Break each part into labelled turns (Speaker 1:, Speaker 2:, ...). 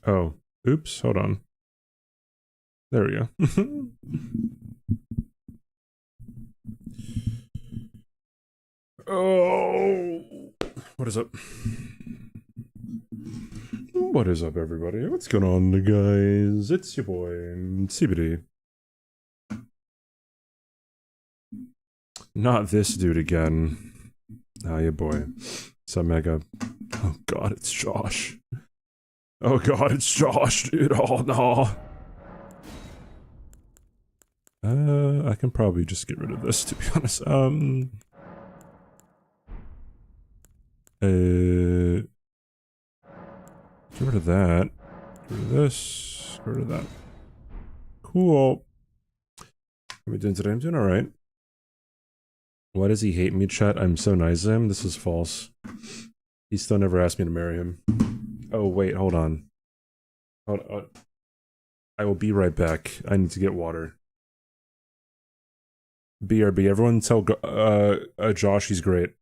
Speaker 1: Oh, oops, hold on. There we go. Oh, what is up? What is up, everybody? What's going on, guys? It's your boy, CBD. Not this dude again. Ah, your boy. What's up, Mega? Oh god, it's Josh. Oh god, it's Josh, dude. Oh no. I can probably just get rid of this, to be honest. Get rid of that. Get rid of this. Get rid of that. Cool. How are we doing today? I'm doing alright. Why does he hate me, chat? I'm so nice to him. This is false. He still never asked me to marry him. Oh, wait, hold on. Hold on. I will be right back. I need to get water. BRB, everyone tell Josh he's great.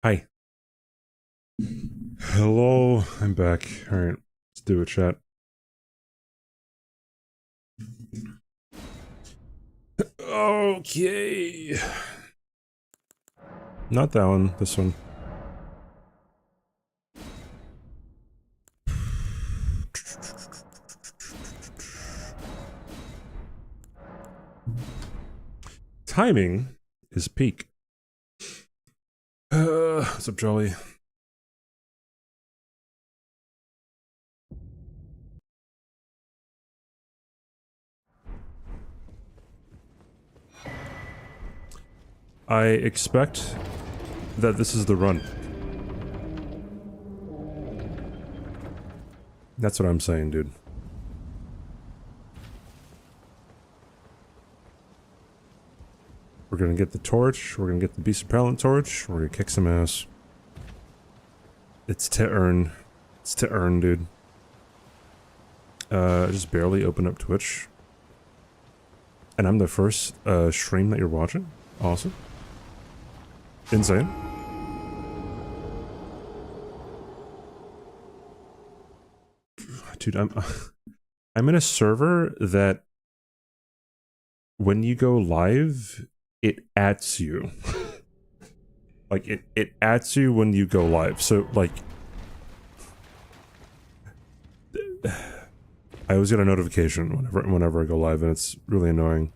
Speaker 1: Hi. Hello, I'm back. Alright, let's do it, chat. Okay. Not that one, this one. Timing is peak. What's up, Jolly? I expect that this is the run. That's what I'm saying, dude. We're gonna get the torch, we're gonna get the beast repellent torch, we're gonna kick some ass. It's to earn. It's to earn, dude. Just barely open up Twitch. And I'm the first stream that you're watching? Awesome. Insane. Dude, I'm in a server that when you go live, it adds you. Like, it adds you when you go live. So, like, I always get a notification whenever I go live, and it's really annoying.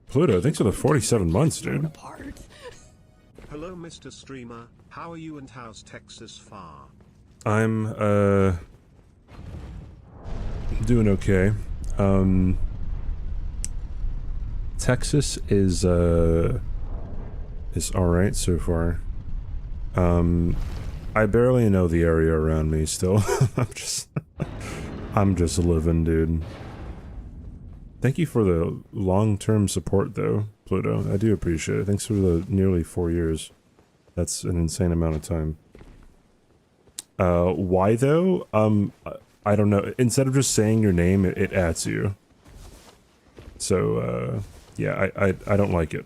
Speaker 1: Pluto, thanks for the 47 months, dude.
Speaker 2: Hello, Mr. Streamer. How are you and how's Texas far?
Speaker 1: I'm, doing okay. Texas is alright so far. I barely know the area around me still. I'm just living, dude. Thank you for the long-term support, though, Pluto. I do appreciate it. Thanks for the nearly 4 years. That's an insane amount of time. Why, though? I don't know. Instead of just saying your name, it adds you. So, yeah, I don't like it.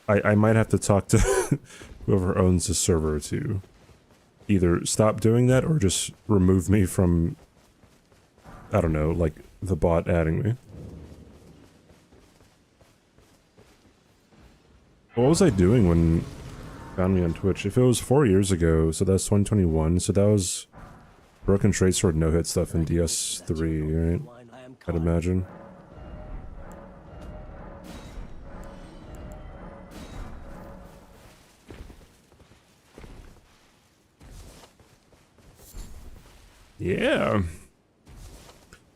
Speaker 1: I might have to talk to whoever owns the server to either stop doing that or just remove me from, I don't know, like, the bot adding me. What was I doing when you found me on Twitch? If it was 4 years ago, so that's 2021, so that was Broken Trade Sword no-hit stuff in DS3, right? I'd imagine. Yeah.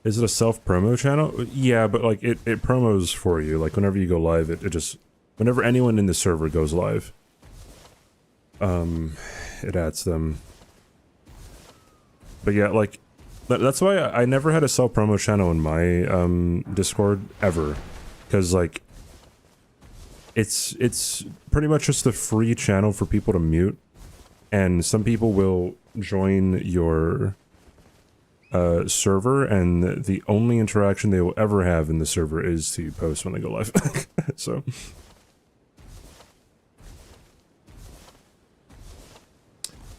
Speaker 1: Is it a self-promo channel? Yeah, but like it promos for you. Like whenever you go live, it just whenever anyone in the server goes live, it adds them. But yeah, like that's why I never had a self-promo channel in my Discord ever, because like it's pretty much just a free channel for people to mute, and some people will join your server, and the only interaction they will ever have in the server is to post when they go live. So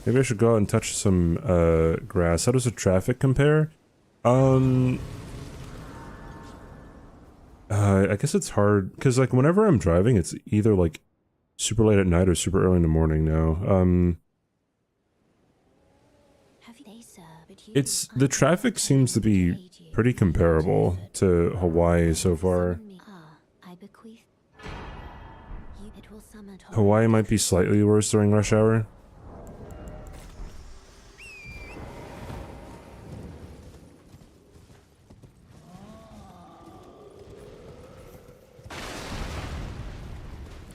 Speaker 1: maybe I should go out and touch some grass. How does the traffic compare? I guess it's hard because like whenever I'm driving, it's either like super late at night or super early in the morning now. It's the traffic seems to be pretty comparable to Hawaii so far. Hawaii might be slightly worse during rush hour.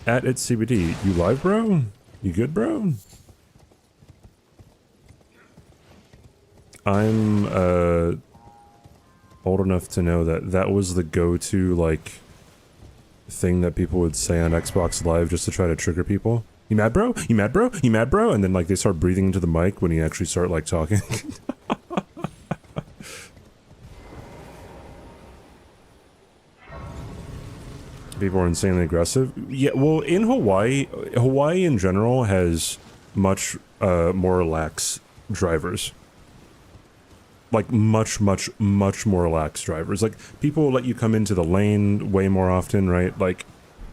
Speaker 1: At itzCBD, you live, bro? You good, bro? I'm old enough to know that that was the go-to like thing that people would say on Xbox Live just to try to trigger people. You mad, bro? You mad, bro? You mad, bro? And then like they start breathing into the mic when you actually start like talking. People are insanely aggressive. Yeah, well, in Hawaii in general has much more lax drivers. Like much more lax drivers. Like people will let you come into the lane way more often, right? Like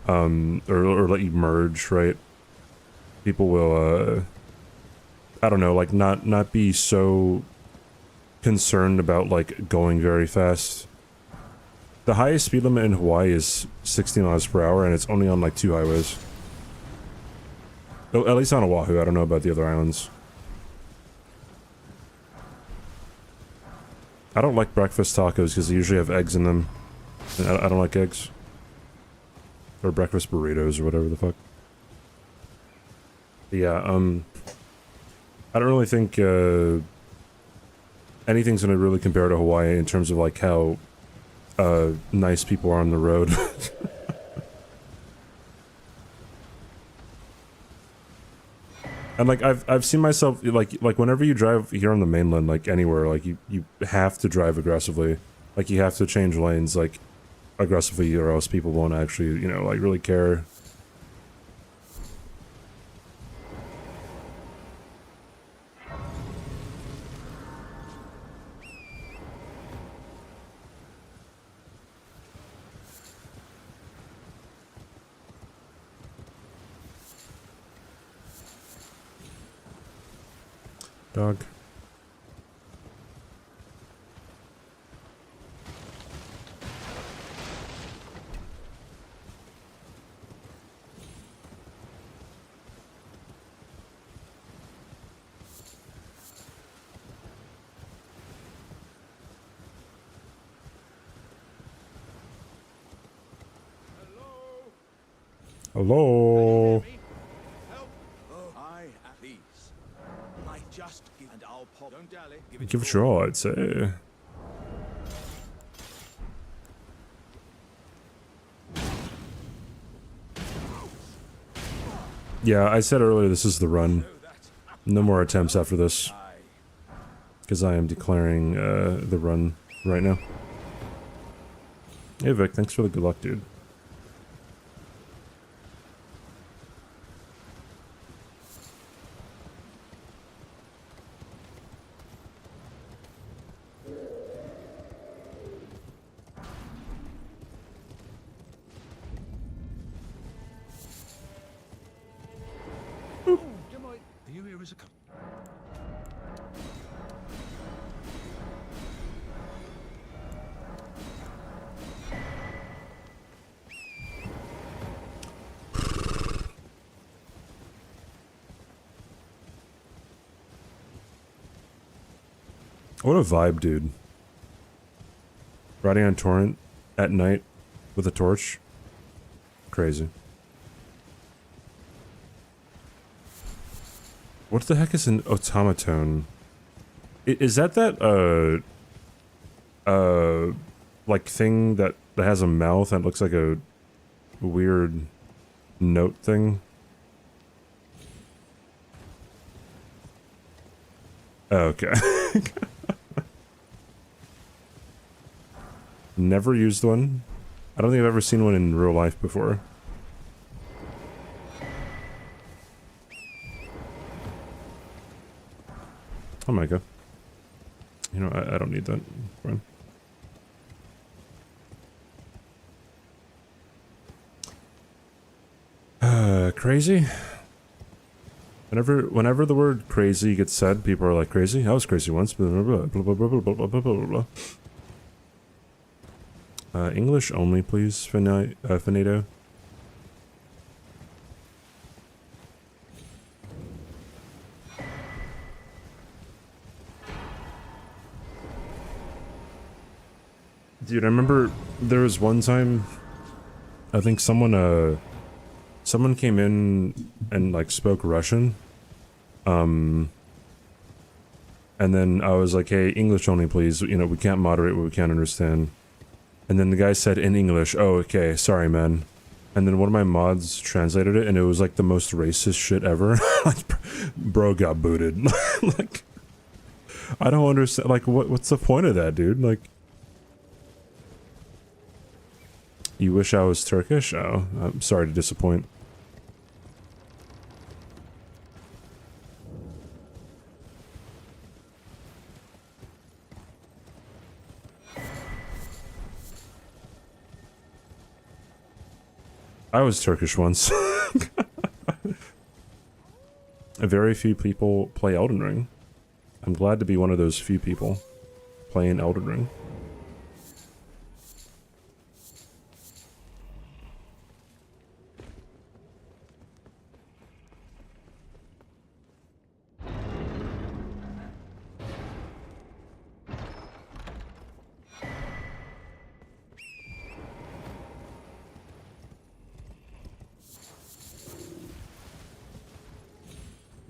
Speaker 1: or let you merge, right? People will I don't know, like not be so concerned about like going very fast. The highest speed limit in Hawaii is 60 miles per hour, and it's only on like 2 highways. At least on Oahu. I don't know about the other islands. I don't like breakfast tacos because they usually have eggs in them. And I don't like eggs. Or breakfast burritos or whatever the fuck. But yeah, I don't really think anything's gonna really compare to Hawaii in terms of like how nice people are on the road. And like I've seen myself like whenever you drive here on the mainland, like anywhere, like you have to drive aggressively. Like you have to change lanes like aggressively or else people won't actually, you know, like really care. dog. Hello. Give it your all, I'd say. Yeah, I said earlier this is the run. No more attempts after this. Because I am declaring the run right now. Hey Vic, thanks for the good luck, dude. What a vibe, dude. Riding on torrent at night with a torch. Crazy. What the heck is an automaton? Is that like thing that has a mouth and looks like a weird note thing? Oh, okay. Never used one. I don't think I've ever seen one in real life before. Oh my god. You know, I don't need that. Fine. Crazy? Whenever the word crazy gets said, people are like, crazy? I was crazy once. Blah, blah, blah, blah, blah, blah, blah, blah, blah, blah. English only, please, Finito. Dude, I remember there was one time, I think someone came in and, like, spoke Russian. And then I was like, hey, English only, please. You know, we can't moderate what we can't understand. And then the guy said in English, oh, okay, sorry, man. And then one of my mods translated it, and it was like the most racist shit ever. Like, bro got booted. Like, I don't understand. Like, what's the point of that, dude? Like, you wish I was Turkish? Oh, I'm sorry to disappoint. I was Turkish once. Very few people play Elden Ring. I'm glad to be one of those few people playing Elden Ring.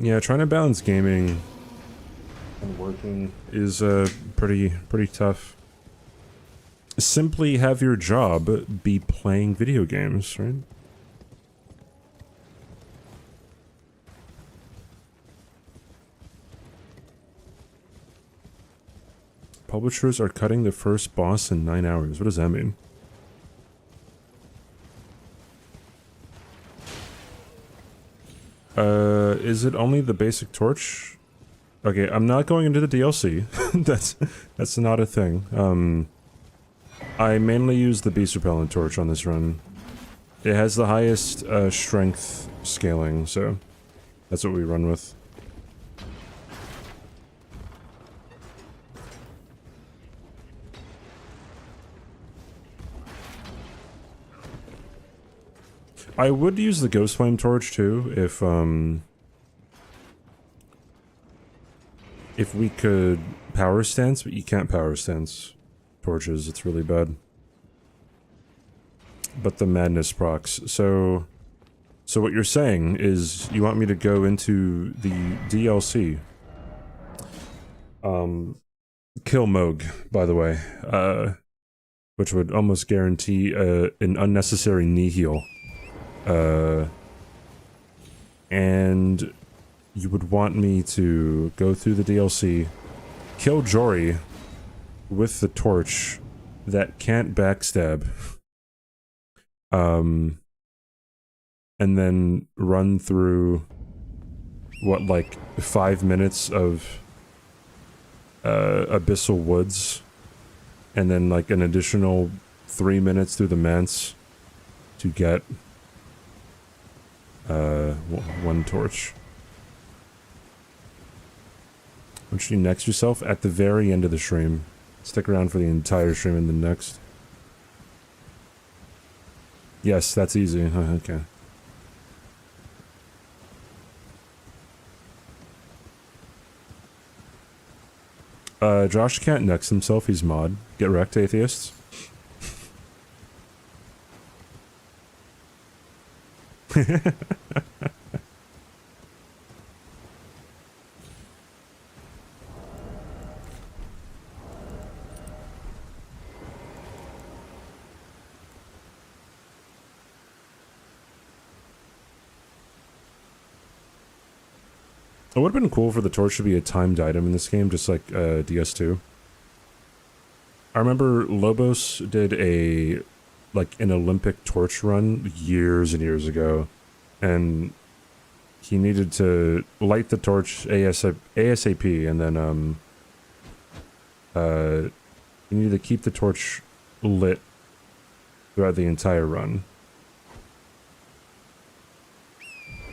Speaker 1: Yeah, trying to balance gaming and working is pretty tough. Simply have your job be playing video games, right? Publishers are cutting the first boss in 9 hours. What does that mean? Is it only the basic torch? Okay, I'm not going into the DLC. That's not a thing. I mainly use the beast repellent torch on this run. It has the highest strength scaling, so that's what we run with. I would use the ghost flame torch too if we could power stance, but you can't power stance torches. It's really bad. But the madness procs. So what you're saying is you want me to go into the DLC. Kill Moog, by the way. Which would almost guarantee an unnecessary knee heal. And you would want me to go through the DLC, kill Jory with the torch that can't backstab. And then run through, what, like 5 minutes of Abyssal Woods, and then like an additional 3 minutes through the manse to get one torch. Once you next yourself at the very end of the stream. Stick around for the entire stream and the next. Yes, that's easy. Okay. Josh can't next himself, he's mod. Get wrecked, atheists. It would have been cool for the torch to be a timed item in this game, just like DS2. I remember Lobos did an Olympic torch run years and years ago, and he needed to light the torch ASAP, and then he needed to keep the torch lit throughout the entire run.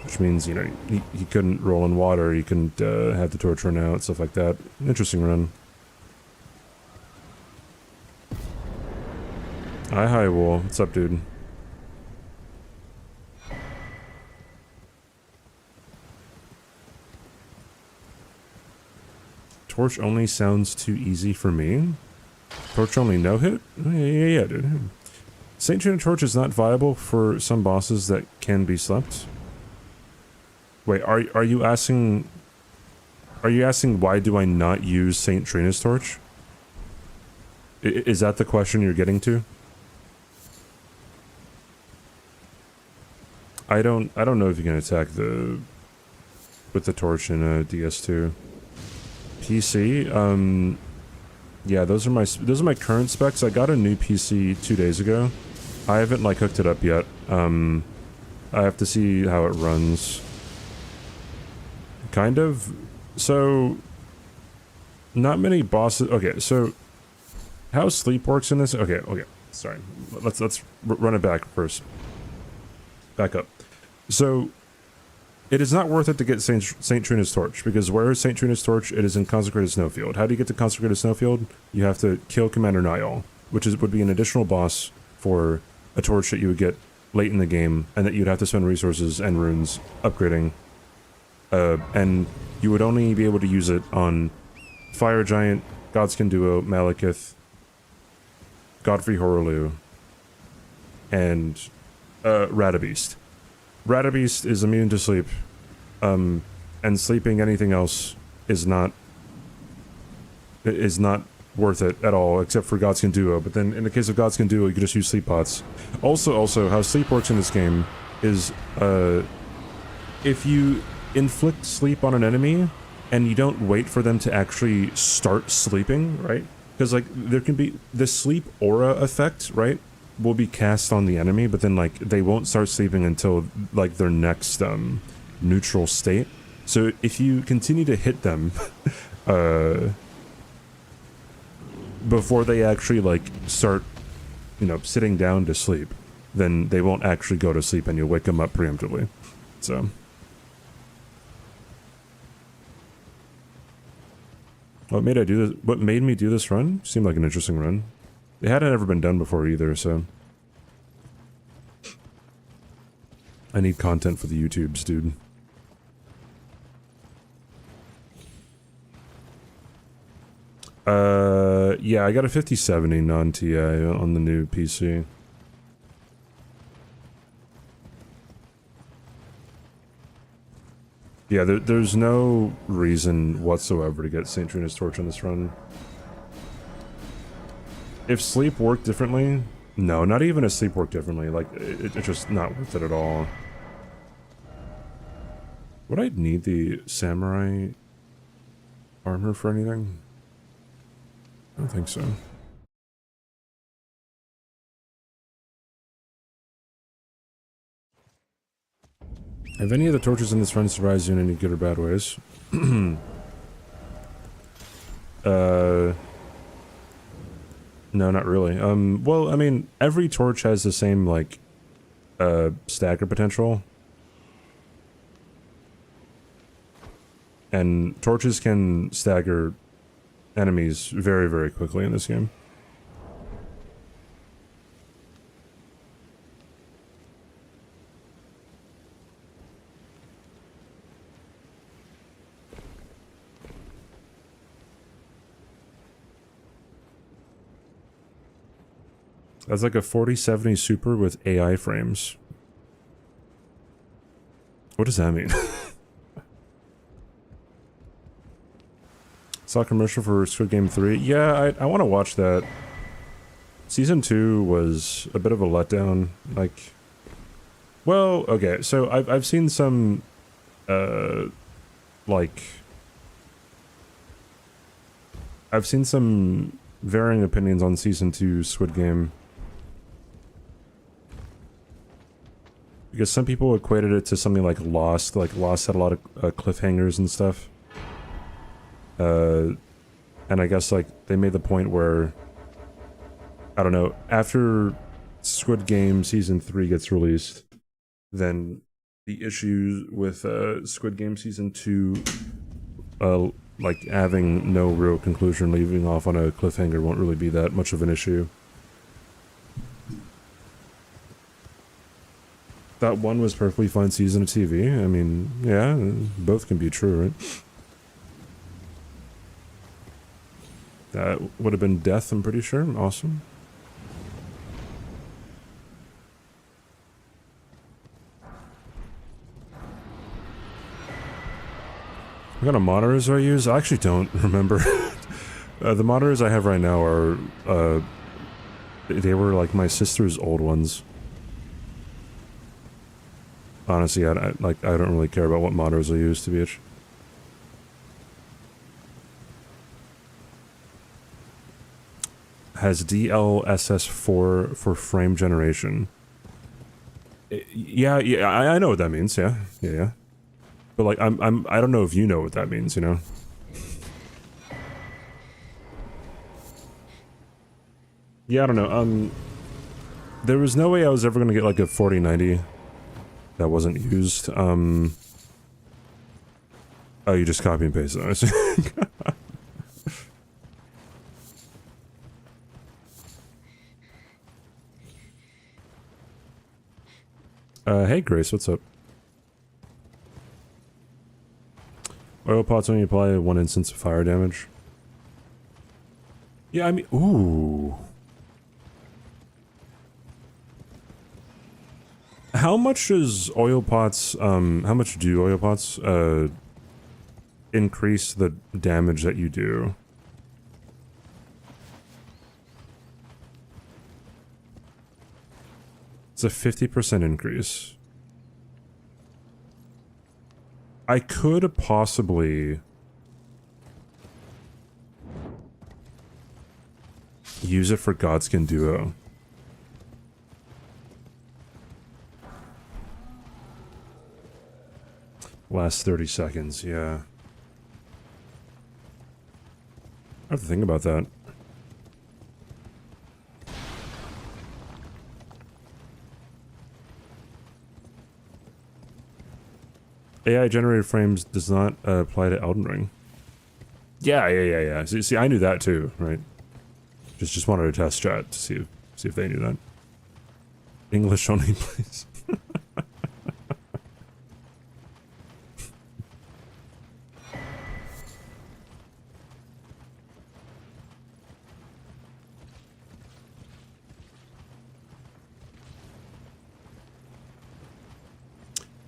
Speaker 1: Which means, you know, he couldn't roll in water, he couldn't have the torch run out, stuff like that. Interesting run. Hi, Wool. What's up, dude? Torch only sounds too easy for me. Torch only no hit? Yeah, dude. Saint Trina Torch is not viable for some bosses that can be slept. Wait, are you asking why do I not use Saint Trina's torch? Is that the question you're getting to? I don't know if you can attack with the torch in a DS2. PC, yeah, those are my current specs. I got a new PC 2 days ago. I haven't like hooked it up yet. I have to see how it runs. Kind of. So, not many bosses. Okay, so how sleep works in this? Okay. Sorry. Let's run it back first. Back up. So, it is not worth it to get Saint Trina's torch, because where is Saint Trina's torch? It is in Consecrated Snowfield. How do you get to Consecrated Snowfield? You have to kill Commander Niall, which would be an additional boss for a torch that you would get late in the game, and that you'd have to spend resources and runes upgrading. And you would only be able to use it on Fire Giant, Godskin Duo, Malekith, Godfrey Horolu, and Radabeast. Radabeast is immune to sleep, and sleeping anything else is not worth it at all, except for Godskin Duo. But then in the case of Godskin Duo, you can just use sleep pots. Also, how sleep works in this game is, if you inflict sleep on an enemy and you don't wait for them to actually start sleeping, right? Because like there can be the sleep aura effect, right, will be cast on the enemy, but then like they won't start sleeping until like their next neutral state. So if you continue to hit them before they actually like start, you know, sitting down to sleep, then they won't actually go to sleep and you'll wake them up preemptively. So what made me do this run? Seemed like an interesting run. It hadn't ever been done before either, so. I need content for the YouTubes, dude. Yeah, I got a 5070 non-TI on the new PC. Yeah, there's no reason whatsoever to get St. Trina's Torch on this run. If sleep worked differently... No, not even if sleep worked differently. Like, it's just not worth it at all. Would I need the samurai armor for anything? I don't think so. Have any of the torches in this run surprised you in any good or bad ways? No, not really. Well, I mean, every torch has the same, like, stagger potential. And torches can stagger enemies very, very quickly in this game. That's like a 4070 Super with AI frames. What does that mean? Saw a commercial for Squid Game 3. Yeah, I want to watch that. Season 2 was a bit of a letdown. Like, well, okay, so I've seen some, like, I've seen some varying opinions on Season 2 Squid Game. Because some people equated it to something like Lost had a lot of cliffhangers and stuff. And I guess, like, they made the point where, I don't know, after Squid Game Season 3 gets released, then the issues with Squid Game Season 2, like, having no real conclusion, leaving off on a cliffhanger won't really be that much of an issue. That one was perfectly fine season of TV. I mean, yeah, both can be true, right? That would have been death, I'm pretty sure. Awesome. What kind of monitors do I use? I actually don't remember. The monitors I have right now are, they were like my sister's old ones. Honestly, I don't really care about what monitors I use, to be honest. Has DLSS4 for frame generation. Yeah, I know what that means, yeah. Yeah. But like, I don't know if you know what that means, you know? Yeah, I don't know, there was no way I was ever gonna get like a 4090 that wasn't used, Oh, you just copy and paste it, I see. Hey Grace, what's up? Oil pots only apply 1 instance of fire damage. Yeah, I mean, ooh. How much does oil pots, how much do oil pots, increase the damage that you do? It's a 50% increase. I could possibly use it for Godskin Duo. Last 30 seconds, yeah. I have to think about that. AI generated frames does not apply to Elden Ring. Yeah. See, I knew that too, right? Just wanted to test chat to see if they knew that. English only, please.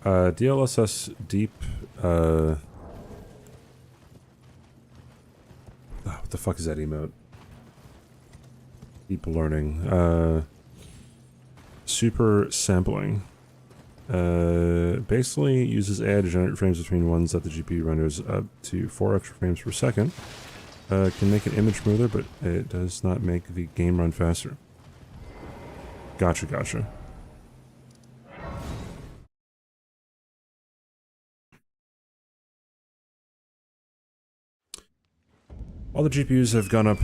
Speaker 1: DLSS deep, what the fuck is that emote? Deep learning. Super sampling. Basically uses AI to generate frames between ones that the GPU renders up to 4 extra frames per second. Can make an image smoother, but it does not make the game run faster. Gotcha, gotcha. All the GPUs have gone up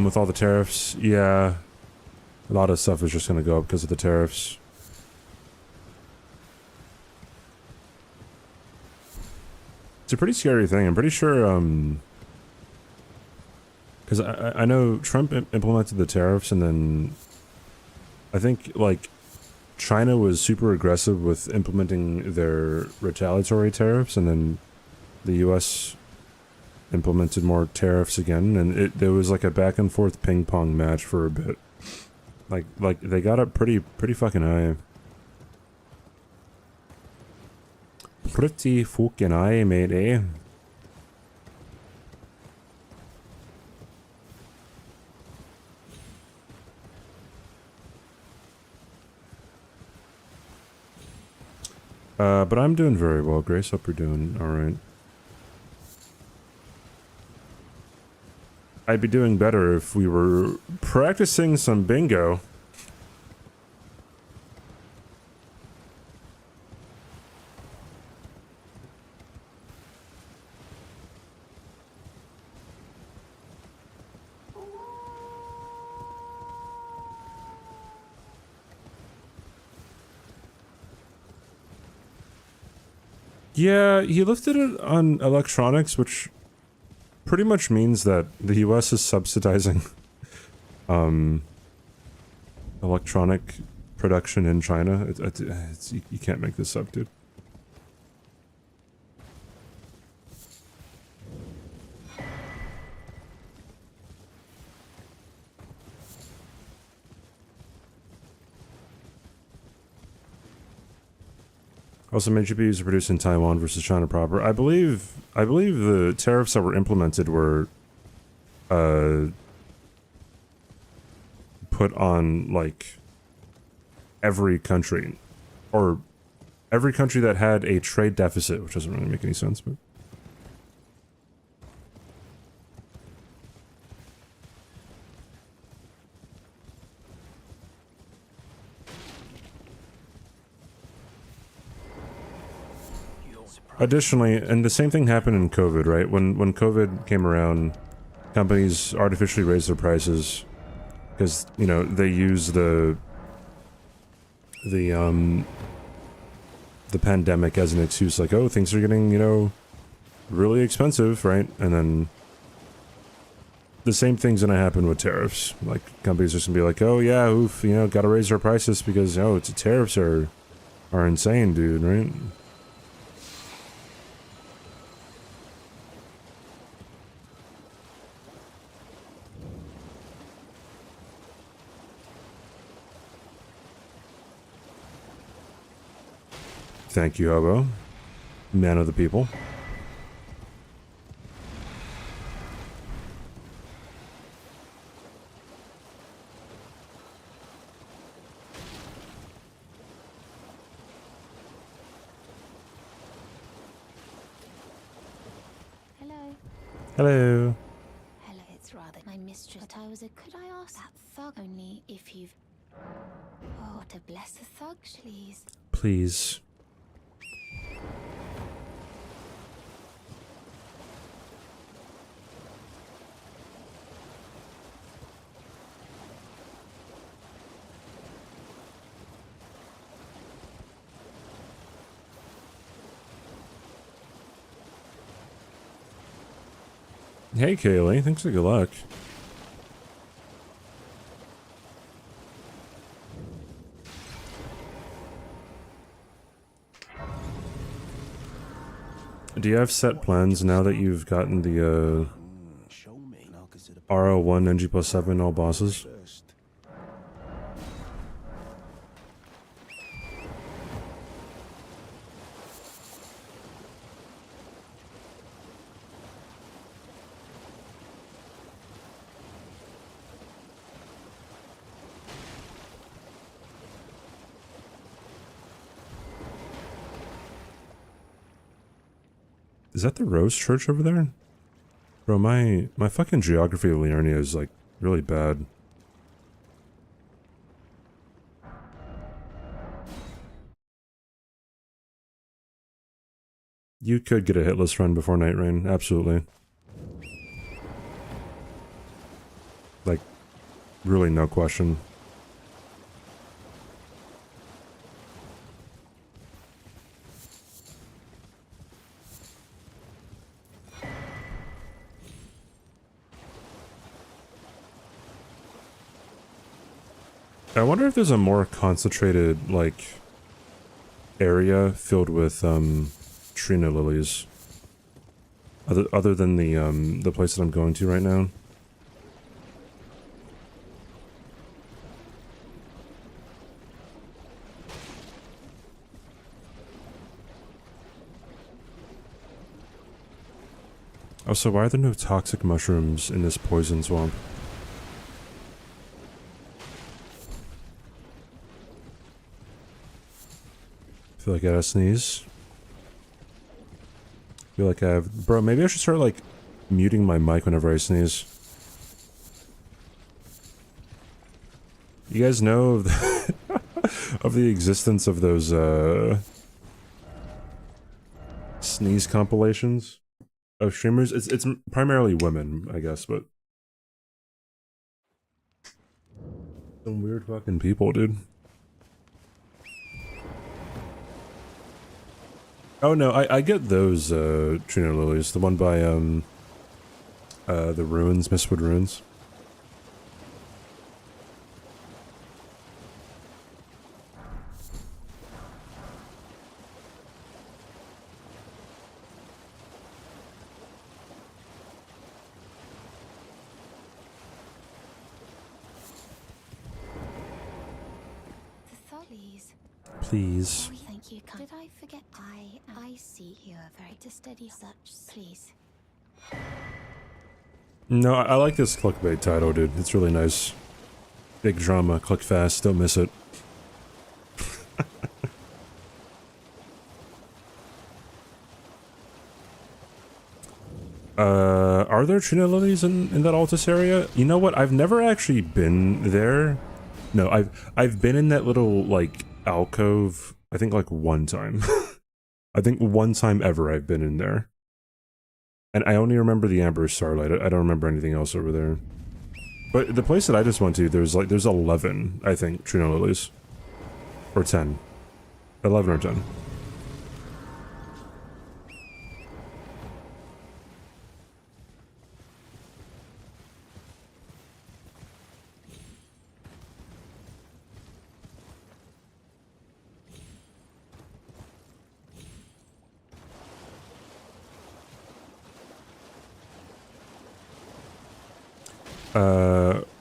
Speaker 1: with all the tariffs. Yeah, a lot of stuff is just going to go up because of the tariffs. It's a pretty scary thing. I'm pretty sure, because I know Trump implemented the tariffs, and then I think, like, China was super aggressive with implementing their retaliatory tariffs, and then the US implemented more tariffs again, and there was like a back and forth ping pong match for a bit. Like they got up pretty fucking high. Pretty fucking high, matey. But I'm doing very well, Grace. Hope you're doing alright. I'd be doing better if we were practicing some bingo. Yeah, he lifted it on electronics, which pretty much means that the US is subsidizing electronic production in China. You can't make this up, dude. Also, made GPUs are produced in Taiwan versus China proper. I believe the tariffs that were implemented were put on like every country, or every country that had a trade deficit, which doesn't really make any sense, but additionally, and the same thing happened in COVID, right? When COVID came around, companies artificially raised their prices because, you know, they use the pandemic as an excuse, like, oh, things are getting, you know, really expensive, right? And then the same thing's gonna happen with tariffs. Like, companies are just gonna be like, oh yeah, oof, you know, gotta raise our prices because, oh, it's tariffs are insane, dude, right? Thank you, Hobo. Man of the people.
Speaker 3: Hello.
Speaker 1: Hello.
Speaker 3: Hello, it's rather my mistress. But I was a... Could I ask that thug only if you've... Oh, to bless the thug, please.
Speaker 1: Please. Hey, Kaylee. Thanks for good luck. Do you have set plans now that you've gotten the RO1 NG+7 all bosses? Is that the Rose Church over there? Bro, my fucking geography of Liurnia is, like, really bad. You could get a hitless run before Night Rain, absolutely. Like, really no question. I wonder if there's a more concentrated, like, area filled with, Trina lilies. Other than the place that I'm going to right now. Also, why are there no toxic mushrooms in this poison swamp? I feel like I gotta sneeze. I feel like I have... Bro, maybe I should start, like, muting my mic whenever I sneeze. You guys know of the, of the existence of those, sneeze compilations of streamers? It's primarily women, I guess, but... Some weird fucking people, dude. Oh no, I get those, Trina lilies. The one by, the ruins, Mistwood Ruins.
Speaker 3: The Tholies.
Speaker 1: Please.
Speaker 3: Oh, thank you. Did I forget? I see you are very to steady such. Please.
Speaker 1: No, I like this clickbait title, dude. It's really nice. Big drama, click fast, don't miss it. Are there Trina lilies in that Altus area? You know what? I've never actually been there. No, I've been in that little, like, alcove, I think, like, one time. I think one time ever I've been in there. And I only remember the Amber Starlight. I don't remember anything else over there. But the place that I just went to, there's 11, I think, Trina lilies. Or 10. 11 or 10.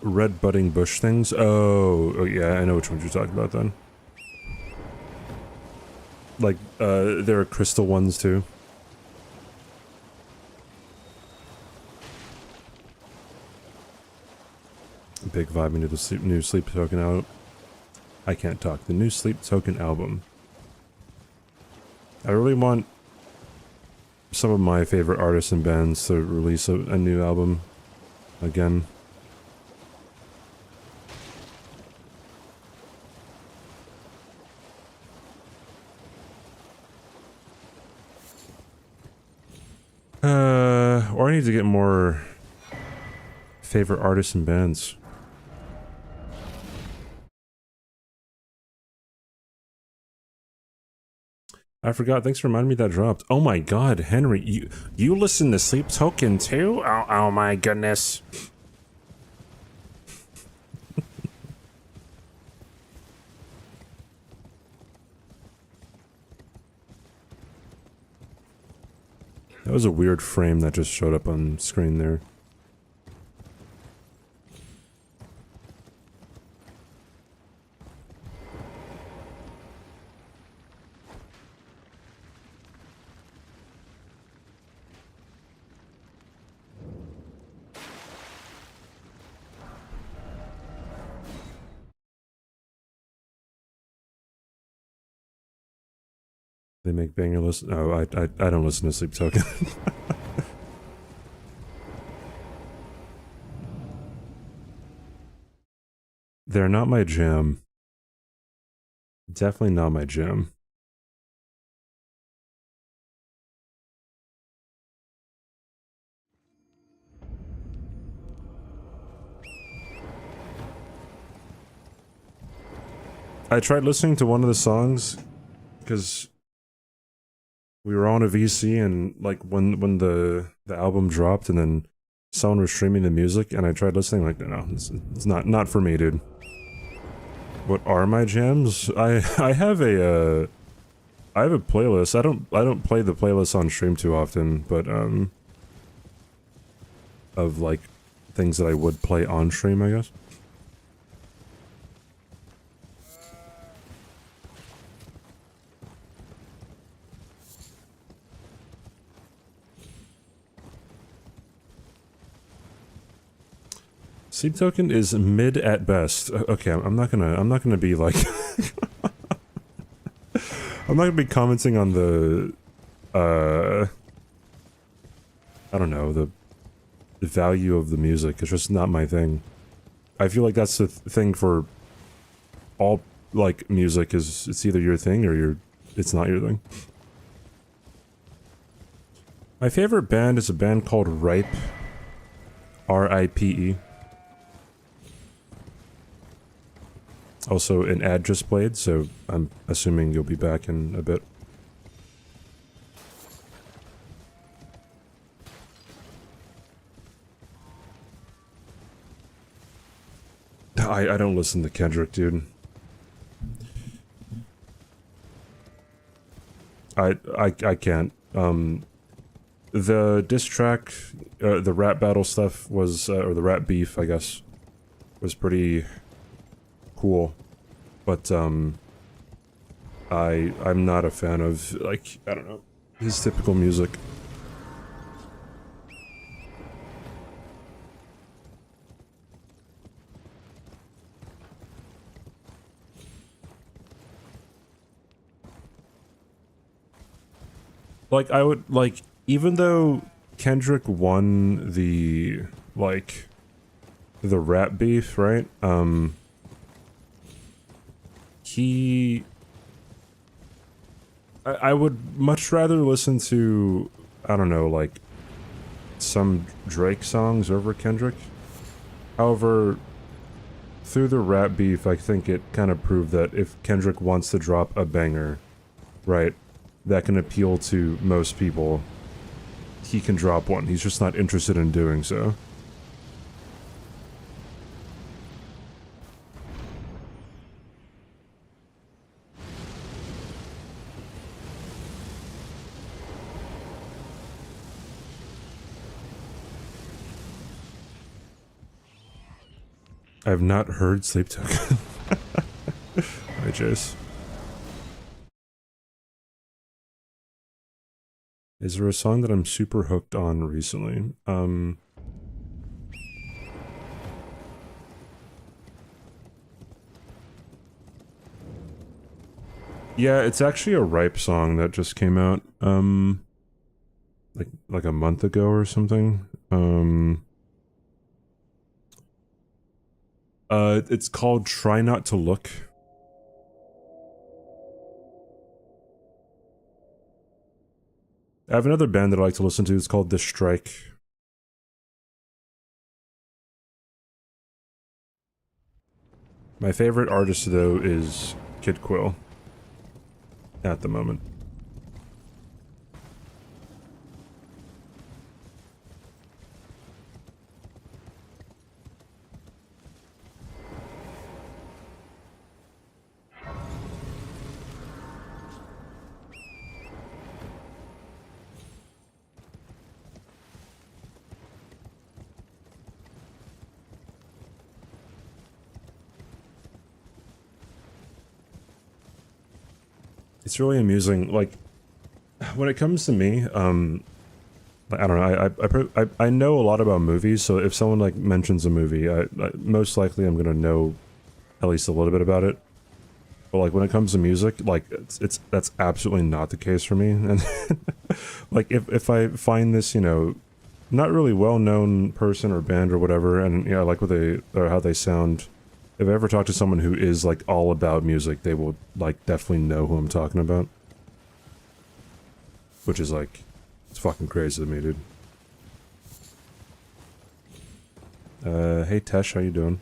Speaker 1: Red budding bush things? Oh yeah, I know which ones you're talking about then. Like, there are crystal ones too. Big vibe into the new Sleep Token out. I can't talk. The new Sleep Token album. I really want some of my favorite artists and bands to release a new album again. Or I need to get more favorite artists and bands. I forgot. Thanks for reminding me that dropped. Oh my god, Henry, you listen to Sleep Token too? Oh my goodness. That was a weird frame that just showed up on screen there. They make banger lists. Oh, I don't listen to Sleep Token. They're not my jam. Definitely not my jam. I tried listening to one of the songs because we were on a VC and like when the album dropped and then someone was streaming the music and I tried listening like no, it's not for me, dude. What are my jams? I have a I have a playlist. I don't play the playlist on stream too often, but of like things that I would play on stream, I guess. Sleep Token is mid at best. Okay, I'm not gonna be like I'm not gonna be commenting on the I don't know, the value of the music. It's just not my thing. I feel like that's the thing for all like music is it's either your thing or it's not your thing. My favorite band is a band called Ripe. R-I-P-E. Also, an ad just played, so I'm assuming you'll be back in a bit. I don't listen to Kendrick, dude. I can't. The diss track, the rap battle stuff was, or the rap beef, I guess, was pretty cool, but I'm not a fan of, like, I don't know, his typical music. Like, I would, like, even though Kendrick won the, like, the rap beef, right? I would much rather listen to, I don't know, like, some Drake songs over Kendrick. However, through the rap beef, I think it kind of proved that if Kendrick wants to drop a banger, right, that can appeal to most people, he can drop one. He's just not interested in doing so. I have not heard Sleep Token. Hi, Jace. Is there a song that I'm super hooked on recently? Yeah, it's actually a Ripe song that just came out, like a month ago or something. It's called Try Not to Look. I have another band that I like to listen to, it's called The Strike. My favorite artist, though, is Kid Quill. At the moment. It's really amusing, like, when it comes to me, I don't know, I know a lot about movies, so if someone, like, mentions a movie, most likely I'm gonna know at least a little bit about it. But like when it comes to music, like that's absolutely not the case for me. And like if I find this, you know, not really well-known person or band or whatever, and yeah, like what they or how they sound. If I ever talk to someone who is like all about music, they will like definitely know who I'm talking about. Which is like, it's fucking crazy to me, dude. Hey Tesh, how you doing?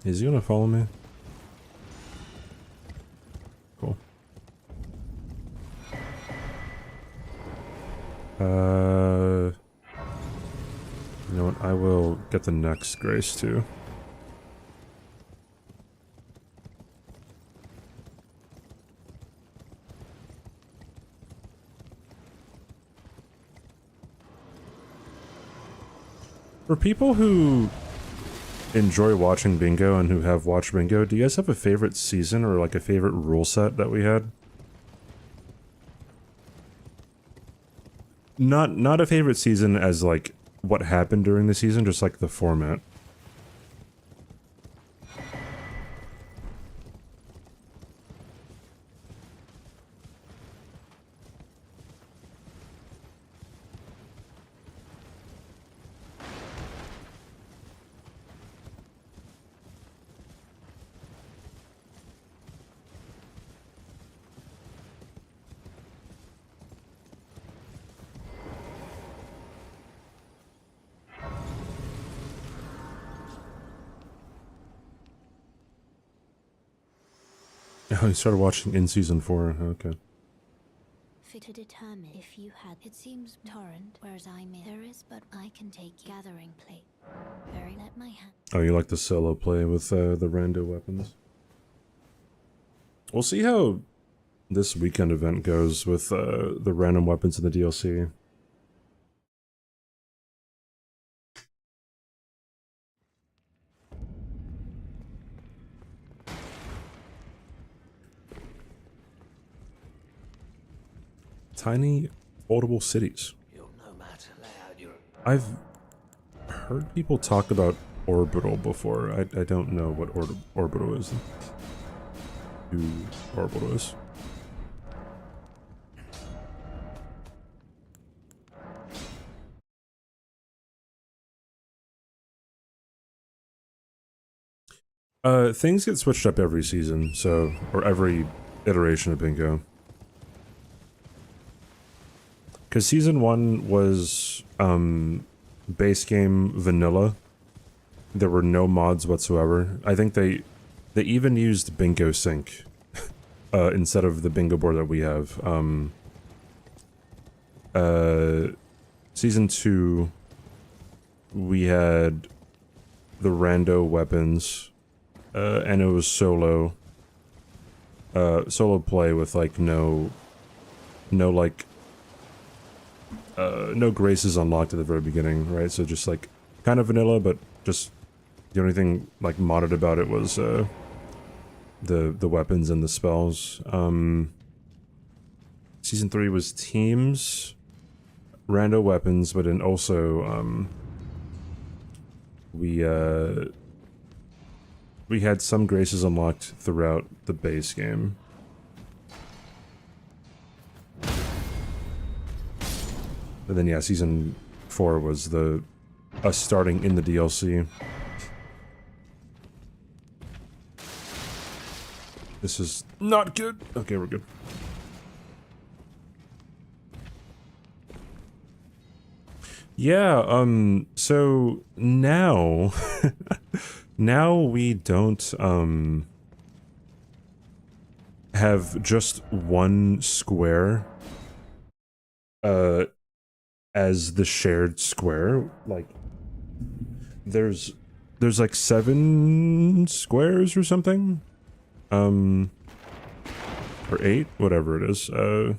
Speaker 1: Is he gonna follow me? Cool. You know what? I will get the next grace too. For people who enjoy watching Bingo and who have watched Bingo, do you guys have a favorite season or like a favorite rule set that we had? Not a favorite season as like what happened during the season, just like the format. Oh, you started watching in season 4, okay.
Speaker 3: Fit to determine if you had. It seems torrent, whereas I'm in. There is, but I can take gathering plate. Very let my hand.
Speaker 1: Oh, you like the solo play with the rando weapons? We'll see how this weekend event goes with the random weapons in the DLC. Tiny, foldable cities. I've heard people talk about orbital before. I don't know what orbital is. Who orbital is. Things get switched up every season, so, or every iteration of Bingo. Because season 1 was, base game vanilla. There were no mods whatsoever. I think they even used Bingo Sync, instead of the bingo board that we have. Season 2, we had the rando weapons, and it was solo play with like no graces unlocked at the very beginning, right? So just like kind of vanilla, but just the only thing like modded about it was the weapons and the spells. Season 3 was teams, rando weapons, but then also we had some graces unlocked throughout the base game. And then yeah, season 4 was us starting in the DLC. This is not good. Okay, we're good. Yeah, so now now we don't have just one square as the shared square. Like, there's like 7 squares or something, or 8, whatever it is, that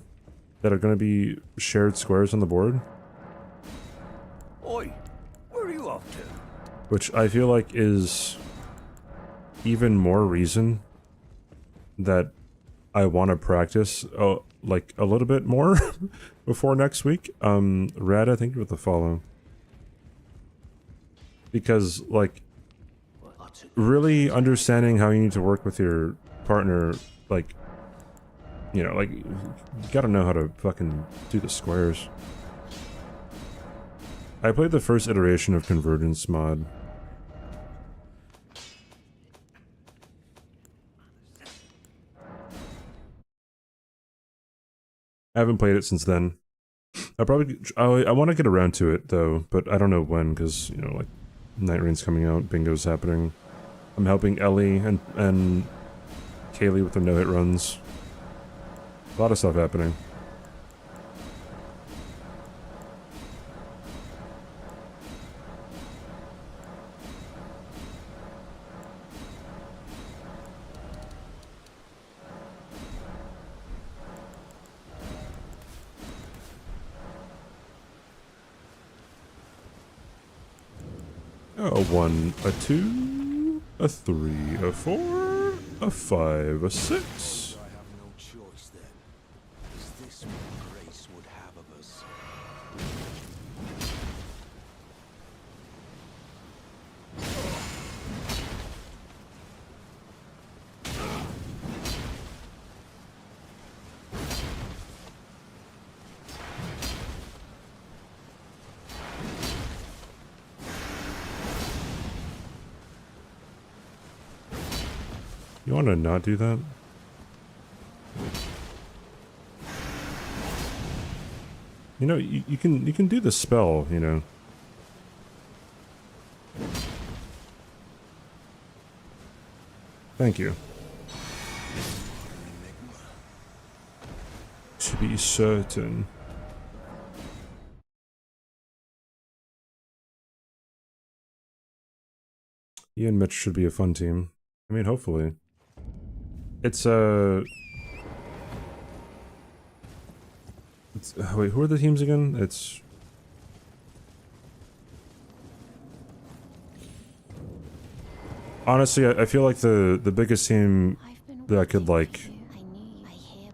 Speaker 1: are going to be shared squares on the board.
Speaker 4: Oi, where are you off to?
Speaker 1: Which I feel like is even more reason that I want to practice, like, a little bit more before next week. Rad, I think, with the follow. Because, like, really understanding how you need to work with your partner, like, you know, like, you gotta know how to fucking do the squares. I played the first iteration of Convergence mod. I haven't played it since then. I want to get around to it though, but I don't know when, because, you know, like, Night Rain's coming out, Bingo's happening. I'm helping Ellie and Kaylee with their no-hit runs. A lot of stuff happening. A 1, a 2, a 3, a 4, a 5, a 6.
Speaker 4: I have no choice then. Is this what grace would have of us?
Speaker 1: You want to not do that? You know, you can do the spell, you know. Thank you. To be certain. You and Mitch should be a fun team. I mean, hopefully. It's wait, who are the teams again? It's honestly, I feel like the biggest team that I could, like,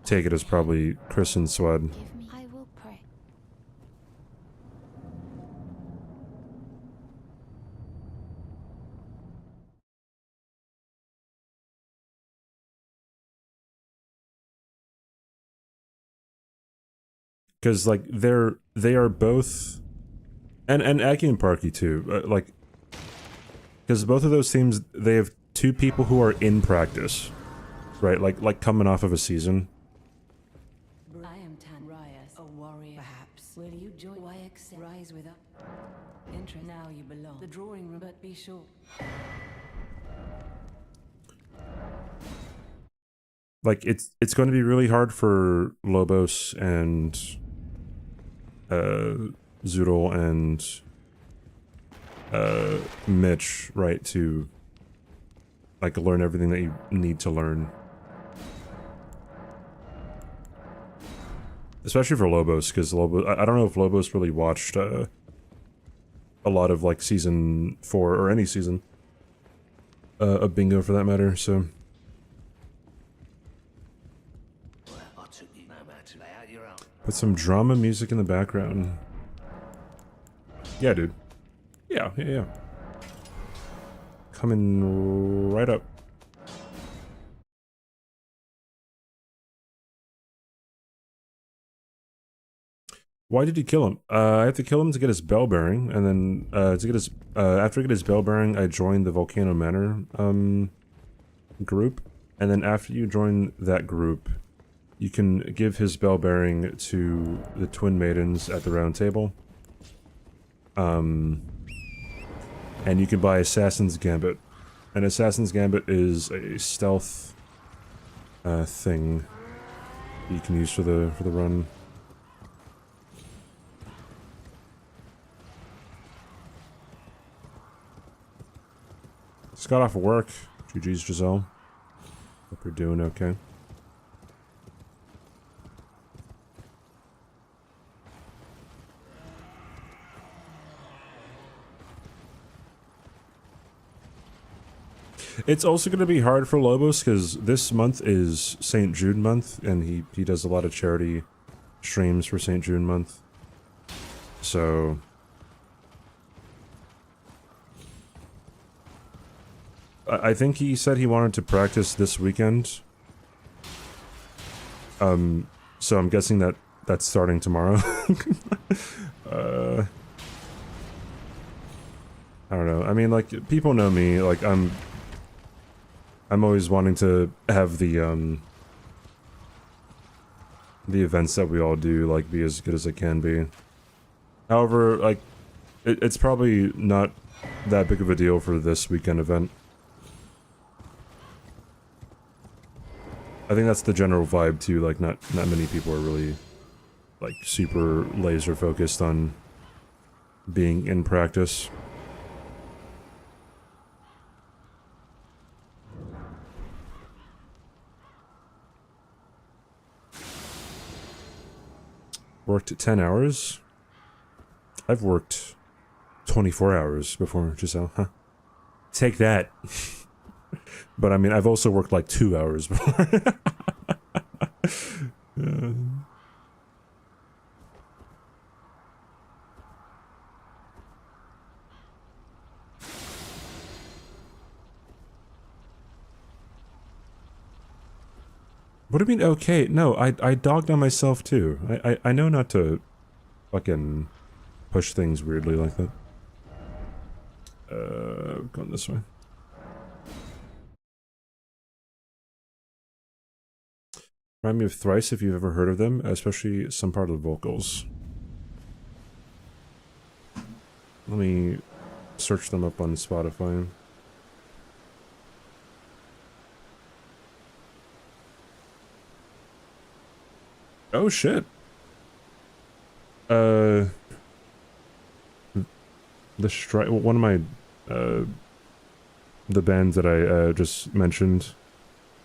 Speaker 1: take it is probably Chris and Swed.
Speaker 3: I will pray.
Speaker 1: Because, like, they are both, and Aki and Parky too, like, because both of those teams, they have 2 people who are in practice, right? Like coming off of a season.
Speaker 5: I am Tan Rias, a warrior. Perhaps. Will you join YX? Rise with us. Enter now you belong. The drawing room, but be sure.
Speaker 1: Like, it's going to be really hard for Lobos and Zoodle and Mitch, right, to, like, learn everything that you need to learn. Especially for Lobos, because Lobos, I don't know if Lobos really watched a lot of, like, season 4 or any season of Bingo for that matter, so. Put some drama music in the background. Yeah, dude. Yeah. Coming right up. Why did you kill him? I have to kill him to get his bell bearing, and then to get his after I get his bell bearing, I join the Volcano Manor group, and then after you join that group, you can give his bell bearing to the Twin Maidens at the Round Table. And you can buy Assassin's Gambit. And Assassin's Gambit is a stealth thing you can use for the run. got off of work. GG's, Giselle. Hope you're doing okay. It's also going to be hard for Lobos because this month is St. Jude month, and he does a lot of charity streams for St. Jude month. So I think he said he wanted to practice this weekend. So I'm guessing that that's starting tomorrow. I don't know. I mean, like, people know me. Like, I'm always wanting to have the events that we all do, like, be as good as it can be. However, like, it's probably not that big of a deal for this weekend event. I think that's the general vibe too, like, not many people are really, like, super laser focused on being in practice. Worked 10 hours? I've worked 24 hours before, Giselle, huh? Take that. But I mean, I've also worked like 2 hours before. What do you mean, okay? No, I dogged on myself too. I know not to fucking push things weirdly like that. Going this way. Remind me of Thrice if you've ever heard of them, especially some part of the vocals. Let me search them up on Spotify. Oh shit. The strike. One of my the bands that I just mentioned,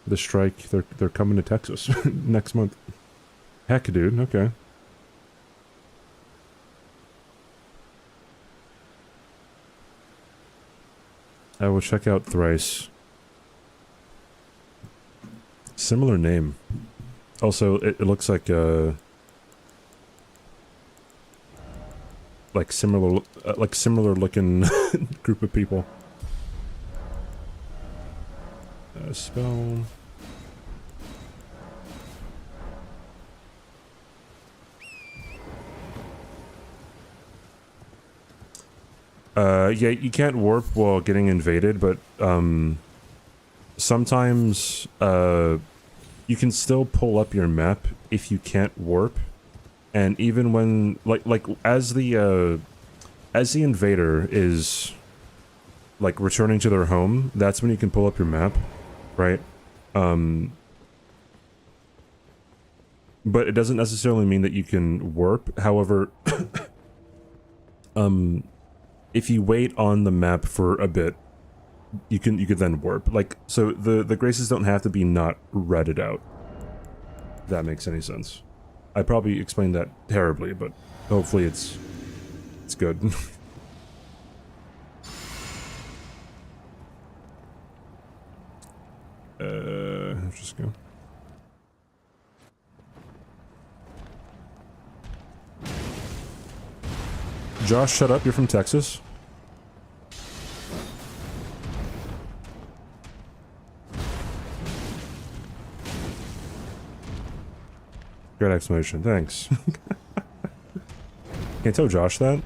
Speaker 1: the strike. They're coming to Texas next month. Heck, dude. Okay. I will check out Thrice. Similar name. Also, it looks like similar looking group of people. Spell. Yeah, you can't warp while getting invaded, but sometimes you can still pull up your map if you can't warp, and even when like as the invader is like returning to their home, that's when you can pull up your map, right? But it doesn't necessarily mean that you can warp. However, if you wait on the map for a bit, you could then warp. Like, so the graces don't have to be not redded out. If that makes any sense. I probably explained that terribly, but hopefully it's good. Let's just go. Josh, shut up. You're from Texas. Great explanation. Thanks. Can I tell Josh that?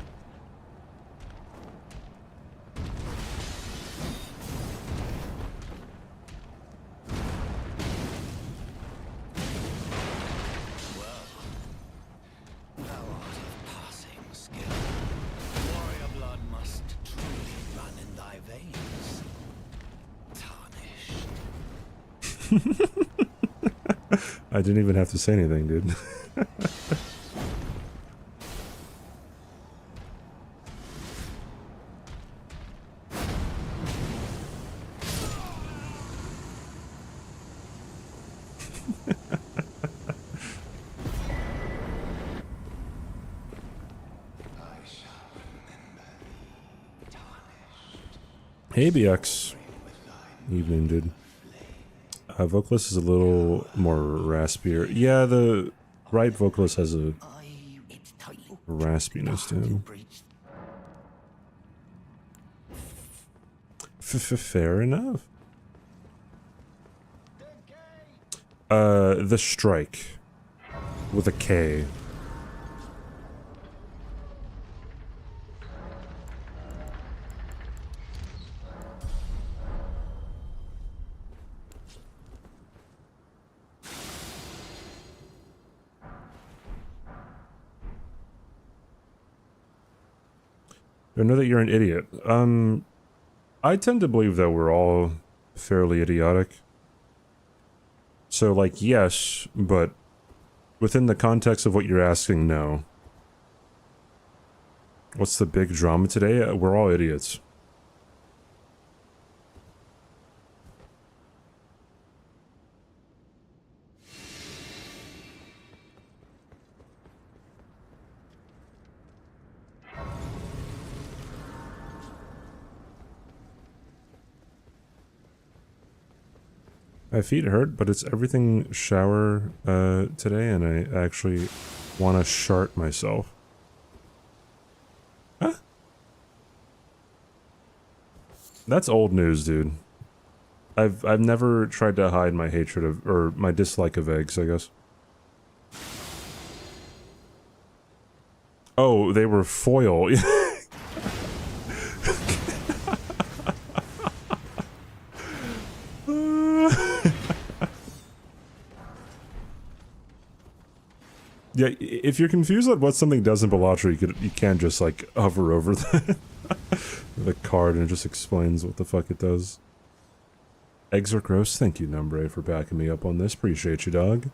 Speaker 1: I didn't even have to say anything, dude. Hey, BX. Evening, dude. Vocalist is a little more raspier. Yeah, the right vocalist has a raspiness to him. Fair enough. The Strike. With a K. I know that you're an idiot. I tend to believe that we're all fairly idiotic. So, like, yes, but within the context of what you're asking, no. What's the big drama today? We're all idiots. My feet hurt, but it's everything shower today, and I actually want to shart myself. Huh? That's old news, dude. I've never tried to hide my hatred of, or my dislike of eggs, I guess. Oh, they were foil. Yeah, if you're confused on what something does in Balatro, you can't just like hover over the card and it just explains what the fuck it does. Eggs are gross. Thank you, Numbre, for backing me up on this. Appreciate you, dog.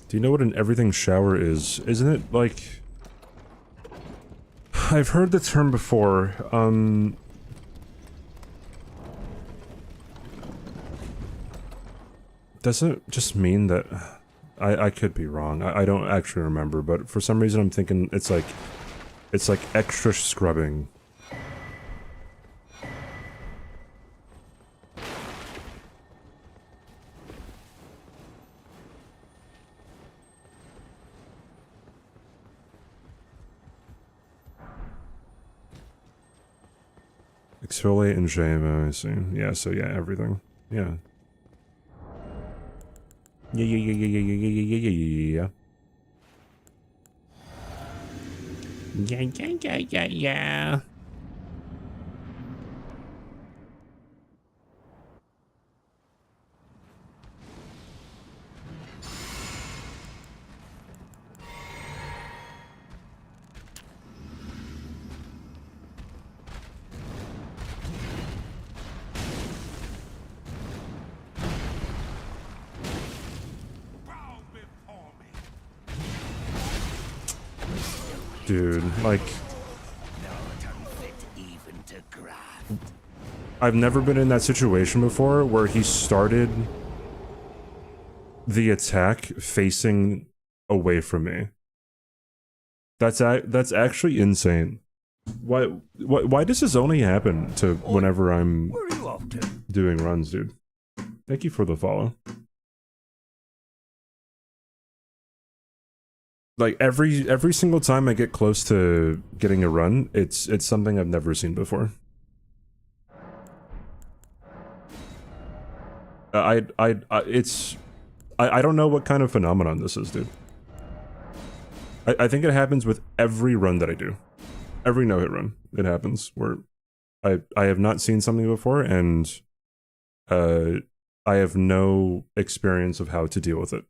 Speaker 1: Do you know what an everything shower is? Isn't it like... I've heard the term before, doesn't it just mean that... I could be wrong. I don't actually remember, but for some reason I'm thinking it's like extra scrubbing. Exfoliate and shave, I see. Yeah, so yeah, everything. Yeah. Yeah. Yeah. Dude, like... I've never been in that situation before where he started the attack facing away from me. That's actually insane. Why does this only happen to whenever I'm doing runs, dude? Thank you for the follow. Like every single time I get close to getting a run, it's something I've never seen before. I don't know what kind of phenomenon this is, dude. I think it happens with every run that I do. Every no-hit run, it happens where I have not seen something before, and I have no experience of how to deal with it.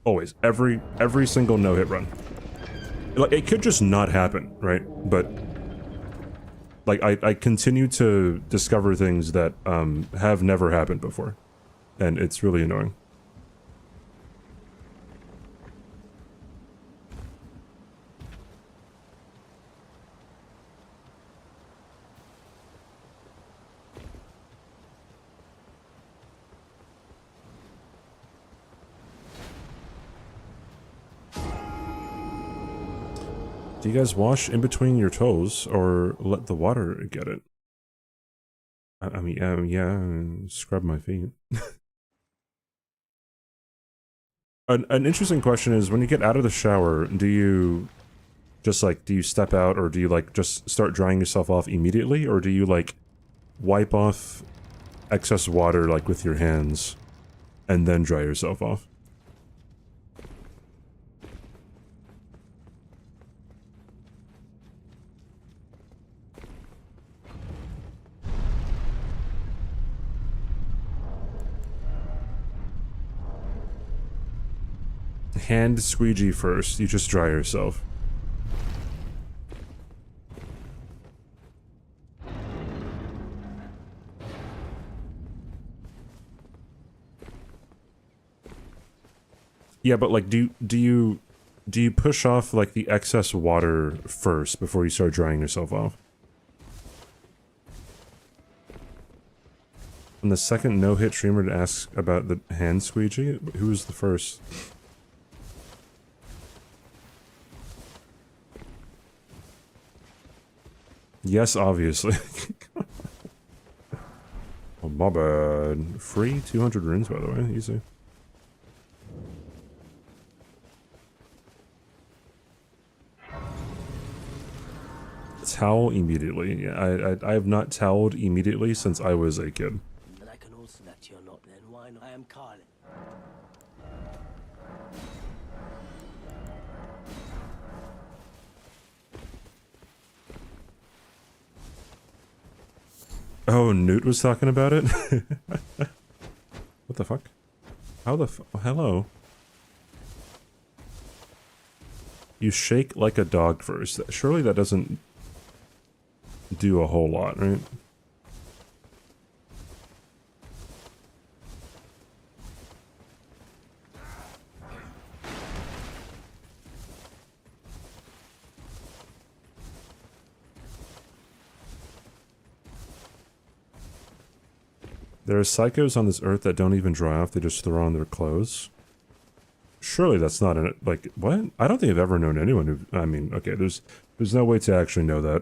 Speaker 1: Always. Every single no-hit run. Like, it could just not happen, right? But, like, I continue to discover things that, have never happened before. And it's really annoying. Do you guys wash in between your toes or let the water get it? I mean, yeah, scrub my feet. An interesting question is, when you get out of the shower, do you just like, do you step out, or do you like just start drying yourself off immediately, or do you like wipe off excess water like with your hands and then dry yourself off? Hand squeegee first, you just dry yourself. Yeah, but like, do you push off like the excess water first before you start drying yourself off? And the second no-hit streamer to ask about the hand squeegee, who was the first? Yes, obviously. Oh, my bad. Free 200 runes, by the way. Easy. Towel immediately. Yeah, I have not toweled immediately since I was a kid.
Speaker 4: But I can also that you're not then. Why not? I am Carlin.
Speaker 1: Oh, Newt was talking about it? What the fuck? How the hello? You shake like a dog first. Surely that doesn't do a whole lot, right? There are psychos on this earth that don't even dry off, they just throw on their clothes. Surely that's not an, like, what? I don't think I've ever known anyone who, I mean, okay, there's no way to actually know that.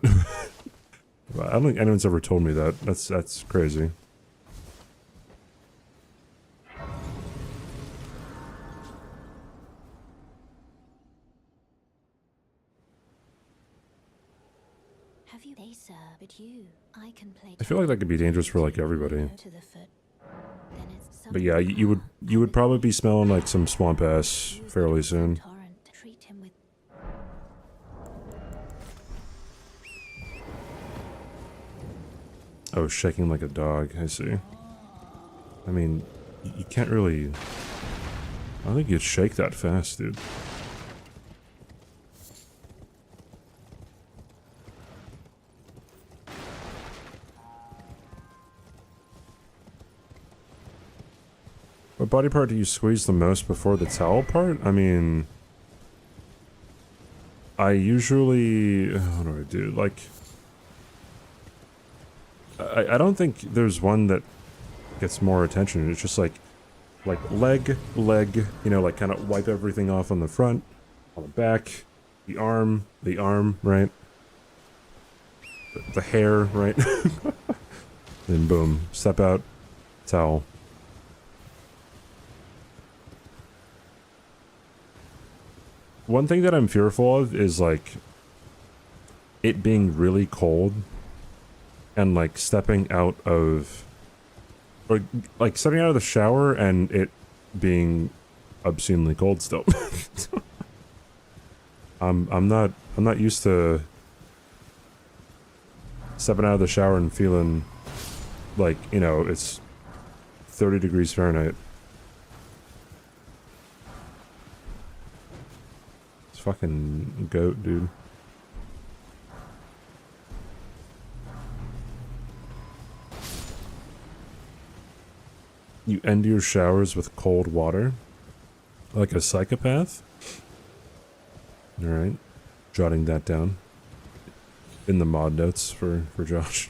Speaker 1: I don't think anyone's ever told me that. That's crazy.
Speaker 3: Have you a sir, but you, I can play.
Speaker 1: I feel like that could be dangerous for like everybody.
Speaker 3: To the foot. Then it's
Speaker 1: But yeah, you would probably be smelling like some swamp ass fairly soon.
Speaker 3: torrent. Treat him with
Speaker 1: Oh, shaking like a dog, I see. I mean, you can't really... I don't think you'd shake that fast, dude. What body part do you squeeze the most before the towel part? I mean... I usually... What do I do? Like... I don't think there's one that gets more attention. It's just like leg, you know, like kind of wipe everything off on the front, on the back, the arm, right? The hair, right? Then boom, step out, towel. One thing that I'm fearful of is like it being really cold and like stepping out of, or like stepping out of the shower and it being obscenely cold still. I'm not used to stepping out of the shower and feeling like, you know, it's 30 degrees Fahrenheit. It's fucking goat, dude. You end your showers with cold water? Like a psychopath? Alright. Jotting that down. In the mod notes for Josh.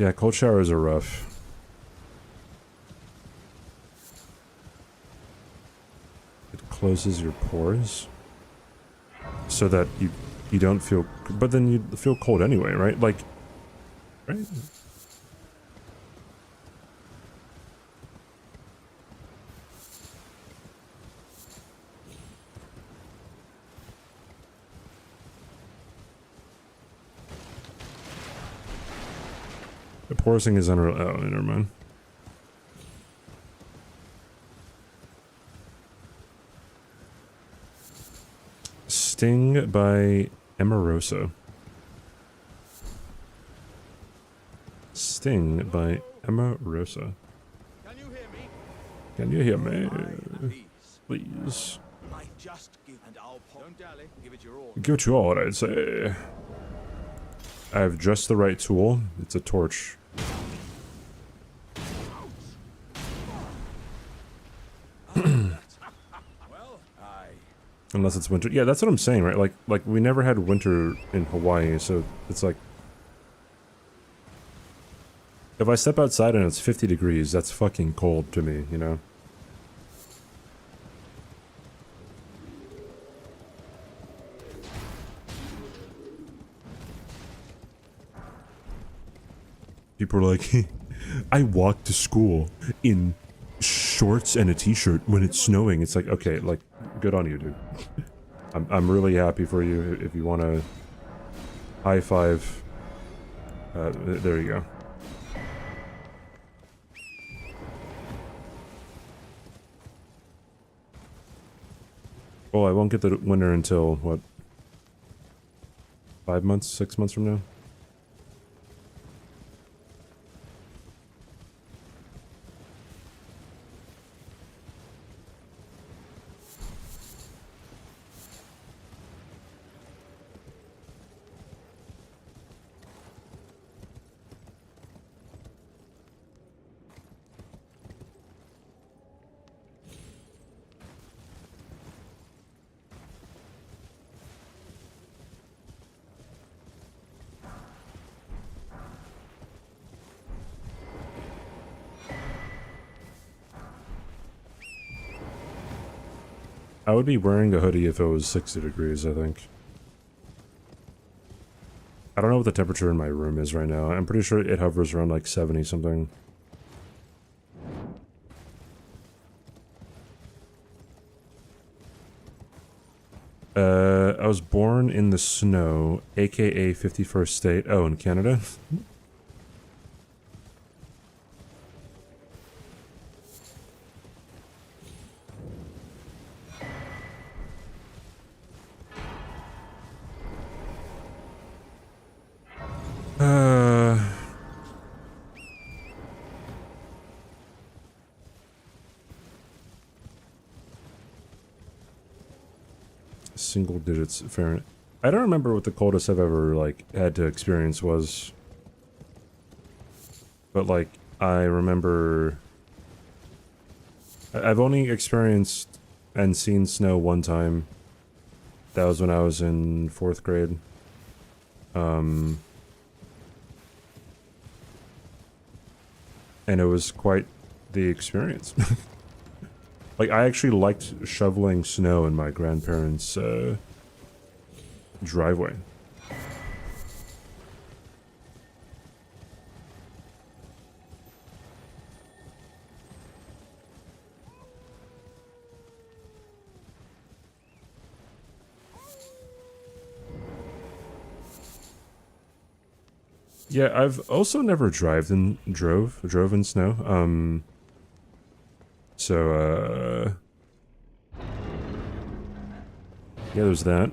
Speaker 1: Yeah, cold showers are rough. It closes your pores so that you don't feel, but then you feel cold anyway, right? Like, right? The porcing is unreal. Oh, never mind. Sting by Emarosa. Sting by Emarosa.
Speaker 4: Can you hear me?
Speaker 1: Can you hear me?
Speaker 4: Please.
Speaker 1: Please.
Speaker 4: I just give and I'll don't dally. Give it your all.
Speaker 1: Give it your all, I'd say. I have just the right tool. It's a torch.
Speaker 4: Well, I
Speaker 1: Unless it's winter. Yeah, that's what I'm saying, right? Like we never had winter in Hawaii, so it's like if I step outside and it's 50 degrees, that's fucking cold to me, you know? People are like, I walk to school in shorts and a t-shirt when it's snowing. It's like, okay, like, good on you, dude. I'm really happy for you. If you want to high five, there you go. Well, I won't get the winter until, what, 5 months, 6 months from now? I would be wearing a hoodie if it was 60 degrees, I think. I don't know what the temperature in my room is right now. I'm pretty sure it hovers around like 70 something. I was born in the snow, aka 51st state. Oh, in Canada? Single digits Fahrenheit. I don't remember what the coldest I've ever, like, had to experience was. But, like, I remember... I've only experienced and seen snow one time. That was when I was in 4th grade. And it was quite the experience. Like, I actually liked shoveling snow in my grandparents' driveway. Yeah, I've also never drove in snow. So, yeah, there's that.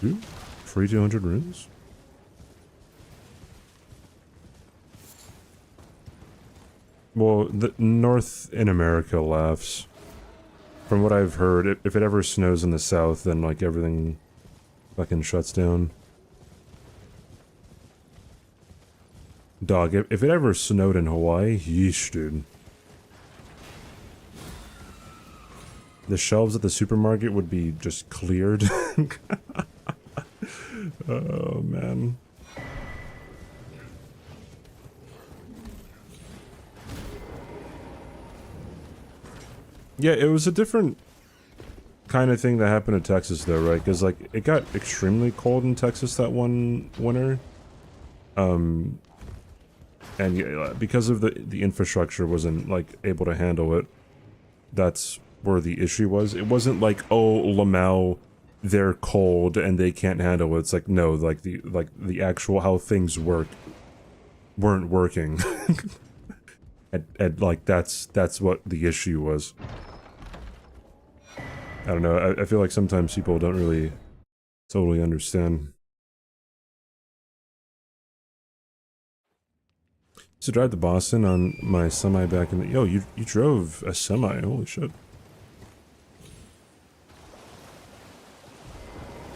Speaker 1: Ooh, free 200 runes? Well, the North in America laughs. From what I've heard, if it ever snows in the south, then, like, everything fucking shuts down. Dog, if it ever snowed in Hawaii, yeesh, dude. The shelves at the supermarket would be just cleared. Oh, man. Yeah, it was a different kind of thing that happened in Texas, though, right? Because, like, it got extremely cold in Texas that one winter. And yeah, because of the infrastructure wasn't, like, able to handle it, that's where the issue was. It wasn't like, oh, Lamau, they're cold and they can't handle it. It's like, no, like the actual how things work weren't working. and like that's what the issue was. I don't know, I feel like sometimes people don't really totally understand. To drive to Boston on my semi back in the... Yo, you drove a semi, holy shit.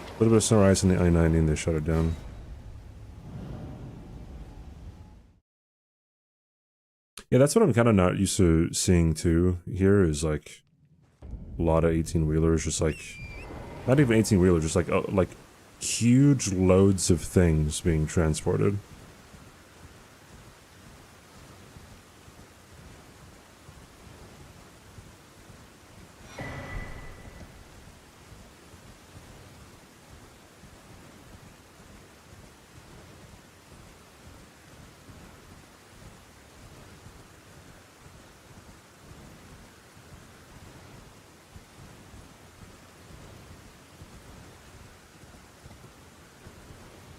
Speaker 1: A little bit of sunrise in the I-90 and they shut it down. Yeah, that's what I'm kind of not used to seeing too here, is like a lot of 18-wheelers, just like, not even 18-wheelers, just like huge loads of things being transported.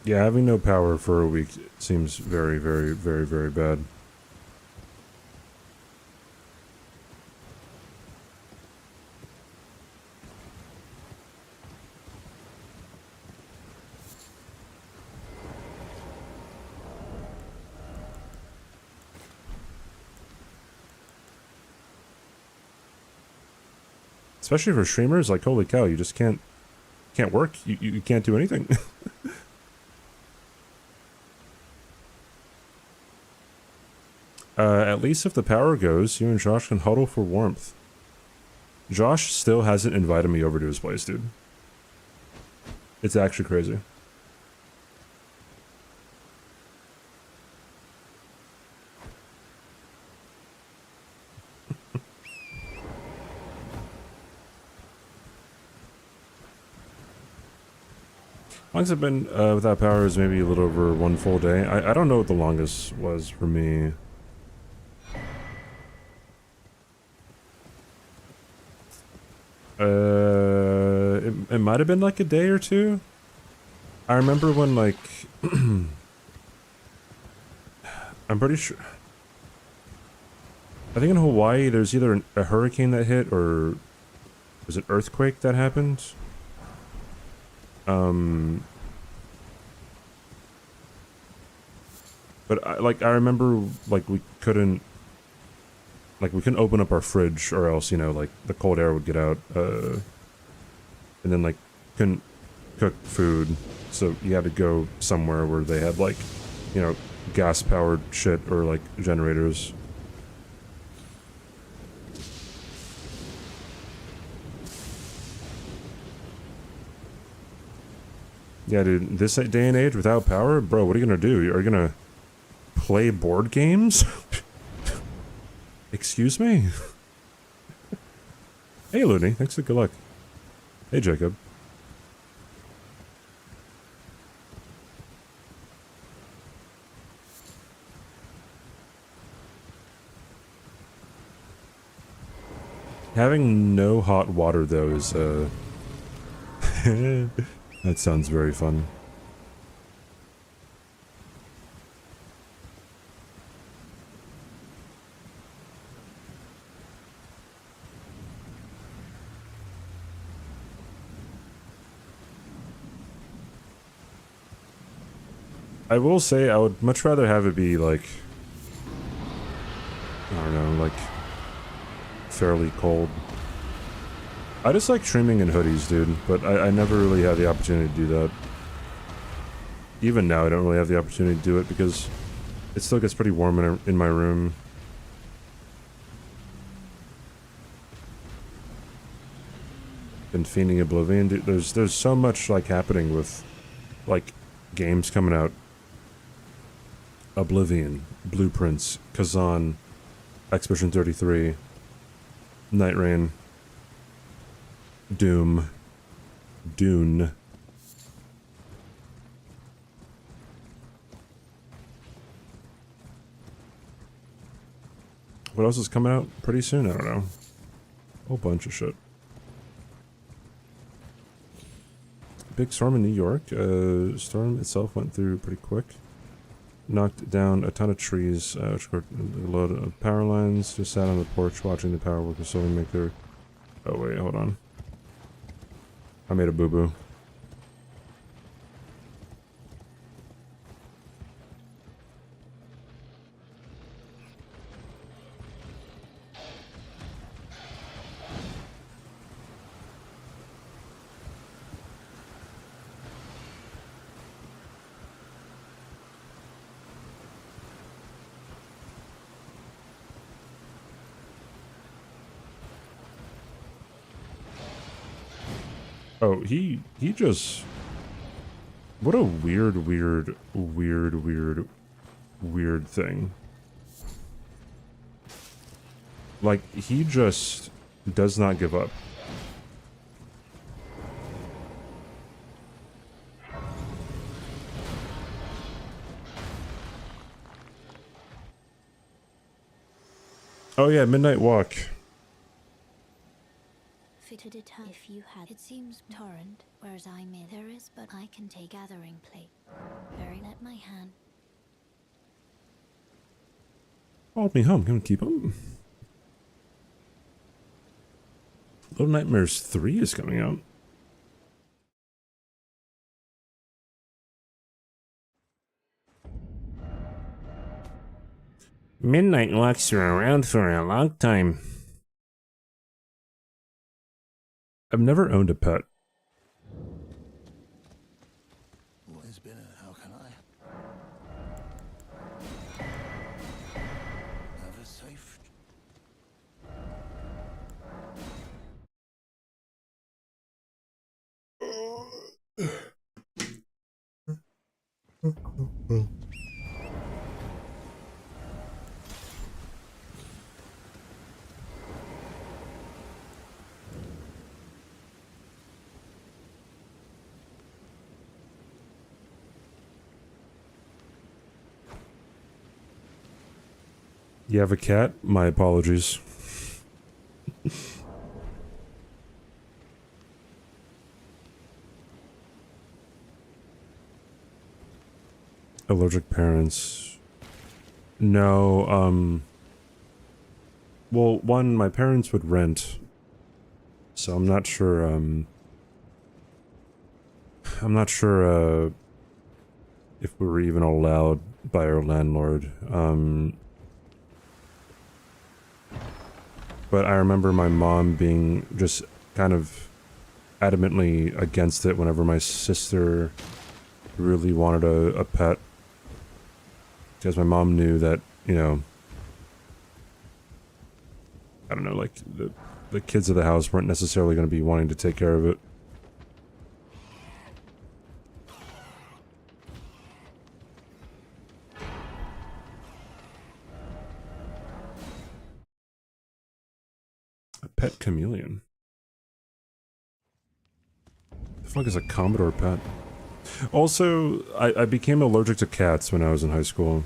Speaker 1: Yeah, having no power for a week seems very, very, very, very bad. Especially for streamers, like, holy cow, you just can't work, you can't do anything. At least if the power goes, you and Josh can huddle for warmth. Josh still hasn't invited me over to his place, dude. It's actually crazy. Longest I've been without power is maybe a little over one full day. I don't know what the longest was for me. It might have been like a day or two. I remember when, like, I'm pretty sure. I think in Hawaii there's either a hurricane that hit or was it earthquake that happened. But I remember, like, we couldn't open up our fridge, or else, you know, like, the cold air would get out, and then, like, couldn't cook food, so you had to go somewhere where they had, like, you know, gas-powered shit, or, like, generators. Yeah, dude, this day and age without power, bro, what are you gonna do? Are you gonna play board games? Excuse me? Hey, Looney, thanks for the good luck. Hey, Jacob. Having no hot water, though, is, that sounds very fun. I will say I would much rather have it be, like, I don't know, like, fairly cold. I just like streaming in hoodies, dude, but I never really had the opportunity to do that. Even now, I don't really have the opportunity to do it because It still gets pretty warm in my room. Been fiending Oblivion. Dude, there's so much like happening with like games coming out. Oblivion, Blueprints, Kazan, Expedition 33, Night Rain, Doom, Dune. What else is coming out pretty soon? I don't know. A whole bunch of shit. Big storm in New York. Storm itself went through pretty quick. Knocked down a ton of trees, which were a load of power lines. Just sat on the porch watching the power workers slowly make their... Oh wait, hold on. I made a boo-boo. Oh, he just... What a weird thing. Like, he just does not give up. Oh yeah, Midnight Walk.
Speaker 3: Fitted it up if you had. It seems torrent, whereas I'm in. There is, but I can take gathering plate. Very let my hand.
Speaker 1: Followed me home. Gonna keep him. Little Nightmares 3 is coming out. Midnight Walks are around for a long time. I've never owned a pet.
Speaker 4: What has been and how can I? Have a safe...
Speaker 1: You have a cat? My apologies. Allergic parents. No, well, one, my parents would rent, so I'm not sure, if we were even allowed by our landlord, but I remember my mom being just kind of adamantly against it whenever my sister really wanted a pet. Because my mom knew that, you know, I don't know, like, the kids of the house weren't necessarily going to be wanting to take care of it. A pet chameleon. The fuck is a Commodore pet? Also, I became allergic to cats when I was in high school.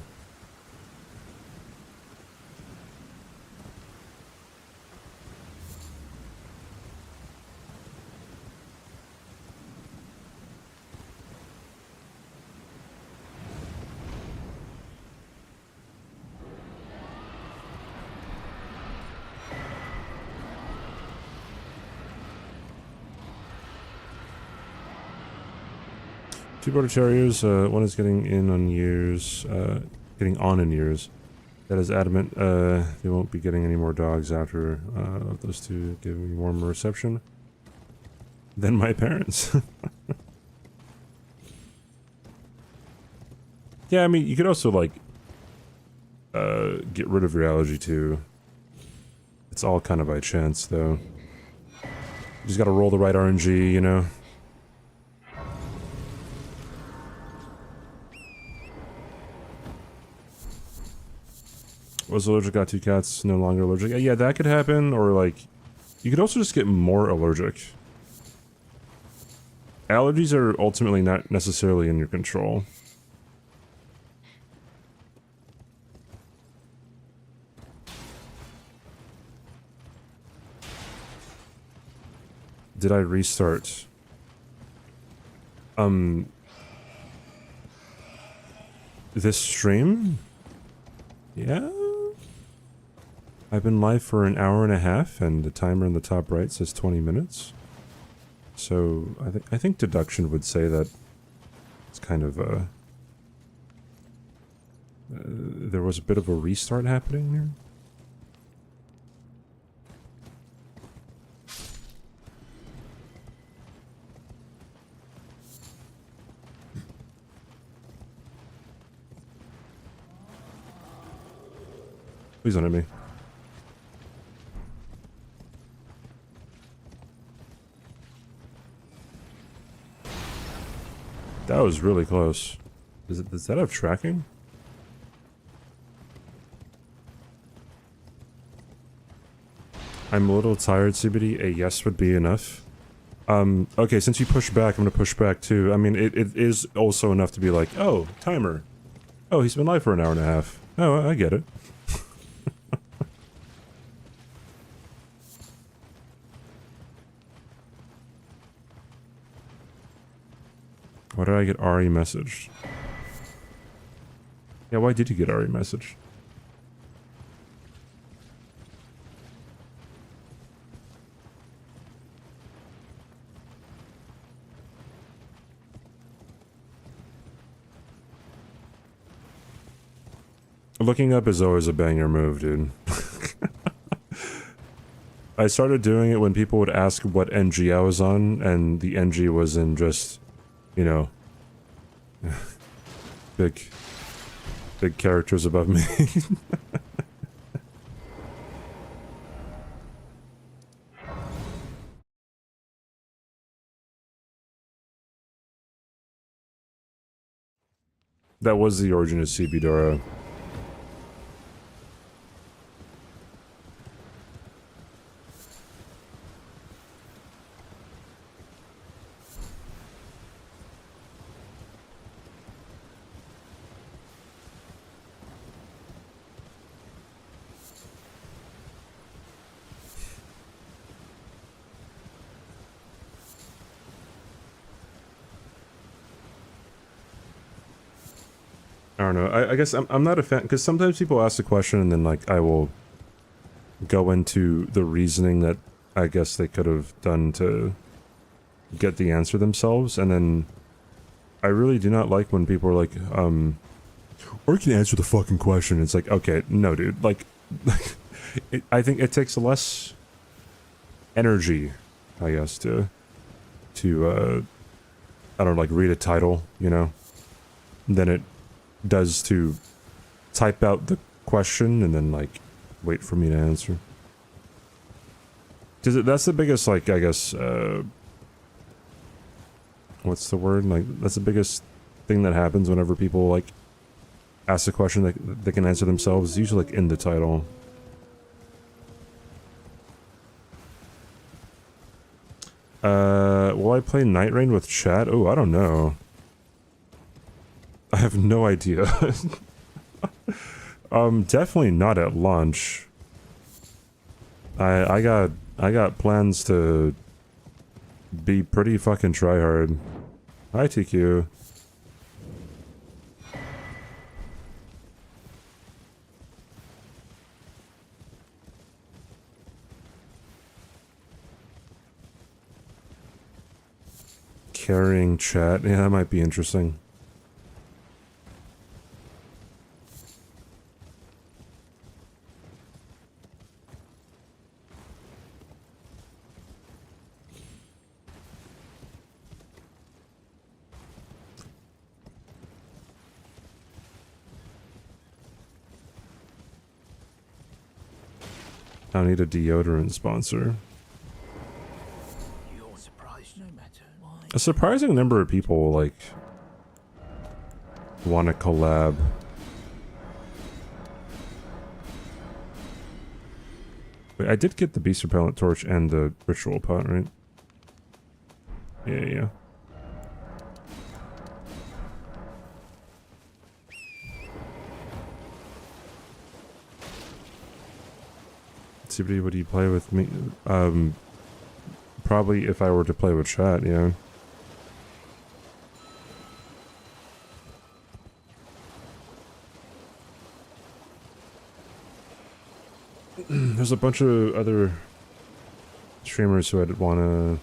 Speaker 1: Two border terriers, one is getting on in years. That is adamant, they won't be getting any more dogs after, those two give me warmer reception than my parents. Yeah, I mean, you could also, like, get rid of your allergy to. It's all kind of by chance, though. You just gotta roll the right RNG, you know? Was allergic, got 2 cats, no longer allergic. Yeah, that could happen, or like... You could also just get more allergic. Allergies are ultimately not necessarily in your control. Did I restart? This stream? Yeah? I've been live for an hour and a half, and the timer in the top right says 20 minutes. So, I think deduction would say that it's kind of, there was a bit of a restart happening here. Please don't hit me. That was really close. Does that have tracking? I'm a little tired, CBD. A yes would be enough. Okay, since you push back, I'm gonna push back too. I mean, it is also enough to be like, oh, timer. Oh, he's been live for an hour and a half. Oh, I get it. Why did I get RE messaged? Yeah, why did you get RE messaged? Looking up is always a banger move, dude. I started doing it when people would ask what NG I was on, and the NG was in just, you know, big characters above me. That was the origin of CBDora. I don't know. I guess I'm not a fan, because sometimes people ask a question and then, like, I will go into the reasoning that I guess they could have done to get the answer themselves, and then I really do not like when people are like, or you can answer the fucking question. It's like, okay, no, dude. Like, I think it takes less energy, I guess, to I don't know, like, read a title, you know, than it does to type out the question and then, like, wait for me to answer. Because that's the biggest, like, I guess, what's the word? Like, that's the biggest thing that happens whenever people, like, ask a question that they can answer themselves. It's usually, like, in the title. Will I play Night Rain with chat? Oh, I don't know. I have no idea. Definitely not at lunch. I got plans to be pretty fucking tryhard. Hi, TQ. Carrying chat. Yeah, that might be interesting. I need a deodorant sponsor.
Speaker 4: You're surprised no matter why.
Speaker 1: A surprising number of people, like, want to collab. Wait, I did get the beast repellent torch and the ritual pot, right? Yeah. itzCBD, what do you play with me? Probably if I were to play with chat, yeah. There's a bunch of other streamers who I'd wanna,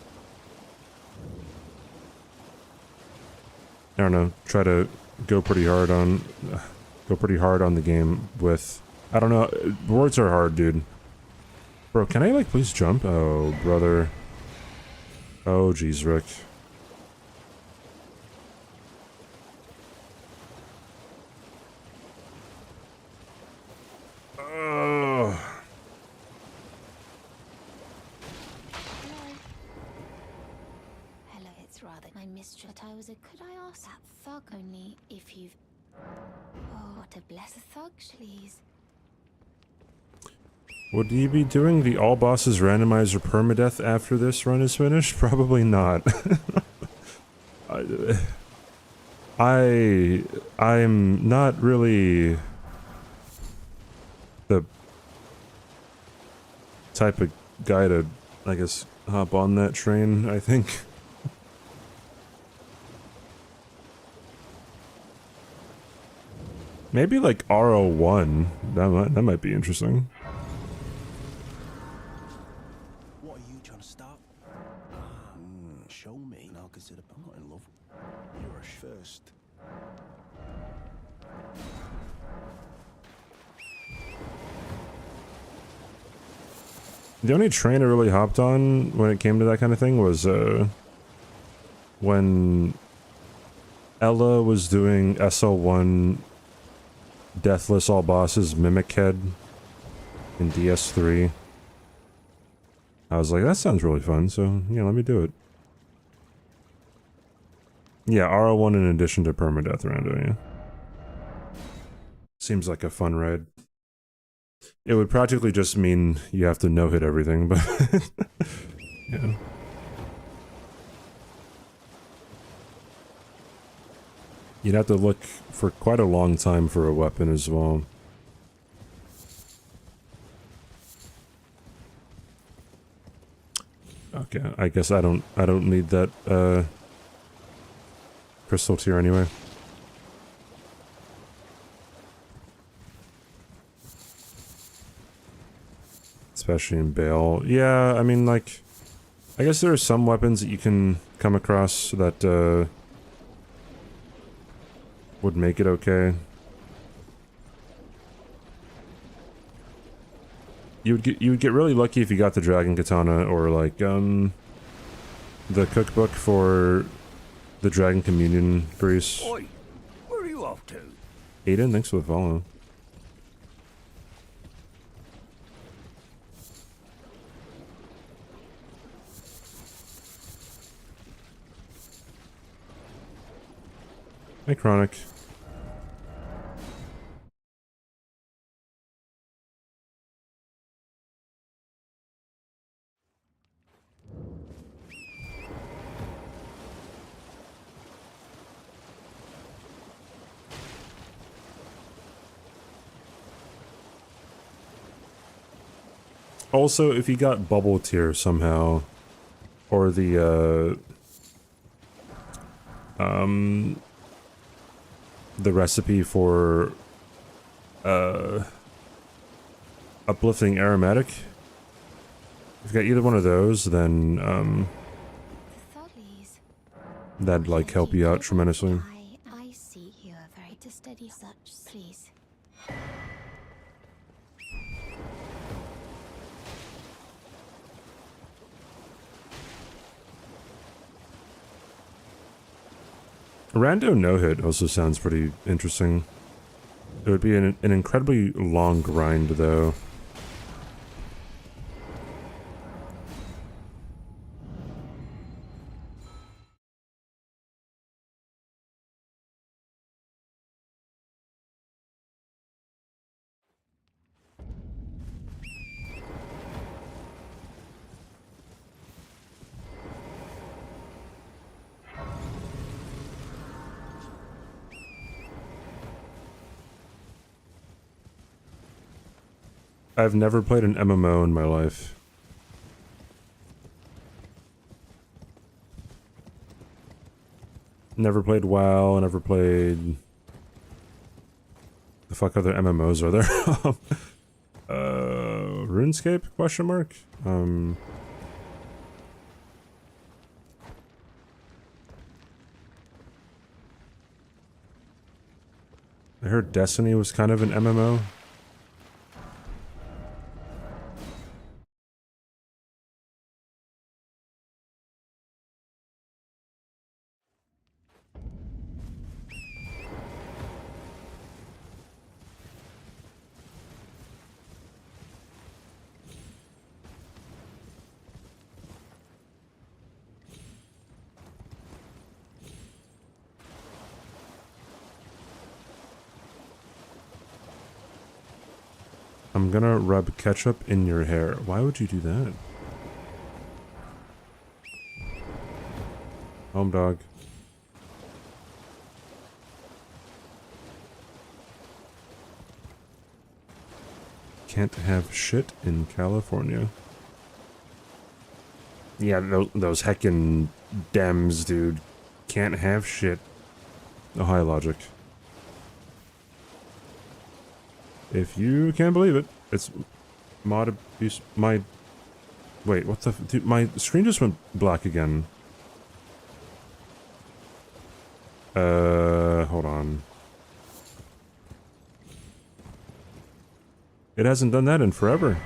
Speaker 1: I don't know, try to go pretty hard on the game with. I don't know, words are hard, dude. Bro, can I, like, please jump? Oh, brother. Oh, jeez, Rick.
Speaker 3: Hello, it's rather my mistress. But I was a. Could I ask that thug only if you've. Oh, what a blessed thug, please.
Speaker 1: Would you be doing the all bosses randomizer permadeath after this run is finished? Probably not. I'm not really the type of guy to, I guess, hop on that train, I think. Maybe like RO1. That might be interesting.
Speaker 4: What are you trying to start? Show me, and I'll consider. I'm not in love. You're a first.
Speaker 1: The only train I really hopped on when it came to that kind of thing was when Ella was doing SL1 Deathless All Bosses Mimic Head in DS3. I was like, that sounds really fun, so yeah, let me do it. Yeah, RO1 in addition to permadeath rando, yeah. Seems like a fun ride. It would practically just mean you have to no-hit everything, but yeah. You'd have to look for quite a long time for a weapon as well. Okay, I guess I don't need that crystal tier anyway. Especially in Bale. Yeah, I mean, like, I guess there are some weapons that you can come across that would make it okay. You would get really lucky if you got the Dragon Katana or like the cookbook for the Dragon Communion Grease.
Speaker 4: Oi, where are you off to?
Speaker 1: Aiden, thanks for the follow. Hey, Chronic. Also, if you got bubble tier somehow, or the recipe for uplifting aromatic, if you got either one of those, then
Speaker 3: Thuggies.
Speaker 1: that'd like help you out tremendously.
Speaker 3: I see you are very to study such, please.
Speaker 1: Rando no-hit also sounds pretty interesting. It would be an incredibly long grind, though. I've never played an MMO in my life. Never played WoW, never played... The fuck other MMOs are there? RuneScape? Question mark? I heard Destiny was kind of an MMO. I'm gonna rub ketchup in your hair. Why would you do that? Home dog. Can't have shit in California. Yeah, those heckin' Dems, dude. Can't have shit. Ohio logic. If you can't believe it, it's mod abuse. My... Wait, what the... Dude, my screen just went black again. Hold on. It hasn't done that in forever.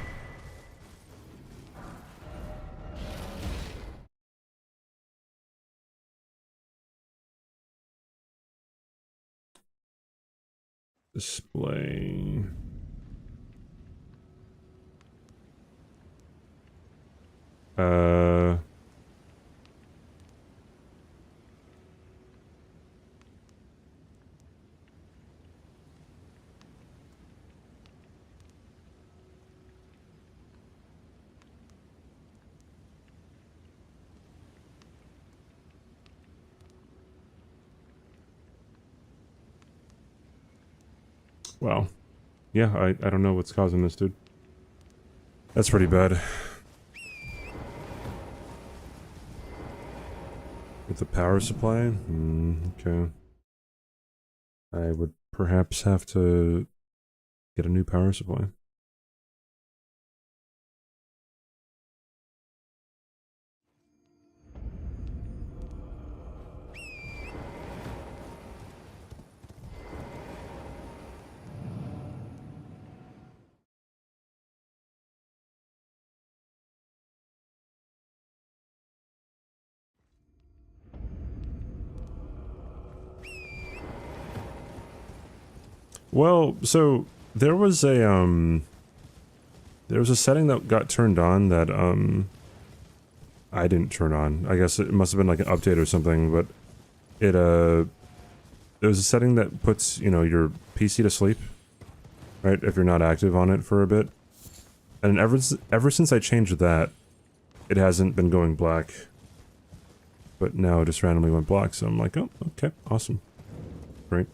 Speaker 1: Display. Wow. Yeah, I don't know what's causing this, dude. That's pretty bad. With the power supply? Okay. I would perhaps have to get a new power supply. Well, so there was a setting that got turned on that I didn't turn on. I guess it must have been like an update or something, but it there was a setting that puts, you know, your PC to sleep, right? If you're not active on it for a bit. And ever since I changed that, it hasn't been going black. But now it just randomly went black, so I'm like, oh, okay, awesome. Great.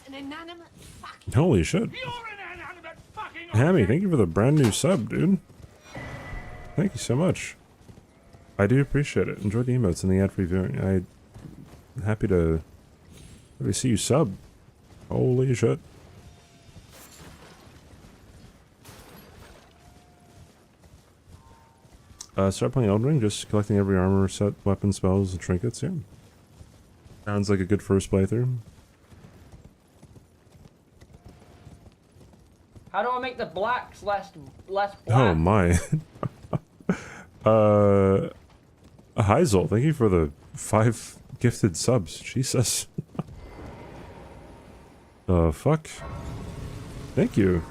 Speaker 6: An inanimate fucking...
Speaker 1: Holy shit.
Speaker 6: You're an inanimate fucking...
Speaker 1: Hammy, thank you for the brand new sub, dude. Thank you so much. I do appreciate it. Enjoy the emotes and the ad-free viewing. I'm happy to see you sub. Holy shit. Start playing Elden Ring, just collecting every armor set, weapon, spells, and trinkets, yeah. Sounds like a good first playthrough.
Speaker 7: How do I make the blacks less black?
Speaker 1: Oh my. Heisel, thank you for the 5 gifted subs. Jesus. The fuck? Thank you.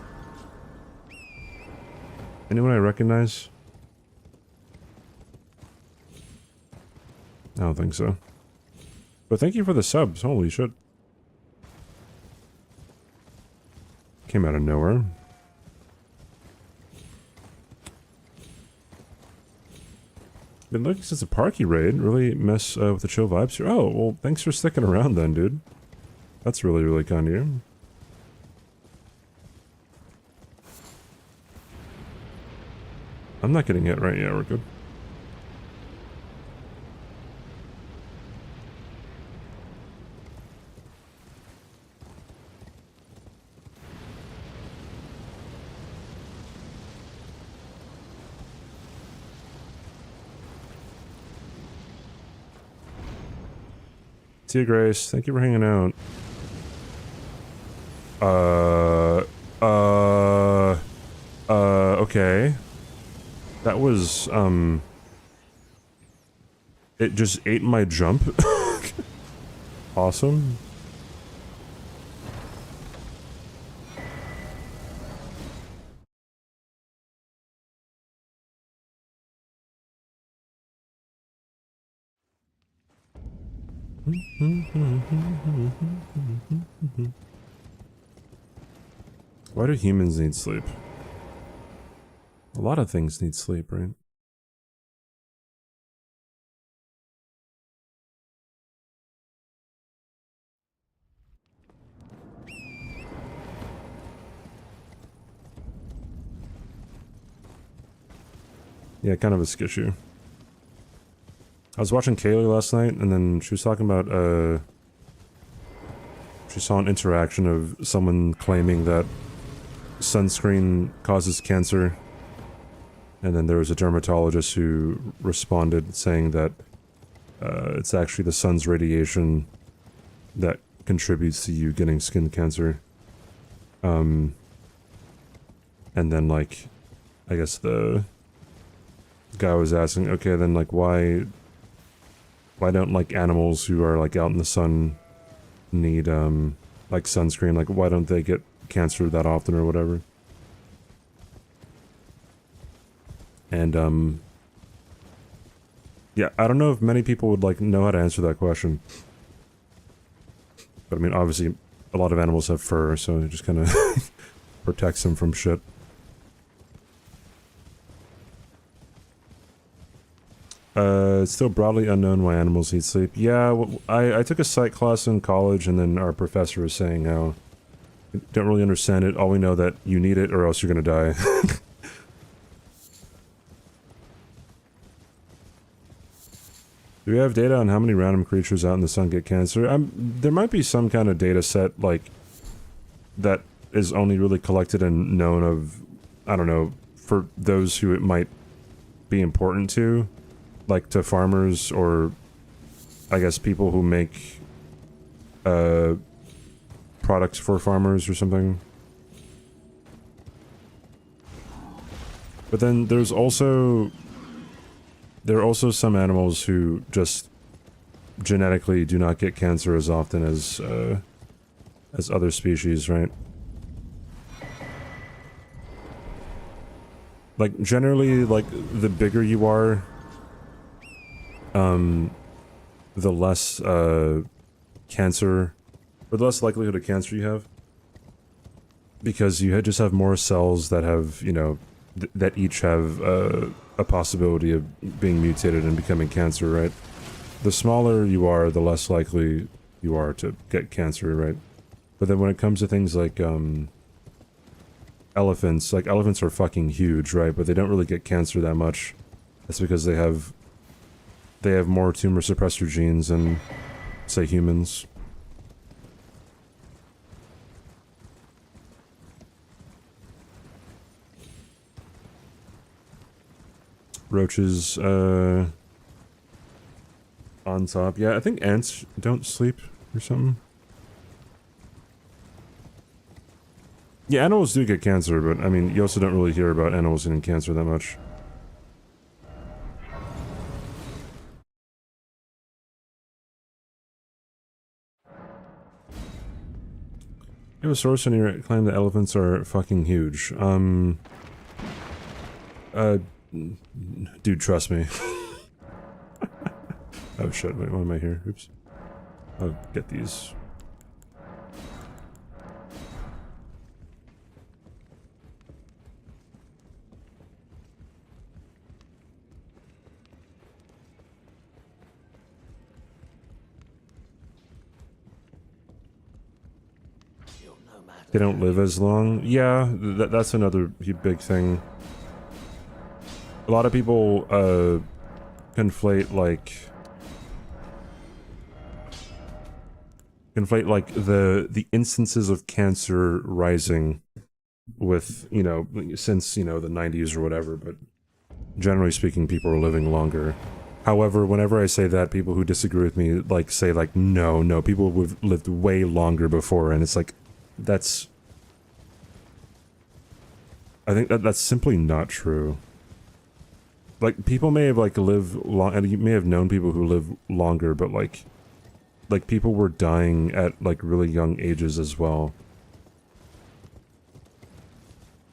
Speaker 1: Anyone I recognize? I don't think so. But thank you for the subs. Holy shit. Came out of nowhere. Been looking since a Parky raid. Really mess with the chill vibes here. Oh, well, thanks for sticking around then, dude. That's really, really kind of you. I'm not getting hit, right? Yeah, we're good. Tia Grace, thank you for hanging out. Okay. That was, it just ate my jump. Awesome. Why do humans need sleep? A lot of things need sleep, right? Yeah, kind of a skishu. I was watching Kaylee last night, and then she was talking about, she saw an interaction of someone claiming that sunscreen causes cancer, and then there was a dermatologist who responded saying that it's actually the sun's radiation that contributes to you getting skin cancer. And then, like, I guess the guy was asking, okay, then, like, why don't, like, animals who are, like, out in the sun need, like, sunscreen? Like, why don't they get cancer that often or whatever? And, yeah, I don't know if many people would, like, know how to answer that question. But, I mean, obviously, a lot of animals have fur, so it just kind of protects them from shit. It's still broadly unknown why animals need sleep. Yeah, well, I took a psych class in college, and then our professor was saying how we don't really understand it. All we know that you need it, or else you're gonna die. Do we have data on how many random creatures out in the sun get cancer? There might be some kind of data set, like, that is only really collected and known of, I don't know, for those who it might be important to. Like, to farmers, or I guess people who make products for farmers or something. But then there are also some animals who just genetically do not get cancer as often as other species, right? Like, generally, like, the bigger you are, the less, cancer, or the less likelihood of cancer you have. Because you just have more cells that have, you know, that each have, a possibility of being mutated and becoming cancer, right? The smaller you are, the less likely you are to get cancer, right? But then when it comes to things like, elephants, like, elephants are fucking huge, right? But they don't really get cancer that much. That's because they have more tumor suppressor genes than, say, humans. Roaches, on top. Yeah, I think ants don't sleep or something. Yeah, animals do get cancer, but, I mean, you also don't really hear about animals getting cancer that much. You have a source in your claim that elephants are fucking huge. Dude, trust me. Oh shit, wait, why am I here? Oops. I'll get these. they don't live as long. Yeah, that's another big thing. A lot of people conflate like the instances of cancer rising with, you know, since, you know, the 90s or whatever, but generally speaking, people are living longer. However, whenever I say that, people who disagree with me like say like, no, people have lived way longer before, and it's like, I think that's simply not true. Like, people may have like lived long, and you may have known people who live longer, but like people were dying at like really young ages as well.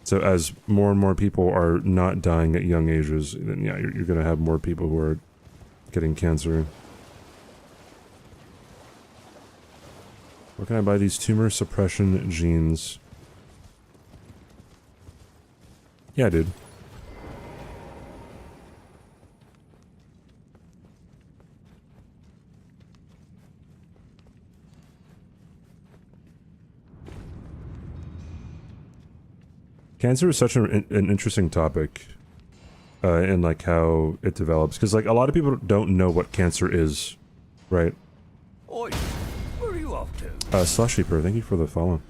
Speaker 1: So as more and more people are not dying at young ages, then yeah, you're gonna have more people who are getting cancer. Where can I buy these tumor suppression genes? Yeah, dude. Cancer is such an interesting topic, and like how it develops, because like a lot of people don't know what cancer is, right?
Speaker 4: Oi, where are you off to?
Speaker 1: Slushyper, thank you for the follow.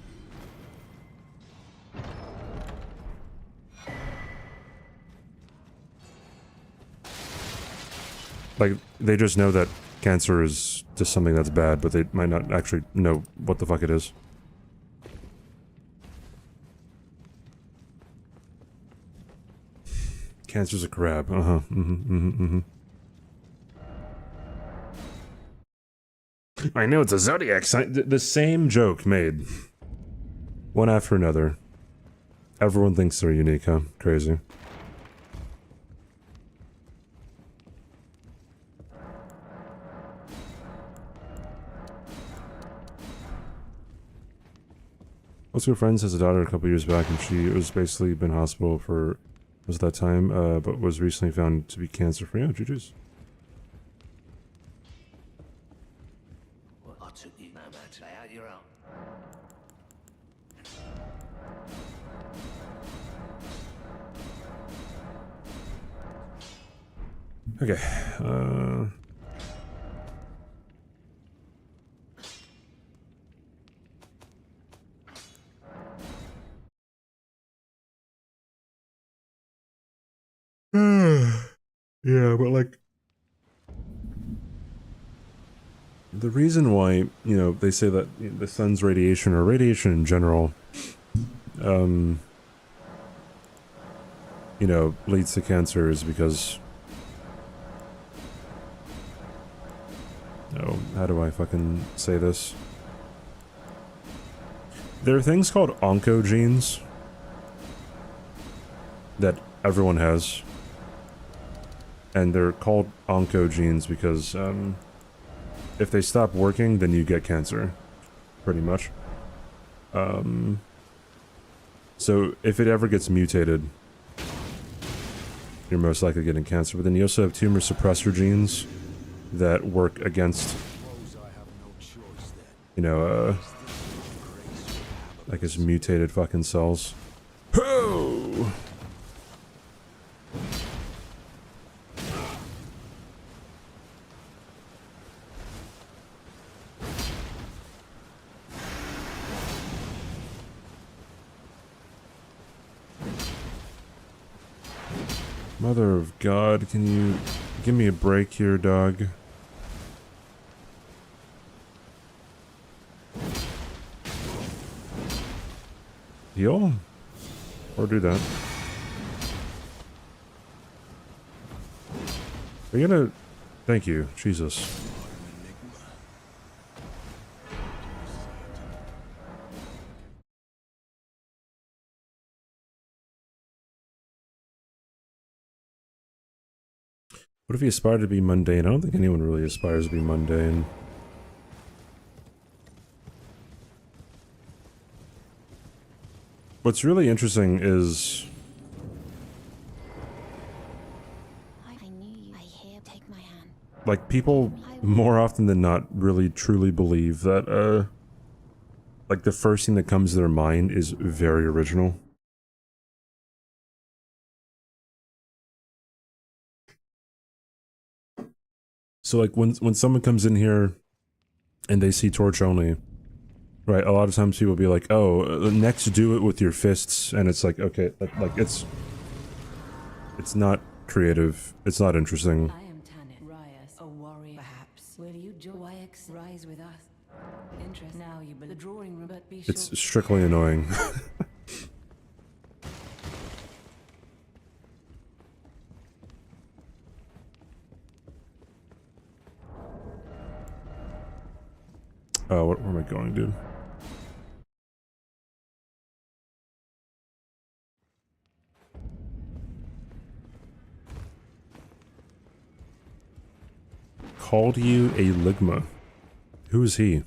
Speaker 1: Like, they just know that cancer is just something that's bad, but they might not actually know what the fuck it is. Cancer's a crab. I know, it's a zodiac sign. The same joke made. One after another. Everyone thinks they're unique, huh? Crazy. Most of her friends has a daughter a couple years back, and she was basically been in hospital for most of that time, but was recently found to be cancer-free. Oh, GG's.
Speaker 4: Well, I took you no matter out your own.
Speaker 1: Okay, yeah, but like, the reason why, you know, they say that the sun's radiation, or radiation in general, you know, leads to cancer is because, oh, how do I fucking say this? There are things called oncogenes that everyone has. And they're called oncogenes because, if they stop working, then you get cancer. Pretty much. So, if it ever gets mutated, you're most likely getting cancer. But then you also have tumor suppressor genes that work against, you know, I guess mutated fucking cells. Ho! Mother of God, can you give me a break here, dog? Heal? Or do that. Are you gonna... Thank you, Jesus. What if he aspired to be mundane? I don't think anyone really aspires to be mundane. What's really interesting is...
Speaker 3: I knew you. I hear. Take my hand.
Speaker 1: like, people more often than not really truly believe that, like the first thing that comes to their mind is very original. So like when someone comes in here and they see torch only, right? A lot of times people will be like, "Oh, next do it with your fists," and it's like, okay, like it's not creative. It's not interesting.
Speaker 5: I am Tanit Rias, a warrior, perhaps. Will you join YX rise with us? Interest now you the drawing room, but be sure.
Speaker 1: It's strictly annoying. Oh, where am I going, dude? Called you a Ligma. Who is he?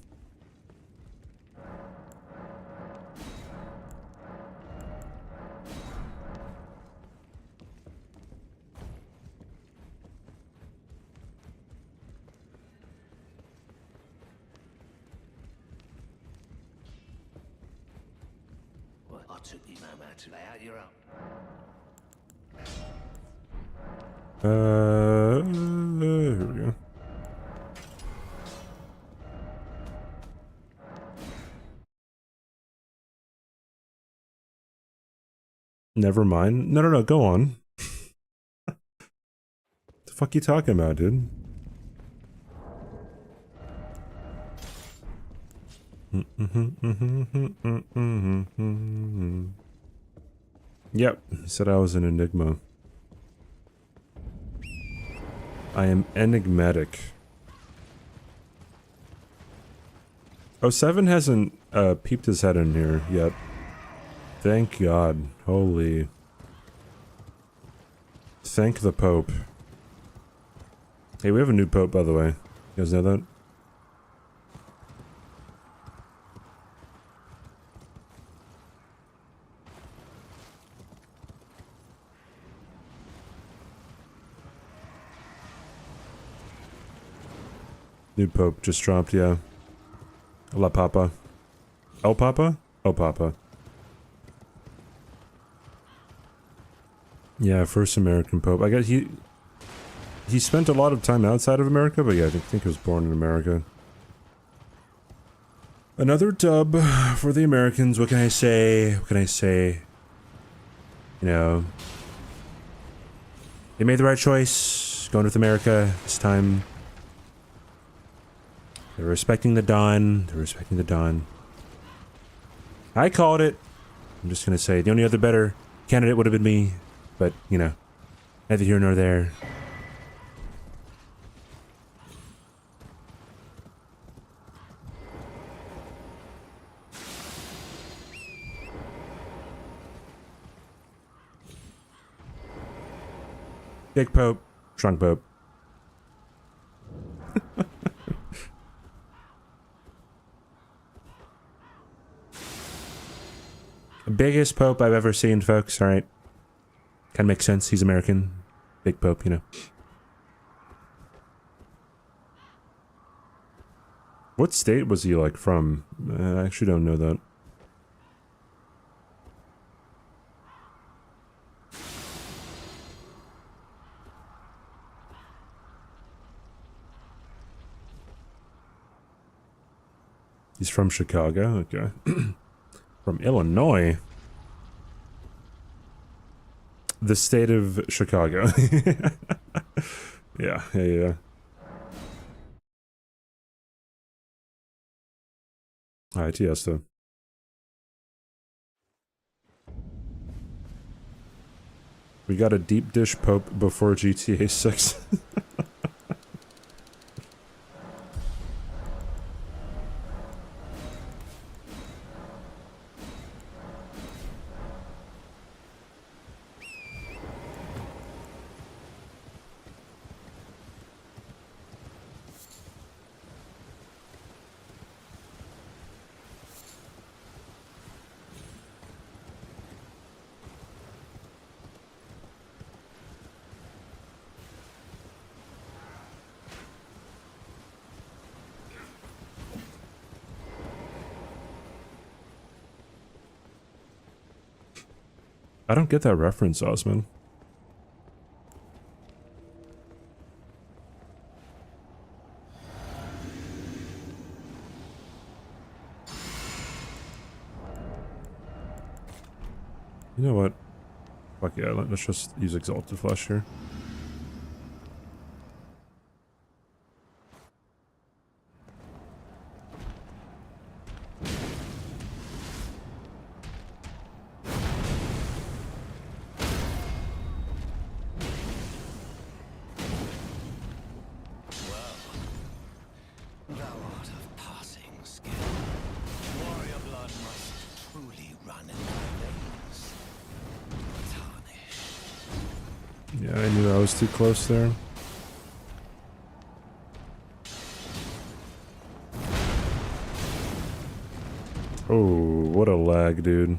Speaker 4: Well, I took you no matter to lay out your own.
Speaker 1: Here we go. Never mind. No, go on. The fuck you talking about, dude? Yep, he said I was an enigma. I am enigmatic. Oh, Seven hasn't peeped his head in here yet. Thank God. Holy. Thank the Pope. Hey, we have a new Pope, by the way. You guys know that? New Pope just dropped, yeah. La Papa. El Papa? Oh, Papa. Yeah, first American Pope. I guess he spent a lot of time outside of America, but yeah, I think he was born in America. Another dub for the Americans. What can I say? What can I say? You know, they made the right choice going with America this time. They're respecting the Dawn. They're respecting the Dawn. I called it. I'm just gonna say the only other better candidate would have been me, but you know, neither here nor there. Big Pope, Shrunk Pope. Biggest Pope I've ever seen, folks. Alright. Kinda makes sense. He's American. Big Pope, you know. What state was he, like, from? I actually don't know that. He's from Chicago? Okay. From Illinois? The state of Chicago. Yeah. Alright, yes, though. We got a deep dish Pope before GTA 6. I don't get that reference, Osman. You know what? Fuck yeah, let's just use Exalted Flesh here.
Speaker 4: Thou art of passing skill. Warrior blood must truly run in thy veins. Tarnish.
Speaker 1: Yeah, I knew I was too close there. Oh, what a lag, dude.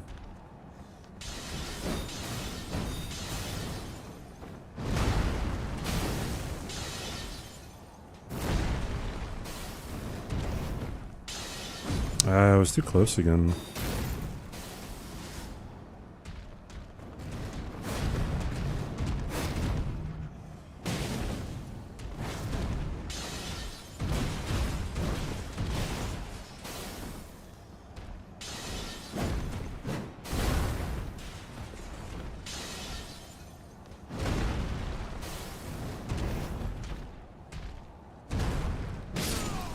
Speaker 1: I was too close again.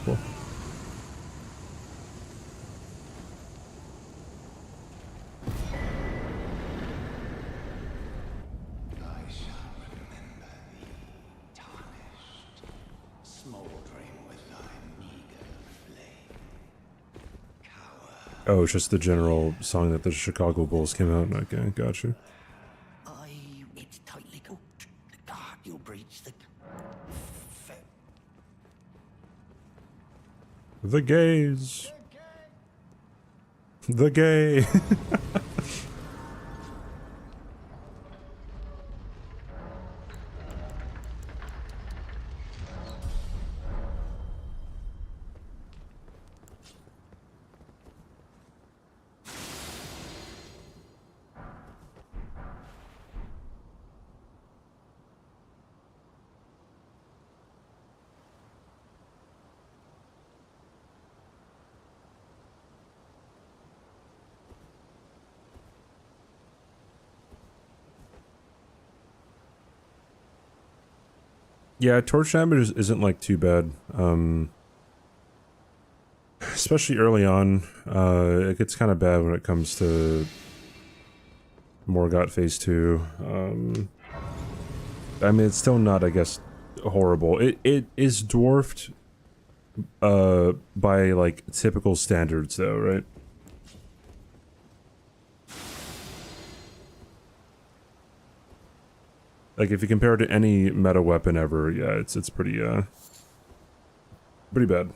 Speaker 1: Cool.
Speaker 4: I shall remember thee, tarnished, smoldering with thy meager flame. Coward.
Speaker 1: Oh, it's just the general song that the Chicago Bulls came out. Okay, gotcha.
Speaker 4: It's tightly cooked. The guard you'll breach the...
Speaker 1: The gays. The gay. Yeah, torch damage isn't like too bad. Especially early on. It gets kind of bad when it comes to Morgott Phase 2. I mean, it's still not, I guess, horrible. It is dwarfed by like typical standards though, right? Like if you compare it to any meta weapon ever, yeah, it's pretty pretty bad.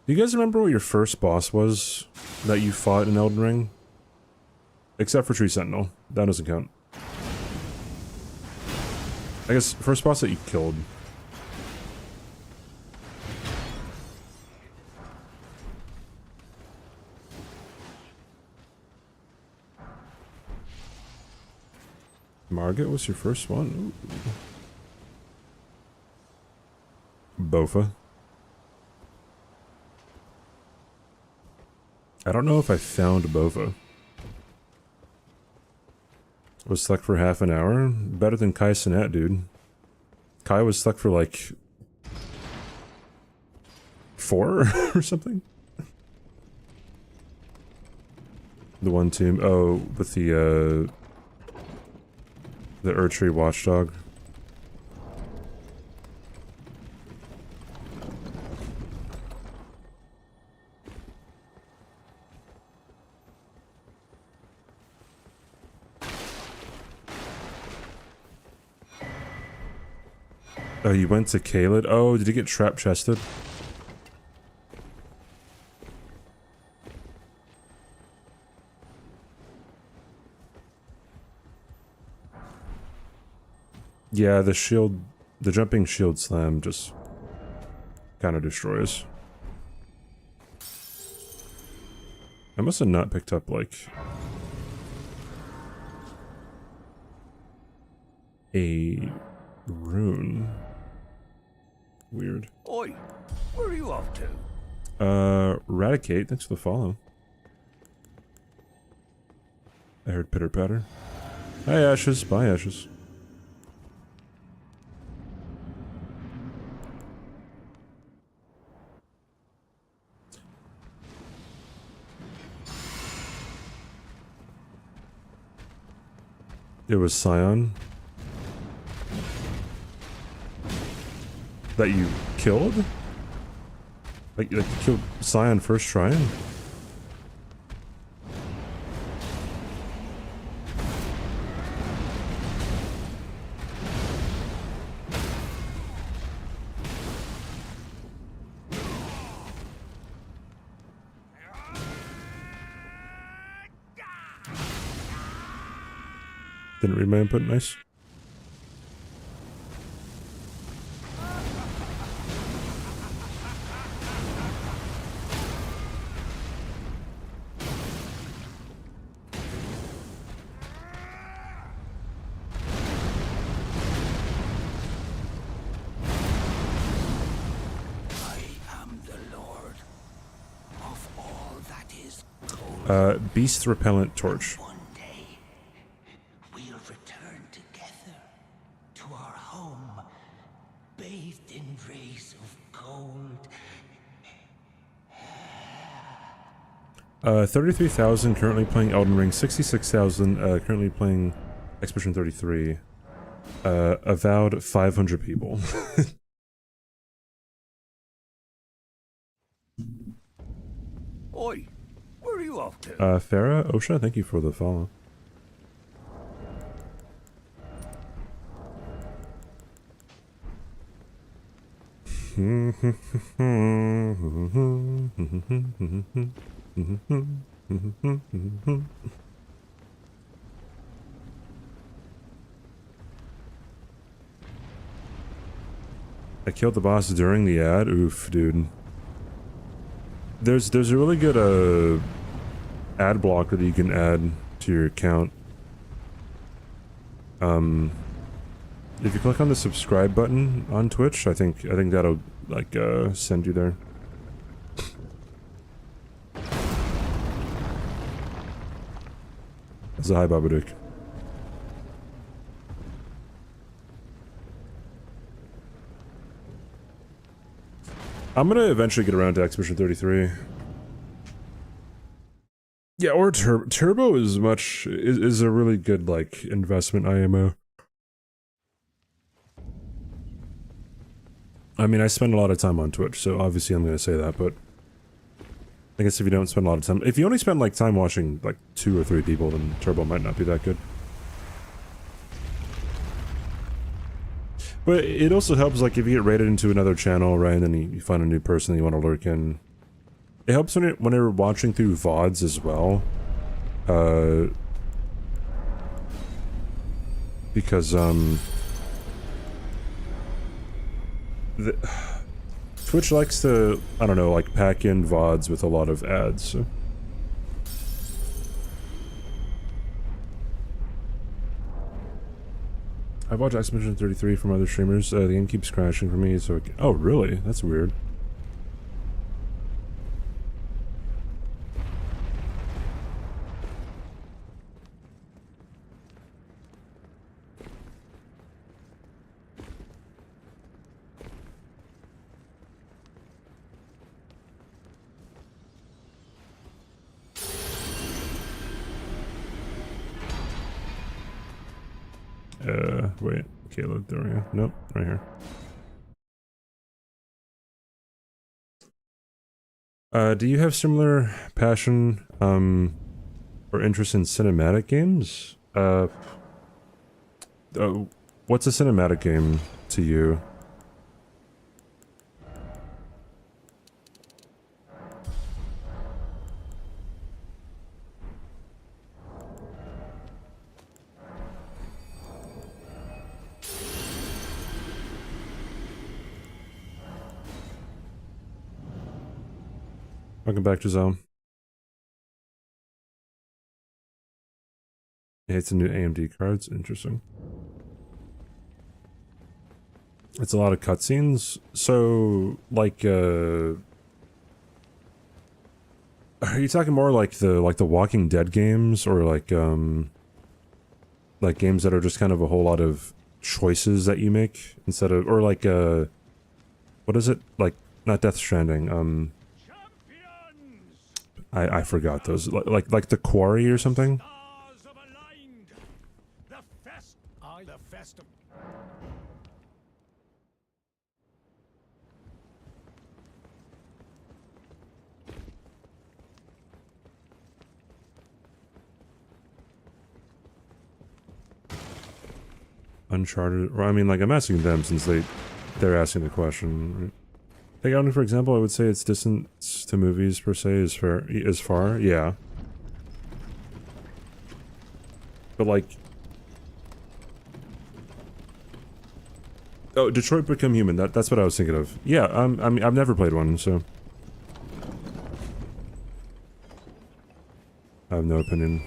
Speaker 1: Do you guys remember what your first boss was that you fought in Elden Ring? Except for Tree Sentinel. That doesn't count. I guess first boss that you killed. Margit was your first one? Ooh. Bofa. I don't know if I found Bofa. Was stuck for half an hour? Better than Kai Cenat, dude. Kai was stuck for like 4 or something? The one tomb. Oh, with the Erdtree Watchdog. Oh, you went to Kaled? Oh, did you get trap-chested? Yeah, the shield, the jumping shield slam just kind of destroys. I must have not picked up, like, a rune. Weird.
Speaker 4: Oi, where are you off to?
Speaker 1: Eradicate, thanks for the follow. I heard pitter patter. Hi Ashes, bye Ashes. It was Scion that you killed? Like you killed Scion first try? Didn't read my input, nice. Beast repellent torch.
Speaker 4: One day, we'll return together to our home, bathed in rays of gold.
Speaker 1: 33,000 currently playing Elden Ring, 66,000 currently playing Expedition 33. Avowed 500 people.
Speaker 4: Oi, where are you off to?
Speaker 1: Farah, Osha, thank you for the follow. I killed the boss during the ad. Oof, dude. There's a really good ad blocker that you can add to your account. If you click on the subscribe button on Twitch, I think that'll like send you there. That's a hi Babadook. I'm gonna eventually get around to Expedition 33. Yeah, or Turbo is is a really good like investment IMO. I mean, I spend a lot of time on Twitch, so obviously I'm gonna say that, but I guess if you don't spend a lot of time, if you only spend like time watching like 2 or 3 people, then Turbo might not be that good. But it also helps, like, if you get raided into another channel, right, and then you find a new person that you want to lurk in. It helps when you're watching through VODs as well. Because, Twitch likes to, I don't know, like, pack in VODs with a lot of ads, so. I've watched Expedition 33 from other streamers. The game keeps crashing for me, so... Oh, really? That's weird. Wait. Caleb, there we go. Nope, right here. Do you have similar passion, or interest in cinematic games? What's a cinematic game to you? Welcome back to Zone. It's a new AMD cards. Interesting. It's a lot of cutscenes. So, like, are you talking more like the Walking Dead games, or like games that are just kind of a whole lot of choices that you make instead of, or like what is it, like, not Death Stranding, I forgot those, like the Quarry or something. Uncharted, or I mean, like, I'm asking them since they're asking the question. Right? Take Outing, for example, I would say its distance to movies per se is far, yeah. But like, oh, Detroit Become Human. That's what I was thinking of. Yeah, I mean, I've never played one, so I have no opinion.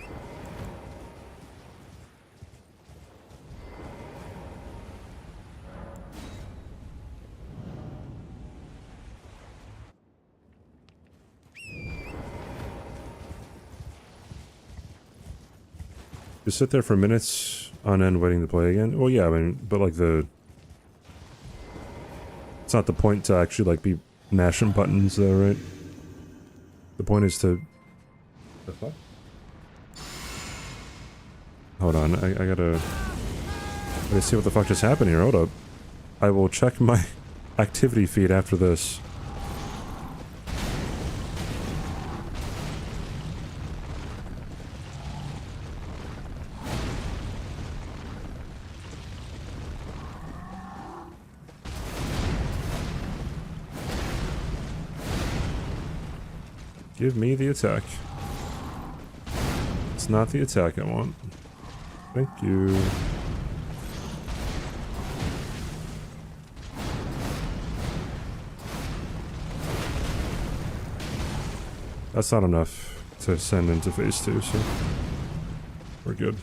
Speaker 1: Just sit there for minutes on end waiting to play again? Well, yeah, I mean, but like it's not the point to actually like be mashing buttons though, right? The point is to... The fuck? Hold on, I gotta see what the fuck just happened here, hold up. I will check my activity feed after this. Give me the attack. It's not the attack I want. Thank you. That's not enough to send into phase 2, so we're good.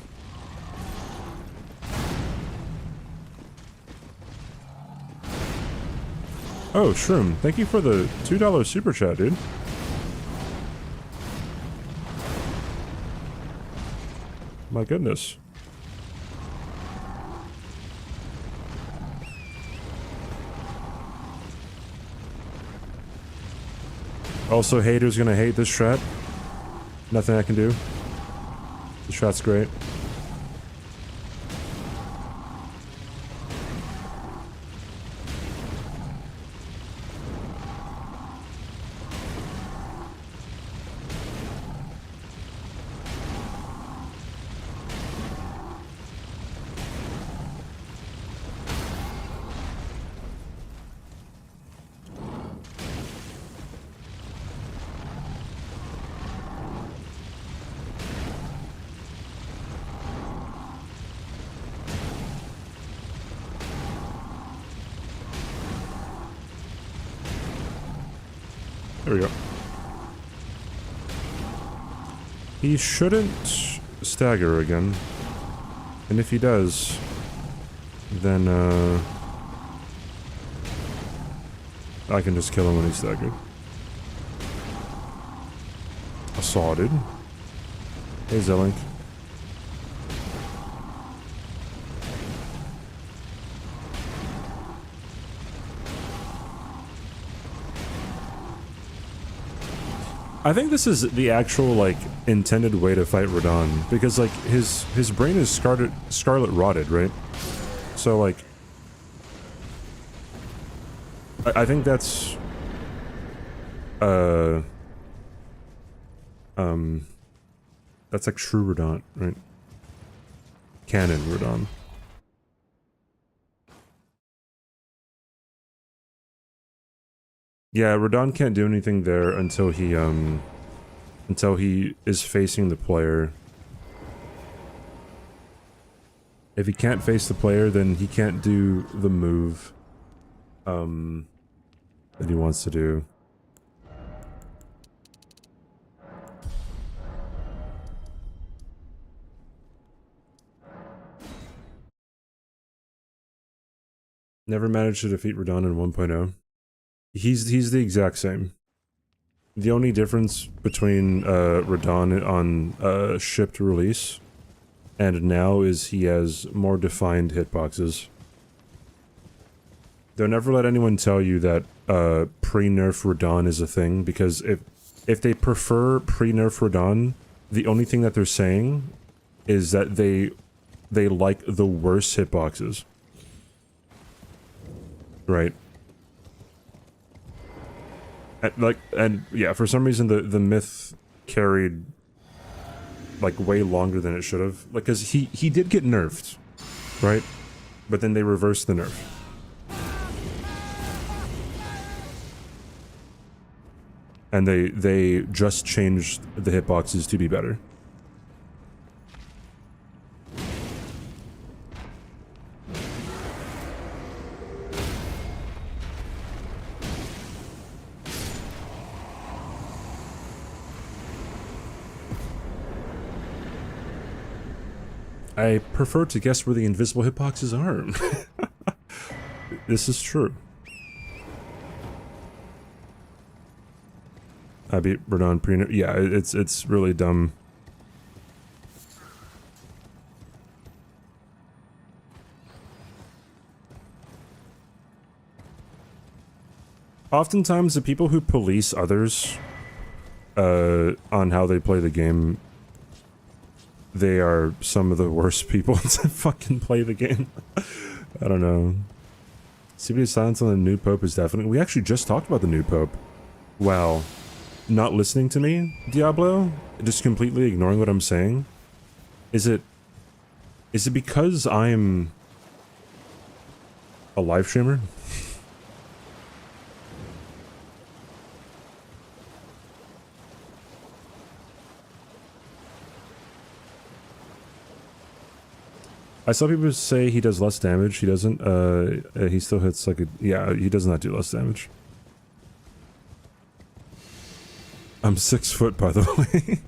Speaker 1: Oh, Shroom, thank you for the $2 super chat, dude. My goodness. Also, haters gonna hate this strat. Nothing I can do. The strat's great. There we go. He shouldn't stagger again. And if he does, then I can just kill him when he's staggered. Assaulted. Hey, Zelink. I think this is the actual, like, intended way to fight Radon, because, like, his brain is scarlet rotted, right? So, like, I think that's that's like true Radon, right? Canon Radon. Yeah, Radon can't do anything there until he is facing the player. If he can't face the player, then he can't do the move that he wants to do. Never managed to defeat Radon in 1.0. He's the exact same. The only difference between Radon on shipped release and now is he has more defined hitboxes. They'll never let anyone tell you that pre-nerf Radon is a thing, because if they prefer pre-nerf Radon, the only thing that they're saying is that they like the worst hitboxes. Right. And yeah, for some reason the myth carried like way longer than it should have. Like, cause he did get nerfed, right? But then they reversed the nerf. And they just changed the hitboxes to be better. I prefer to guess where the invisible hitboxes are. This is true. I beat Radon pre. Yeah, it's really dumb. Oftentimes, the people who police others on how they play the game, they are some of the worst people to fucking play the game. I don't know. CBD silence on the new pope is definitely. We actually just talked about the new pope. Wow. Not listening to me, Diablo? Just completely ignoring what I'm saying? Is it because I'm a live streamer? I saw people say he does less damage. He doesn't. He still hits like a... Yeah, he does not do less damage. I'm 6 foot, by the way.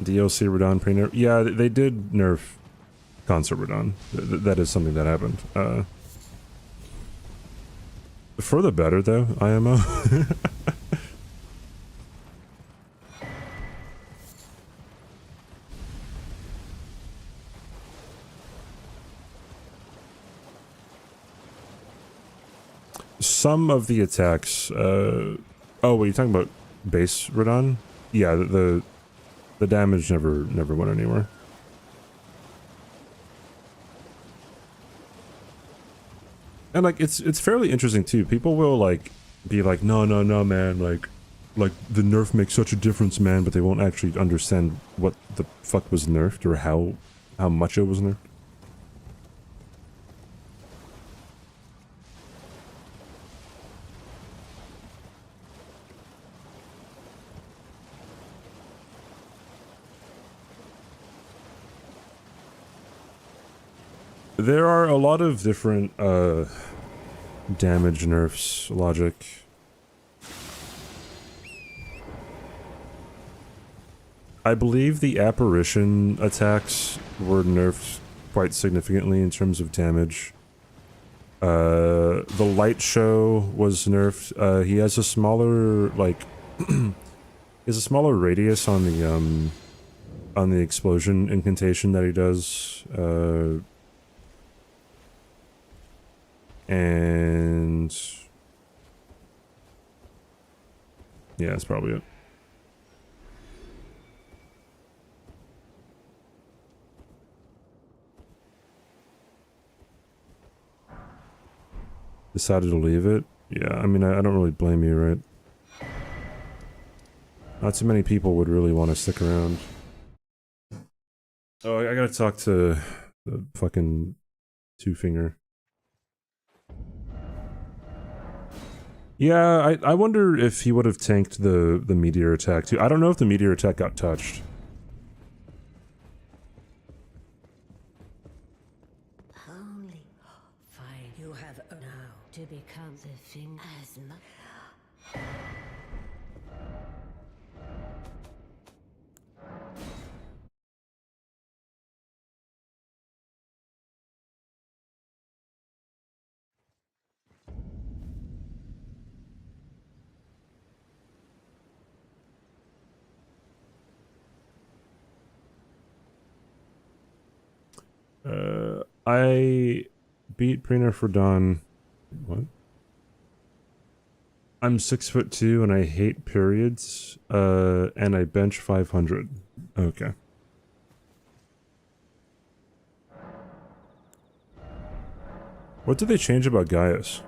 Speaker 1: DLC Radon pre-nerf. Yeah, they did nerf Concert Radon. That is something that happened. For the better, though, IMO. Some of the attacks, oh, were you talking about base Radon? Yeah, the damage never went anywhere. And like it's fairly interesting too. People will like be like, no man, like the nerf makes such a difference, man, but they won't actually understand what the fuck was nerfed or how much it was nerfed. There are a lot of different damage nerfs logic. I believe the apparition attacks were nerfed quite significantly in terms of damage. The light show was nerfed. He has a smaller like he has a smaller radius on the explosion incantation that he does. And yeah, that's probably it. Decided to leave it. Yeah, I mean, I don't really blame you, right? Not too many people would really want to stick around. Oh, I gotta talk to the fucking two-finger. Yeah, I wonder if he would have tanked the meteor attack too. I don't know if the meteor attack got touched.
Speaker 5: Only fine. You have now to become the thing as much.
Speaker 1: I beat Prina for Dawn. What? I'm 6'2" and I hate periods. And I bench 500. Okay. What did they change about Gaius?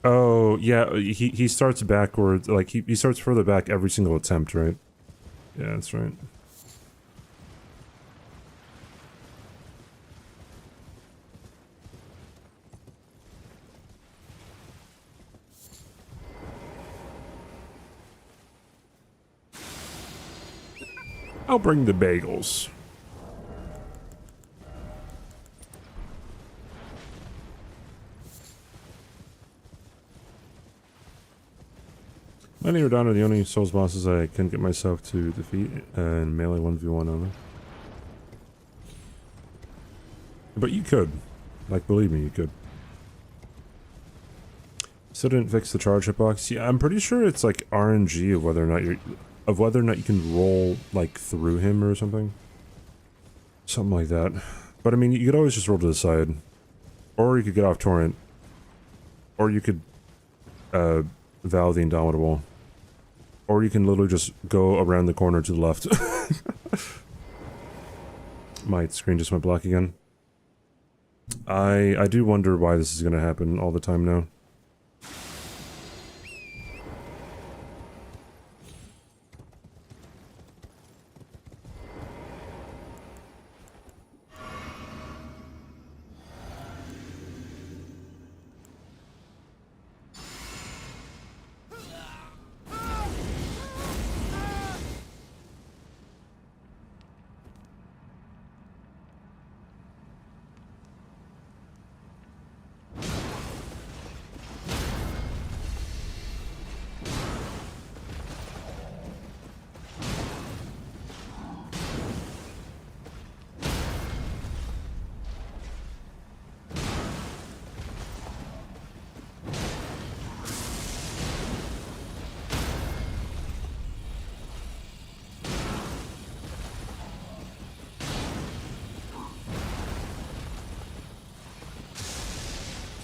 Speaker 1: Oh, yeah, he starts backwards, like, he starts further back every single attempt, right? Yeah, that's right. I'll bring the bagels. Many Rodon are the only Souls bosses I can get myself to defeat and melee 1v1 only. But you could. Like, believe me, you could. Still didn't fix the charge hitbox. Yeah, I'm pretty sure it's like RNG of whether or not you can roll like through him or something. Something like that. But I mean, you could always just roll to the side. Or you could get off torrent. Or you could Vow the Indomitable. Or you can literally just go around the corner to the left. My screen just went black again. I do wonder why this is gonna happen all the time now.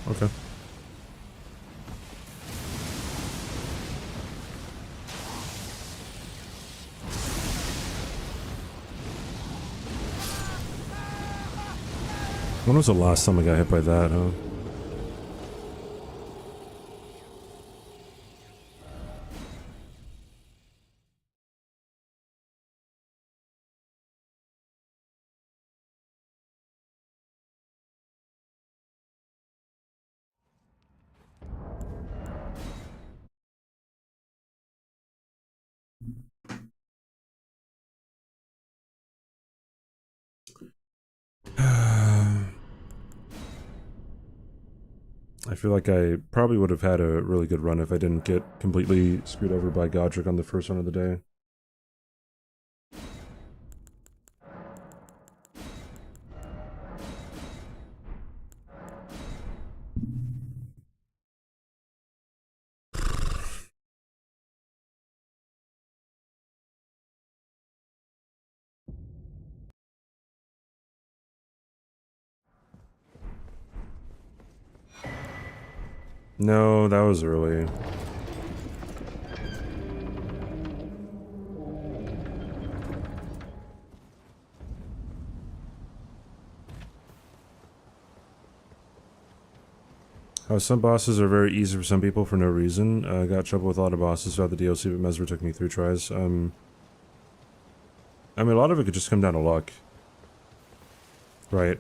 Speaker 1: Okay. When was the last time I got hit by that, huh? I feel like I probably would have had a really good run if I didn't get completely screwed over by Godric on the first one of the day. No, that was early. Some bosses are very easy for some people for no reason. I got trouble with a lot of bosses throughout the DLC, but Mesmer took me 3 tries. I mean, a lot of it could just come down to luck. Right,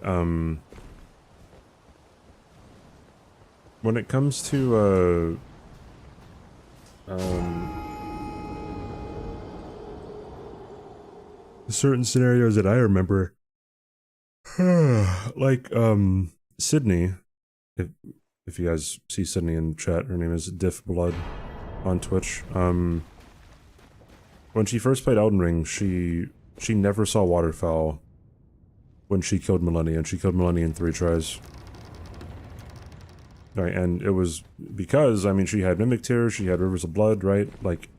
Speaker 1: when it comes to, certain scenarios that I remember, like, Sydney, if you guys see Sydney in chat, her name is Diff Blood. on Twitch. When she first played Elden Ring, she never saw waterfowl when she killed Millennia, and she killed Millennia in 3 tries. Right, and it was because, I mean, she had Mimic Tear, she had Rivers of Blood, right? Like,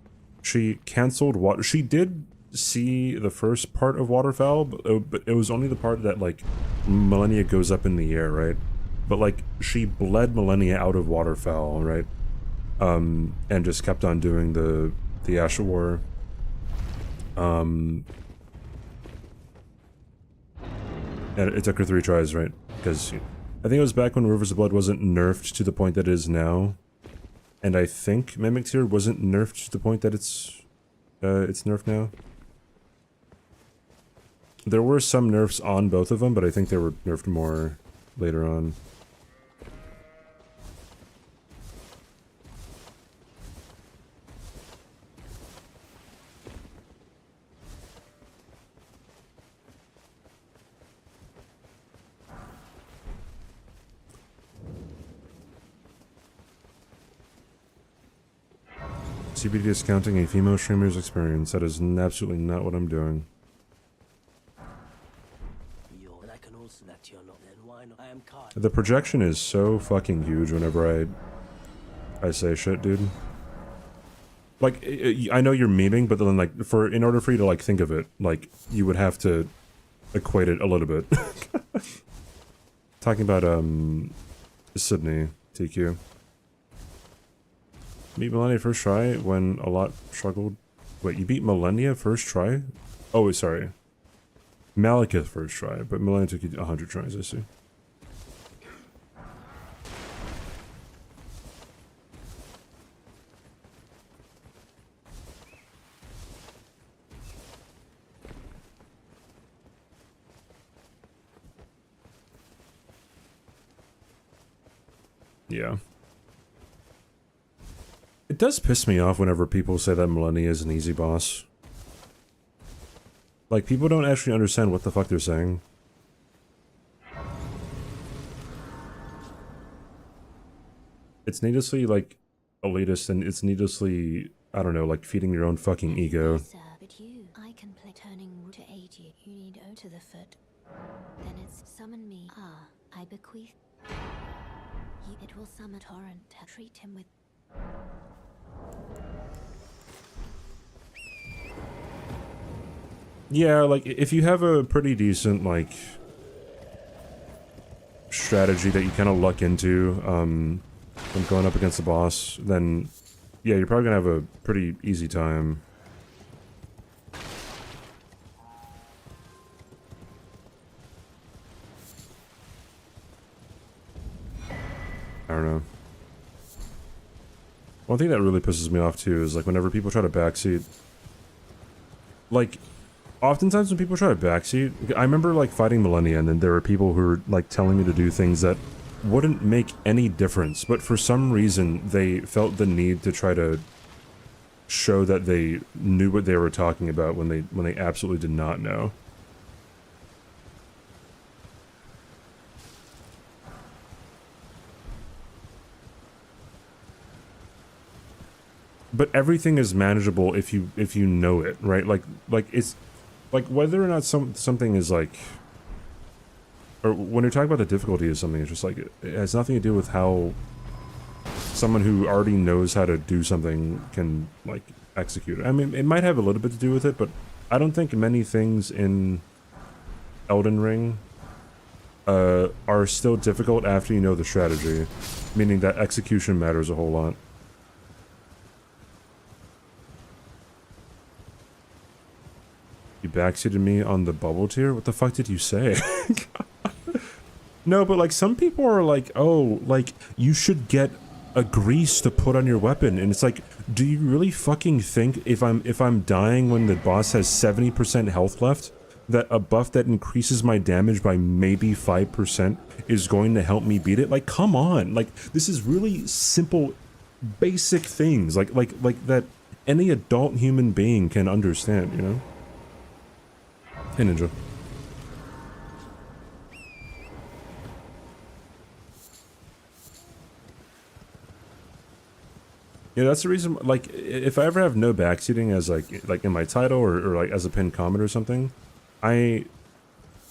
Speaker 1: she cancelled water. She did see the first part of waterfowl, but it was only the part that, like, Millennia goes up in the air, right? But, like, she bled Millennia out of waterfowl, right? And just kept on doing the Ash of War. And it took her 3 tries, right? Because I think it was back when Rivers of Blood wasn't nerfed to the point that it is now. And I think Mimic Tear wasn't nerfed to the point that it's nerfed now. There were some nerfs on both of them, but I think they were nerfed more later on. CBD discounting a female streamer's experience. That is absolutely not what I'm doing. The projection is so fucking huge whenever I say shit, dude. Like, I know you're memeing, but then, like, in order for you to, like, think of it, like, you would have to equate it a little bit. Talking about, Sydney, TQ. Beat Millennia first try when a lot struggled. Wait, you beat Millennia first try? Oh, sorry. Malekith first try, but Millennia took you 100 tries, I see. Yeah. It does piss me off whenever people say that Millennia is an easy boss. Like, people don't actually understand what the fuck they're saying. It's needlessly, like, elitist, and it's needlessly, I don't know, like, feeding your own fucking ego.
Speaker 3: Sir, but I can play turning to aid you. You need O to the foot. Then it's summon me. Ah, I bequeath. It will summon Torrent to treat him with.
Speaker 1: Yeah, like, if you have a pretty decent, like, strategy that you kind of luck into, when going up against the boss, then, yeah, you're probably gonna have a pretty easy time. I don't know. One thing that really pisses me off, too, is, like, whenever people try to backseat, like, oftentimes when people try to backseat, I remember, like, fighting Millennia, and then there were people who were, like, telling me to do things that wouldn't make any difference, but for some reason, they felt the need to try to show that they knew what they were talking about when they absolutely did not know. But everything is manageable if you know it, right? Like it's like whether or not something is like, or when you're talking about the difficulty of something, it's just like it has nothing to do with how someone who already knows how to do something can like execute it. I mean, it might have a little bit to do with it, but I don't think many things in Elden Ring are still difficult after you know the strategy, meaning that execution matters a whole lot. You backseated me on the bubble tier? What the fuck did you say? No, but like some people are like, oh, like you should get a grease to put on your weapon, and it's like, do you really fucking think if I'm dying when the boss has 70% health left, that a buff that increases my damage by maybe 5% is going to help me beat it? Like, come on, like this is really simple, basic things, like that any adult human being can understand, you know? Hey, Ninja. Yeah, that's the reason. Like, if I ever have no backseating as like in my title or like as a pinned comment or something, I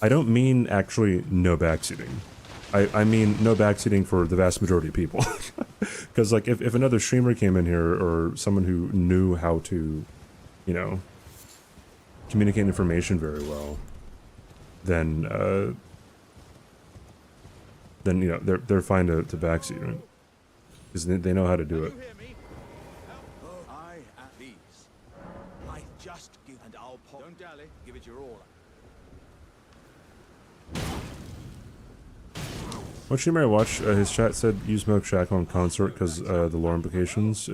Speaker 1: don't mean actually no backseating. I mean no backseating for the vast majority of people. Because like if another streamer came in here or someone who knew how to, you know, communicate information very well, then you know they're fine to backseat, right? Because they know how to do it.
Speaker 4: I at these. I just give and I'll pop. Don't dally. Give it your all.
Speaker 1: What streamer I watched, his chat said use Milk Shackle on Consort because the lore implications.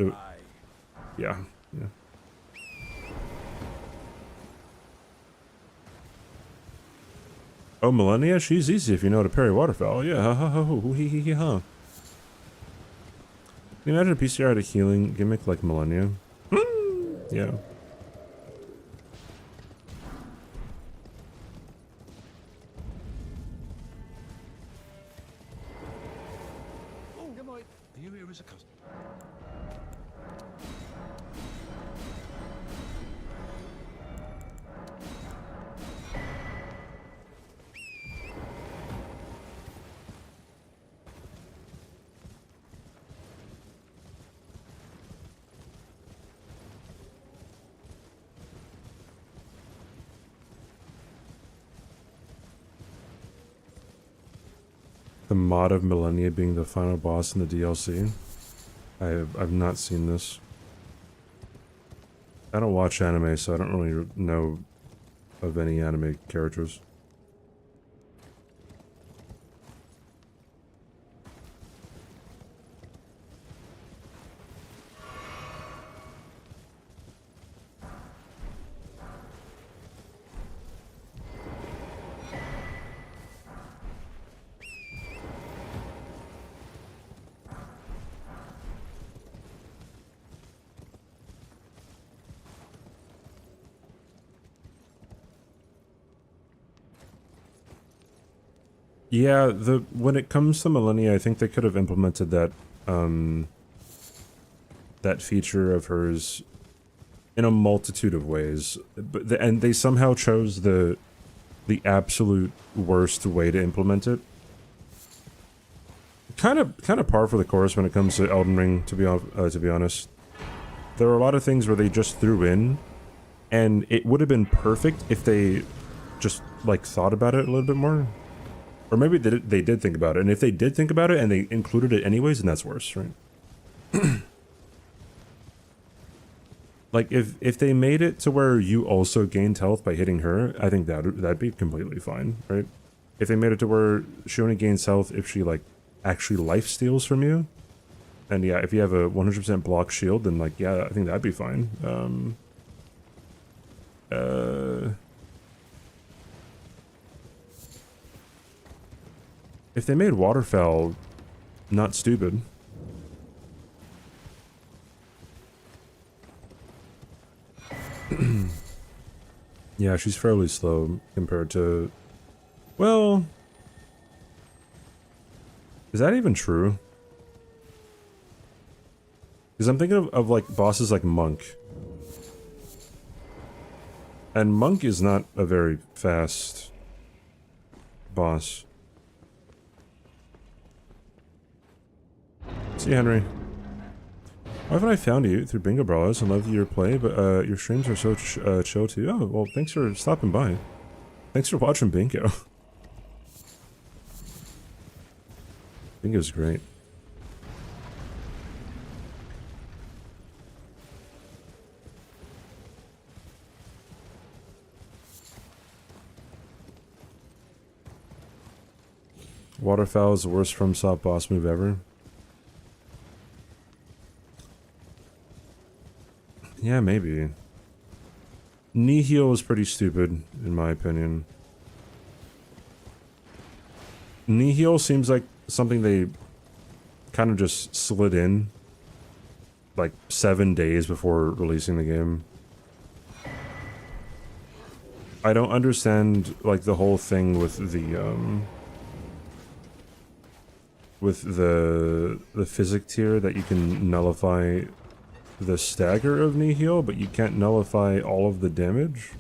Speaker 1: Yeah. Oh, Millennia? She's easy if you know how to parry waterfowl. Yeah, ha ha ha ho, hee hee hee ha. Can you imagine a PCR had a healing gimmick like Millennia? Yeah.
Speaker 4: Are you here as a customer?
Speaker 1: The mod of Millennia being the final boss in the DLC. I've not seen this. I don't watch anime, so I don't really know of any anime characters. Yeah, when it comes to Millennia, I think they could have implemented that that feature of hers in a multitude of ways, and they somehow chose the absolute worst way to implement it. Kind of par for the course when it comes to Elden Ring, to be honest. There are a lot of things where they just threw in, and it would have been perfect if they just like thought about it a little bit more. Or maybe they did think about it, and if they did think about it and they included it anyways, then that's worse, right? Like, if they made it to where you also gained health by hitting her, I think that'd be completely fine, right? If they made it to where she only gains health if she, like, actually life steals from you, and yeah, if you have a 100% block shield, then, like, yeah, I think that'd be fine. If they made waterfowl not stupid. Yeah, she's fairly slow compared to... Well... Is that even true? Because I'm thinking of like bosses like Monk. And Monk is not a very fast boss. See, Henry. Why haven't I found you through Bingo Brawlers? I love your play, but your streams are so chill too. Oh, well, thanks for stopping by. Thanks for watching Bingo. Bingo's great. Waterfowl is the worst FromSoft boss move ever. Yeah, maybe. Nihil is pretty stupid, in my opinion. Nihil seems like something they kind of just slid in like 7 days before releasing the game. I don't understand like the whole thing with the physic tier that you can nullify the stagger of Nihil, but you can't nullify all of the damage.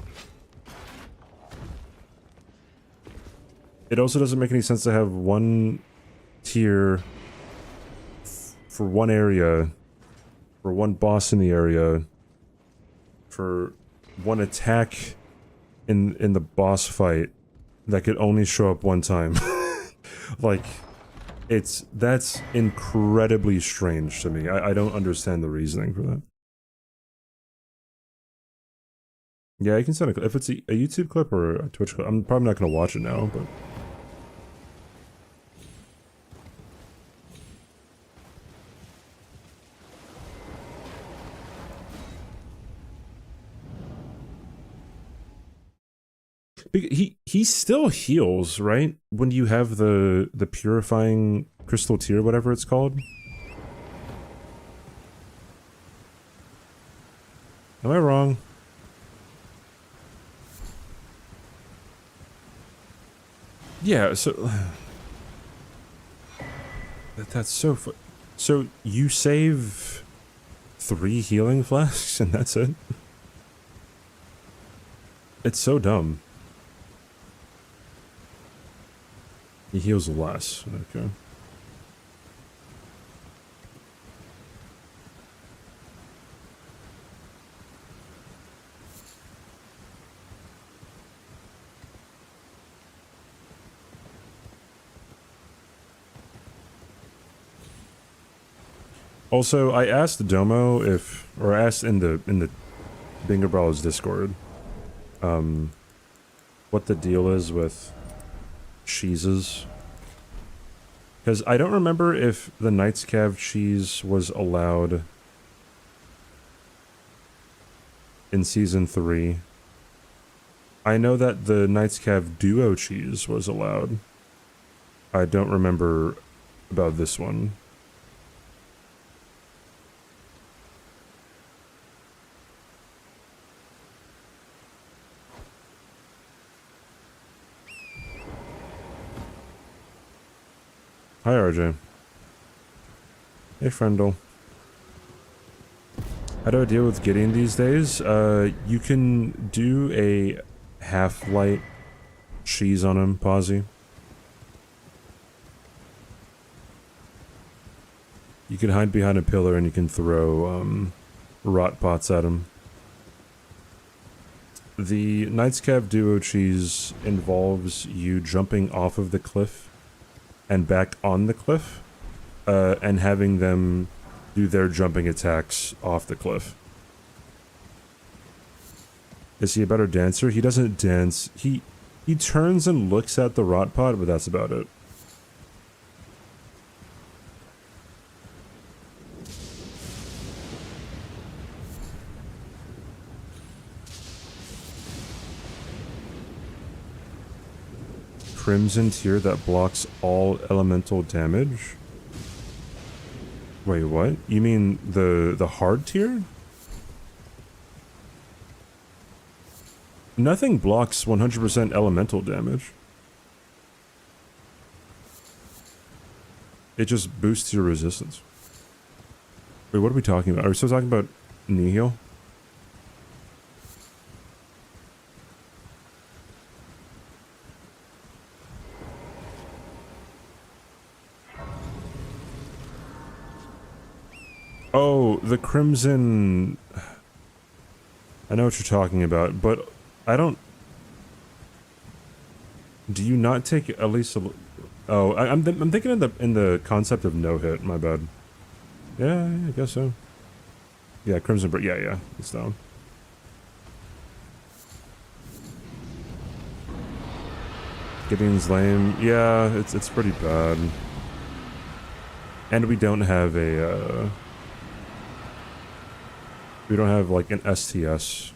Speaker 1: It also doesn't make any sense to have one tier for one area, for one boss in the area, for one attack in the boss fight that could only show up one time. Like, that's incredibly strange to me. I don't understand the reasoning for that. Yeah, I can send a clip. If it's a YouTube clip or a Twitch clip, I'm probably not going to watch it now, but... He still heals, right? When you have the purifying crystal tier, whatever it's called. Am I wrong? Yeah, so that's so so you save 3 healing flasks and that's it? It's so dumb. He heals less. Okay. Also, I asked Domo if, or I asked in the Bingo Brawlers Discord, what the deal is with cheeses. Because I don't remember if the Knight's Cav cheese was allowed in Season 3. I know that the Knight's Cav Duo cheese was allowed. I don't remember about this one. Hi, RJ. Hey, friendle. How do I deal with Gideon these days? You can do a half-light cheese on him, Posy. You can hide behind a pillar and you can throw, rot pots at him. The Knight's Cav Duo cheese involves you jumping off of the cliff and back on the cliff, and having them do their jumping attacks off the cliff. Is he a better dancer? He doesn't dance. He turns and looks at the rot pot, but that's about it. Crimson tier that blocks all elemental damage? Wait, what? You mean the hard tier? Nothing blocks 100% elemental damage. It just boosts your resistance. Wait, what are we talking about? Are we still talking about Nihil? Oh, the Crimson... I know what you're talking about, but I don't... Do you not take at least a... Oh, I'm thinking in the concept of no-hit, my bad. Yeah, I guess so. Yeah, Crimson... Yeah, it's down. Gideon's lame. Yeah, it's pretty bad. And we don't have a... We don't have, like, an STS.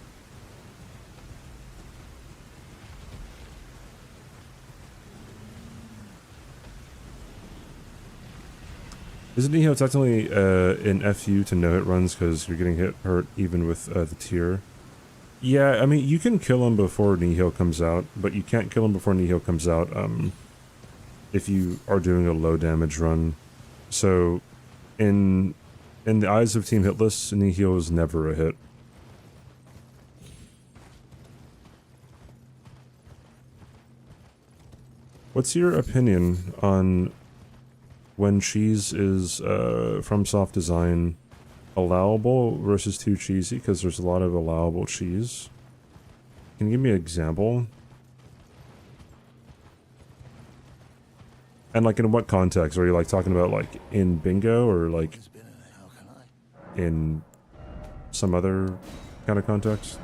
Speaker 1: Isn't Nihil technically an FU to no-hit runs because you're getting hurt even with the tier? Yeah, I mean, you can kill him before Nihil comes out, but you can't kill him before Nihil comes out if you are doing a low damage run. So, in in the eyes of Team Hitless, Nihil is never a hit. What's your opinion on when cheese is from soft design allowable versus too cheesy? Because there's a lot of allowable cheese. Can you give me an example? And like in what context? Are you like talking about like in bingo or like in some other kind of context?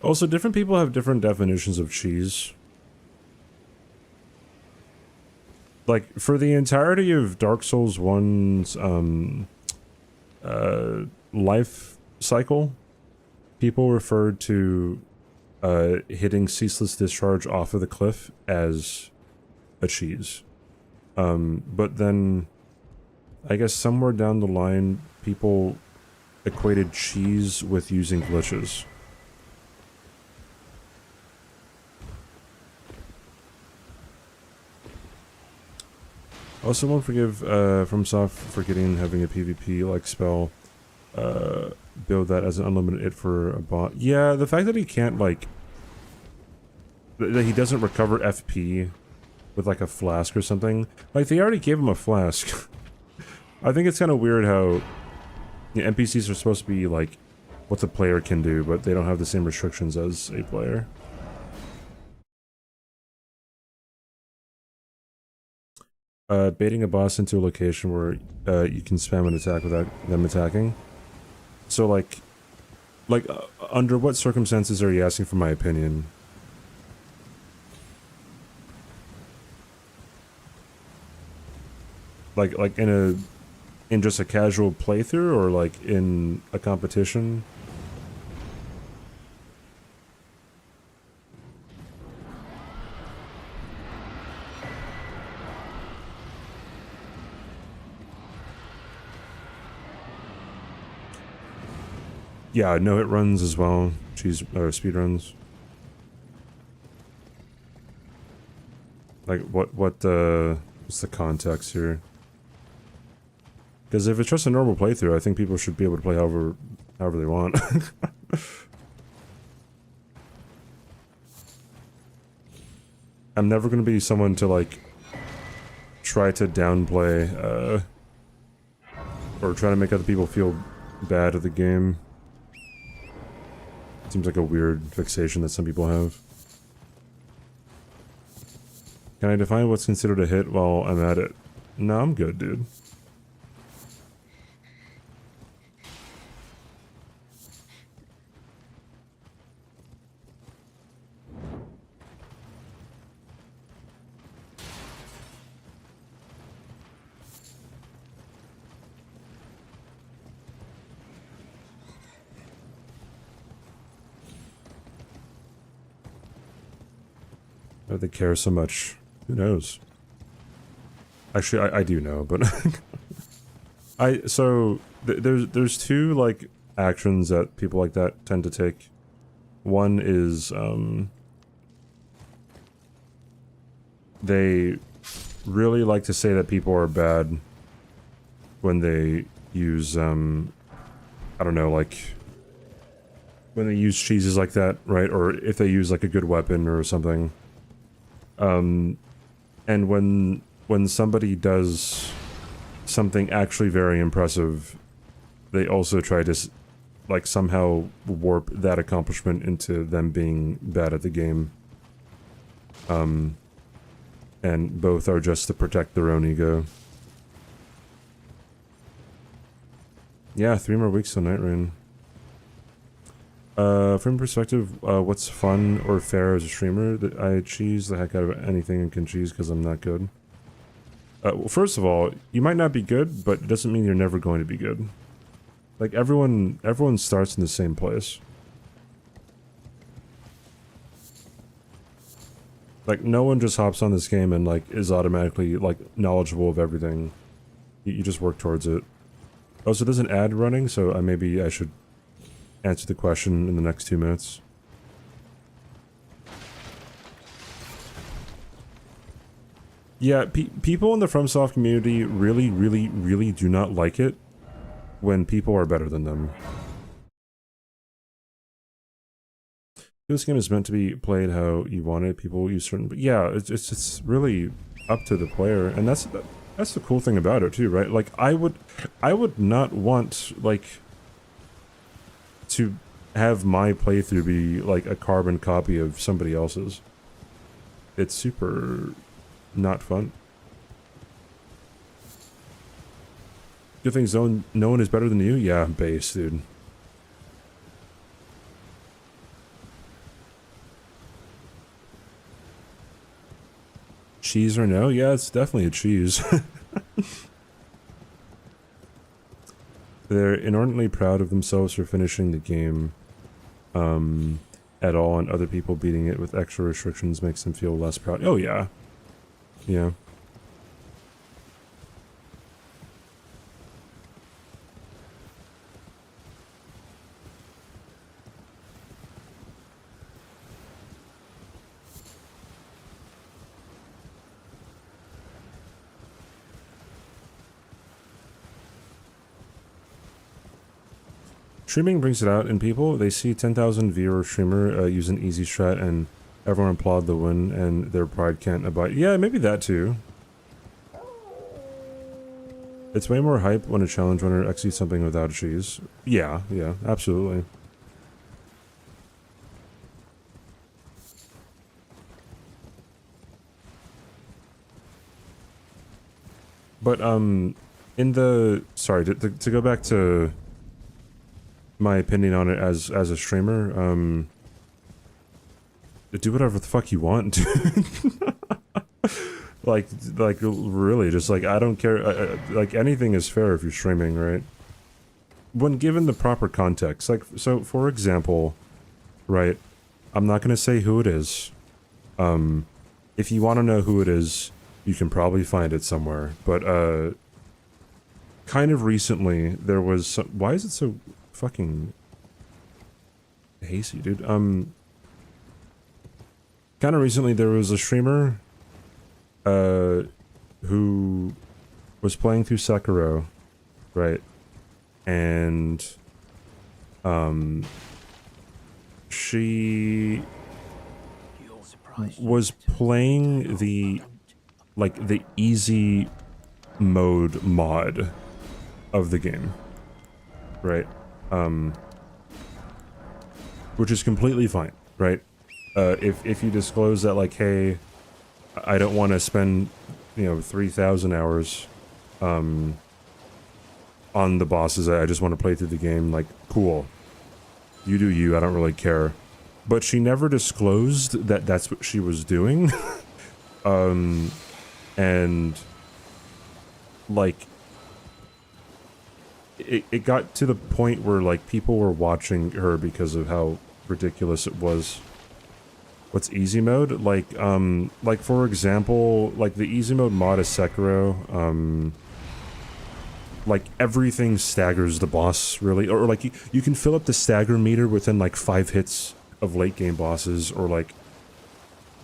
Speaker 1: Also, different people have different definitions of cheese. Like, for the entirety of Dark Souls 1's, life cycle, people referred to, hitting Ceaseless Discharge off of the cliff as a cheese. But then, I guess somewhere down the line, people equated cheese with using glitches. Also, won't forgive FromSoft for having a PvP like spell. Build that as an unlimited hit for a bot. Yeah, the fact that he can't like that he doesn't recover FP with like a flask or something. Like they already gave him a flask. I think it's kind of weird how NPCs are supposed to be like what the player can do, but they don't have the same restrictions as a player. Baiting a boss into a location where you can spam an attack without them attacking. So like under what circumstances are you asking for my opinion? Like in just a casual playthrough or like in a competition? Yeah, no, it runs as well. Speed runs. Like, what's the context here? Because if it's just a normal playthrough, I think people should be able to play however they want. I'm never going to be someone to, like, try to downplay, or try to make other people feel bad at the game. Seems like a weird fixation that some people have. Can I define what's considered a hit while I'm at it? No, I'm good, dude. Why do they care so much? Who knows? Actually, I do know, but there's two like actions that people like that tend to take. One is they really like to say that people are bad when they use I don't know, like when they use cheeses like that, right? Or if they use like a good weapon or something. And when somebody does something actually very impressive, they also try to like somehow warp that accomplishment into them being bad at the game. And both are just to protect their own ego. Yeah, 3 more weeks till Night Rain. From perspective, what's fun or fair as a streamer? That I cheese the heck out of anything and can cheese because I'm not good. Well, first of all, you might not be good, but it doesn't mean you're never going to be good. Like, everyone starts in the same place. Like, no one just hops on this game and, like, is automatically, like, knowledgeable of everything. You just work towards it. Oh, so there's an ad running, so maybe I should answer the question in the next 2 minutes. Yeah, people in the FromSoft community really, really, really do not like it when people are better than them. This game is meant to be played how you want it. People use certain, but yeah, it's really up to the player, and that's the cool thing about it too, right? Like I would not want like to have my playthrough be like a carbon copy of somebody else's. It's super not fun. You think no one is better than you? Yeah, base, dude. Cheese or no? Yeah, it's definitely a cheese. They're inordinately proud of themselves for finishing the game at all, and other people beating it with extra restrictions makes them feel less proud. Oh yeah. Yeah. Streaming brings it out in people. They see 10,000 viewer streamer use an easy strat and everyone applaud the win and their pride can't abide. Yeah, maybe that too. It's way more hype when a challenge runner executes something without a cheese. Yeah, absolutely. But, in the... Sorry, to go back to my opinion on it as a streamer, do whatever the fuck you want. like really, just like, I don't care, like anything is fair if you're streaming, right? When given the proper context, like, so for example, right, I'm not gonna say who it is. If you want to know who it is, you can probably find it somewhere, but kind of recently there was some, why is it so fucking hazy, dude? Kind of recently there was a streamer who was playing through Sekiro, right? And she was playing the easy mode mod of the game, right? Which is completely fine, right? If you disclose that, like, hey, I don't want to spend, 3,000 hours on the bosses, I just want to play through the game, like, cool. You do you, I don't really care. But she never disclosed that that's what she was doing. And, like, it got to the point where, like, people were watching her because of how ridiculous it was. What's easy mode? Like, for example, like, the easy mode mod is Sekiro, like, everything staggers the boss, really. Or like, you can fill up the stagger meter within, like, 5 hits of late game bosses, or, like,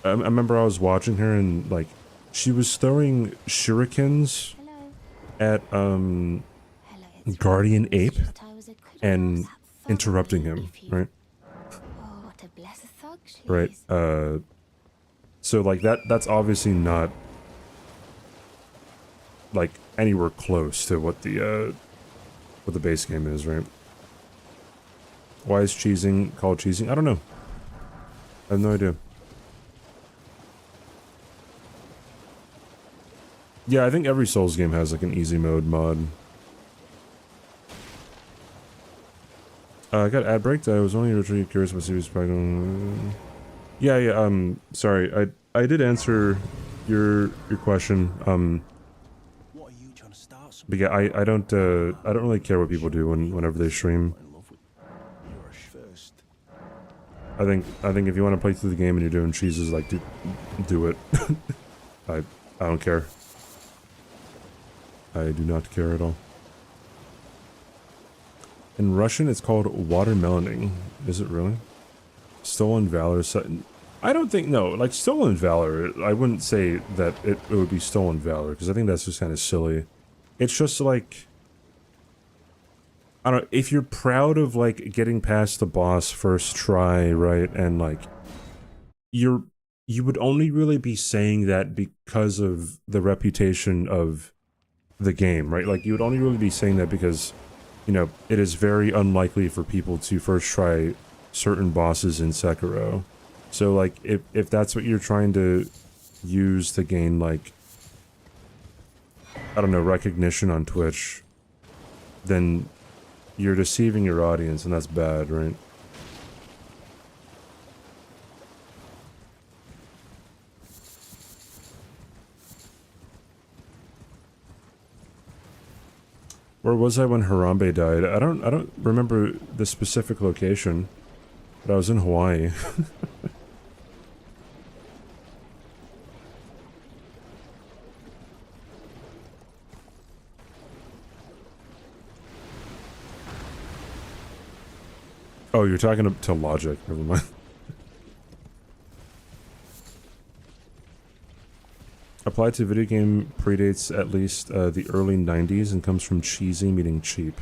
Speaker 1: I remember I was watching her and, like, she was throwing shurikens at, Guardian Ape and interrupting him, right? Right, so, like, that's obviously not, like, anywhere close to what the base game is, right? Why is cheesing called cheesing? I don't know. I have no idea. Yeah, I think every Souls game has like an easy mode mod. I got ad breaked. I was only really curious about series background. Yeah. Sorry. I did answer your question.
Speaker 4: What are you trying to start?
Speaker 1: But yeah, I don't really care what people do whenever they stream.
Speaker 4: In love with. You're a first.
Speaker 1: I think if you want to play through the game and you're doing cheeses, like do it. I don't care. I do not care at all. In Russian, it's called watermeloning. Is it really? Stolen Valor. I don't think, no, like Stolen Valor, I wouldn't say that it would be Stolen Valor, because I think that's just kind of silly. It's just like, I don't know, if you're proud of like getting past the boss first try, right, and like, you would only really be saying that because of the reputation of the game, right? Like, you would only really be saying that because, you know, it is very unlikely for people to first try certain bosses in Sekiro. So, like, if that's what you're trying to use to gain, like, I don't know, recognition on Twitch, then you're deceiving your audience, and that's bad, right? Where was I when Harambe died? I don't remember the specific location, but I was in Hawaii. Oh, you're talking to Logic. Never mind. Applied to video game predates at least the early 90s and comes from cheesy meaning cheap.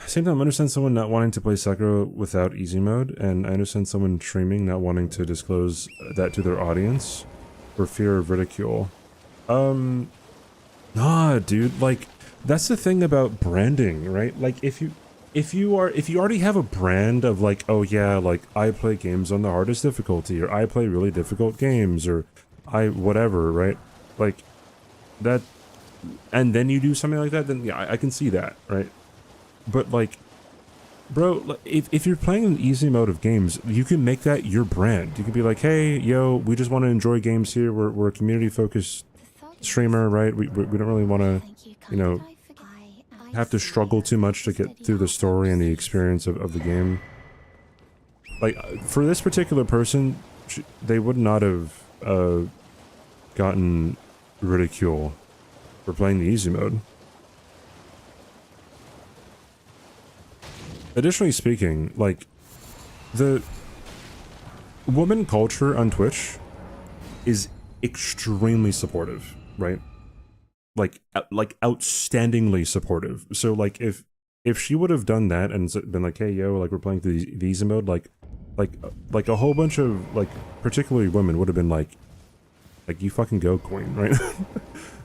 Speaker 1: Same time, I understand someone not wanting to play Sekiro without easy mode, and I understand someone streaming not wanting to disclose that to their audience for fear of ridicule. Nah, dude, like, that's the thing about branding, right? Like, if you already have a brand of like, oh yeah, like, I play games on the hardest difficulty, or I play really difficult games, or I whatever, right? Like, that, and then you do something like that, then yeah, I can see that, right? But like, bro, if you're playing an easy mode of games, you can make that your brand. You can be like, hey, yo, we just want to enjoy games here. We're a community-focused streamer, right? We don't really want to, you know, have to struggle too much to get through the story and the experience of the game. Like, for this particular person, they would not have gotten ridicule for playing the easy mode. Additionally speaking, like, the woman culture on Twitch is extremely supportive, right? Like outstandingly supportive. So like, if she would have done that and been like, hey yo, like, we're playing through the easy mode, like a whole bunch of, like, particularly women would have been like you fucking go, queen, right?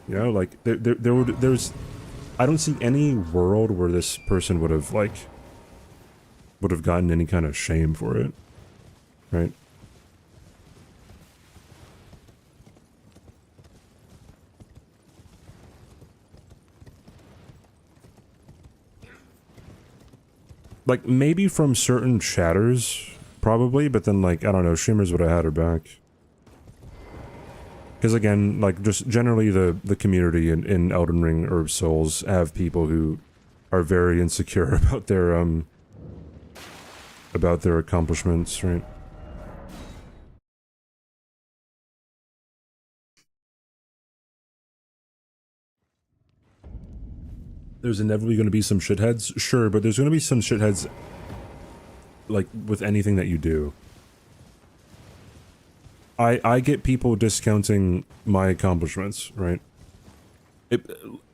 Speaker 1: You know, like, there's I don't see any world where this person would have gotten any kind of shame for it, right? Like, maybe from certain chatters, probably, but then, like, I don't know, streamers would have had her back. Because again, like, just generally the community in Elden Ring or Souls have people who are very insecure about their accomplishments, right? There's inevitably going to be some shitheads, sure, but there's going to be some shitheads, like, with anything that you do. I get people discounting my accomplishments, right?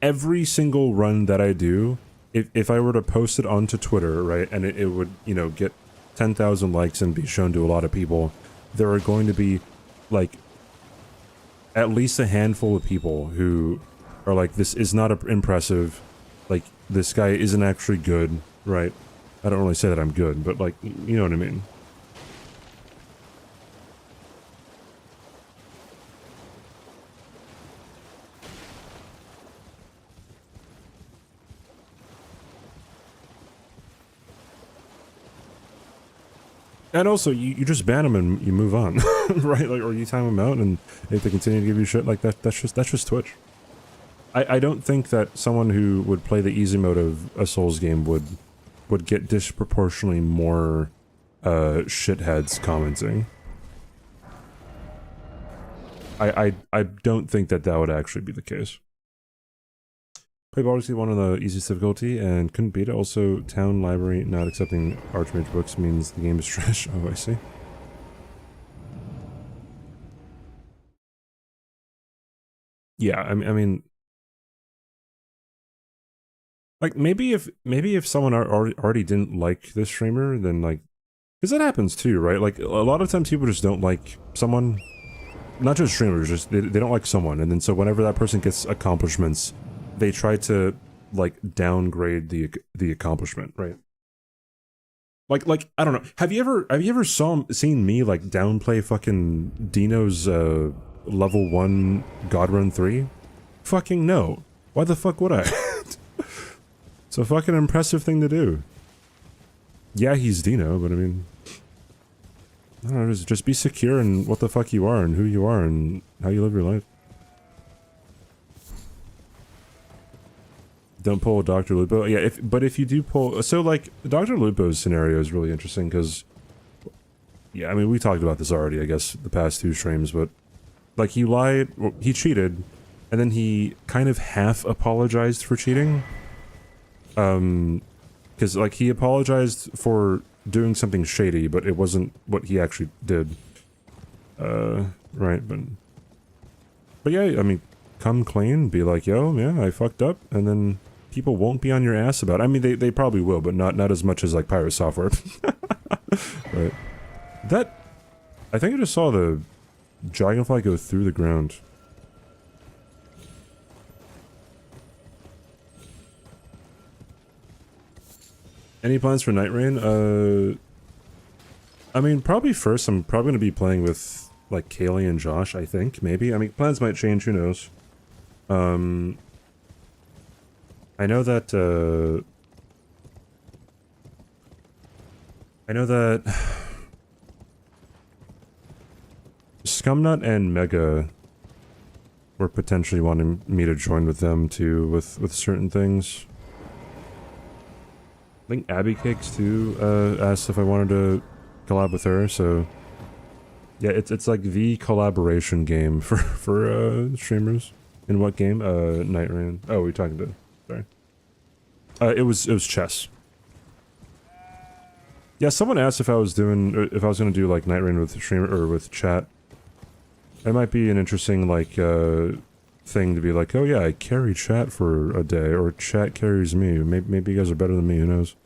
Speaker 1: Every single run that I do, if I were to post it onto Twitter, right, and it would, you know, get 10,000 likes and be shown to a lot of people, there are going to be, like, at least a handful of people who are like, this is not impressive, like, this guy isn't actually good, right? I don't really say that I'm good, but like, you know what I mean. And also, you just ban them and you move on, right? Like, or you time them out, and if they continue to give you shit like that, that's just Twitch. I don't think that someone who would play the easy mode of a Souls game would get disproportionately more shitheads commenting. I don't think that would actually be the case. Play Baldur's Gate 1 on the easiest difficulty and couldn't beat it. Also, Town Library not accepting Archmage books means the game is trash. Oh, I see. Yeah, I mean, like maybe if someone already didn't like this streamer, then like, because that happens too, right? Like a lot of times people just don't like someone, not just streamers, just they don't like someone, and then so whenever that person gets accomplishments, they try to like downgrade the accomplishment, right? Like I don't know. Have you ever seen me like downplay fucking Dino's level 1 Godrun 3? Fucking no. Why the fuck would I? It's a fucking impressive thing to do. Yeah, he's Dino, but I mean, I don't know, just be secure in what the fuck you are and who you are and how you live your life. Don't pull Dr. Lupo. Yeah, but if you do pull... So, like, Dr. Lupo's scenario is really interesting, because... Yeah, I mean, we talked about this already, I guess, the past 2 streams, but... Like, he lied... Well, he cheated, and then he kind of half-apologized for cheating. Because, like, he apologized for doing something shady, but it wasn't what he actually did. Right, but... But yeah, I mean, come clean, be like, yo, yeah, I fucked up, and then... People won't be on your ass about it. I mean, they probably will, but not as much as, like, Pirate Software. Right. That... I think I just saw the dragonfly go through the ground. Any plans for Night Rain? I mean, probably first I'm probably going to be playing with, like, Kaylee and Josh, I think, maybe. I mean, plans might change, who knows. I know that Scumnut and Mega were potentially wanting me to join with them too, with certain things. I think Abby Cakes too asked if I wanted to collab with her, so yeah, it's like the collaboration game for streamers. In what game? Night Rain. Oh, we're talking to... Sorry. It was chess. Yeah, someone asked if I was gonna do like Night Rain with streamer or with chat. It might be an interesting like thing to be like, oh yeah, I carry chat for a day, or chat carries me. Maybe you guys are better than me. Who knows?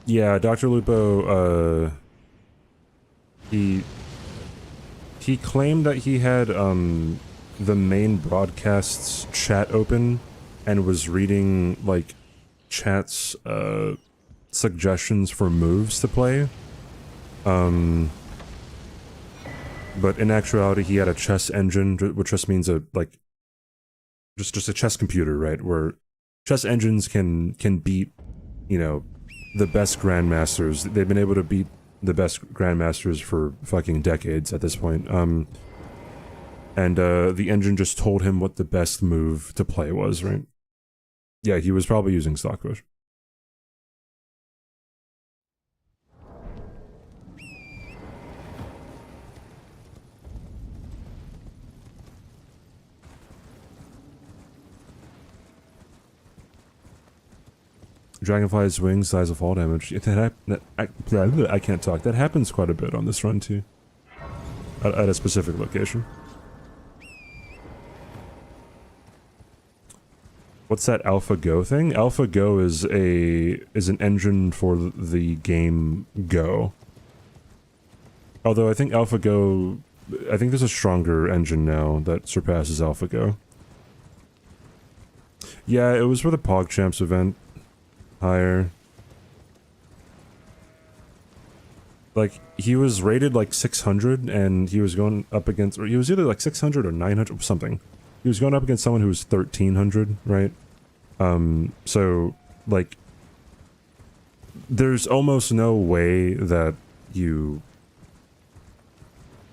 Speaker 1: Yeah, Dr. Lupo, he claimed that he had, the main broadcast's chat open and was reading, like, chat's, suggestions for moves to play. But in actuality, he had a chess engine, which just means a, like, just a chess computer, right? Where chess engines can beat, you know, the best grandmasters. They've been able to beat the best grandmasters for fucking decades at this point. And the engine just told him what the best move to play was, right? Yeah, he was probably using Stockfish. Dragonfly's wings, size of fall damage. I can't talk. That happens quite a bit on this run too. at a specific location. What's that AlphaGo thing? AlphaGo is an engine for the game Go. Although I think AlphaGo, I think there's a stronger engine now that surpasses AlphaGo. Yeah, it was for the PogChamps event. Higher. Like, he was rated like 600 and he was going up against, or he was either like 600 or 900 or something. He was going up against someone who was 1300, right? So, like, there's almost no way that you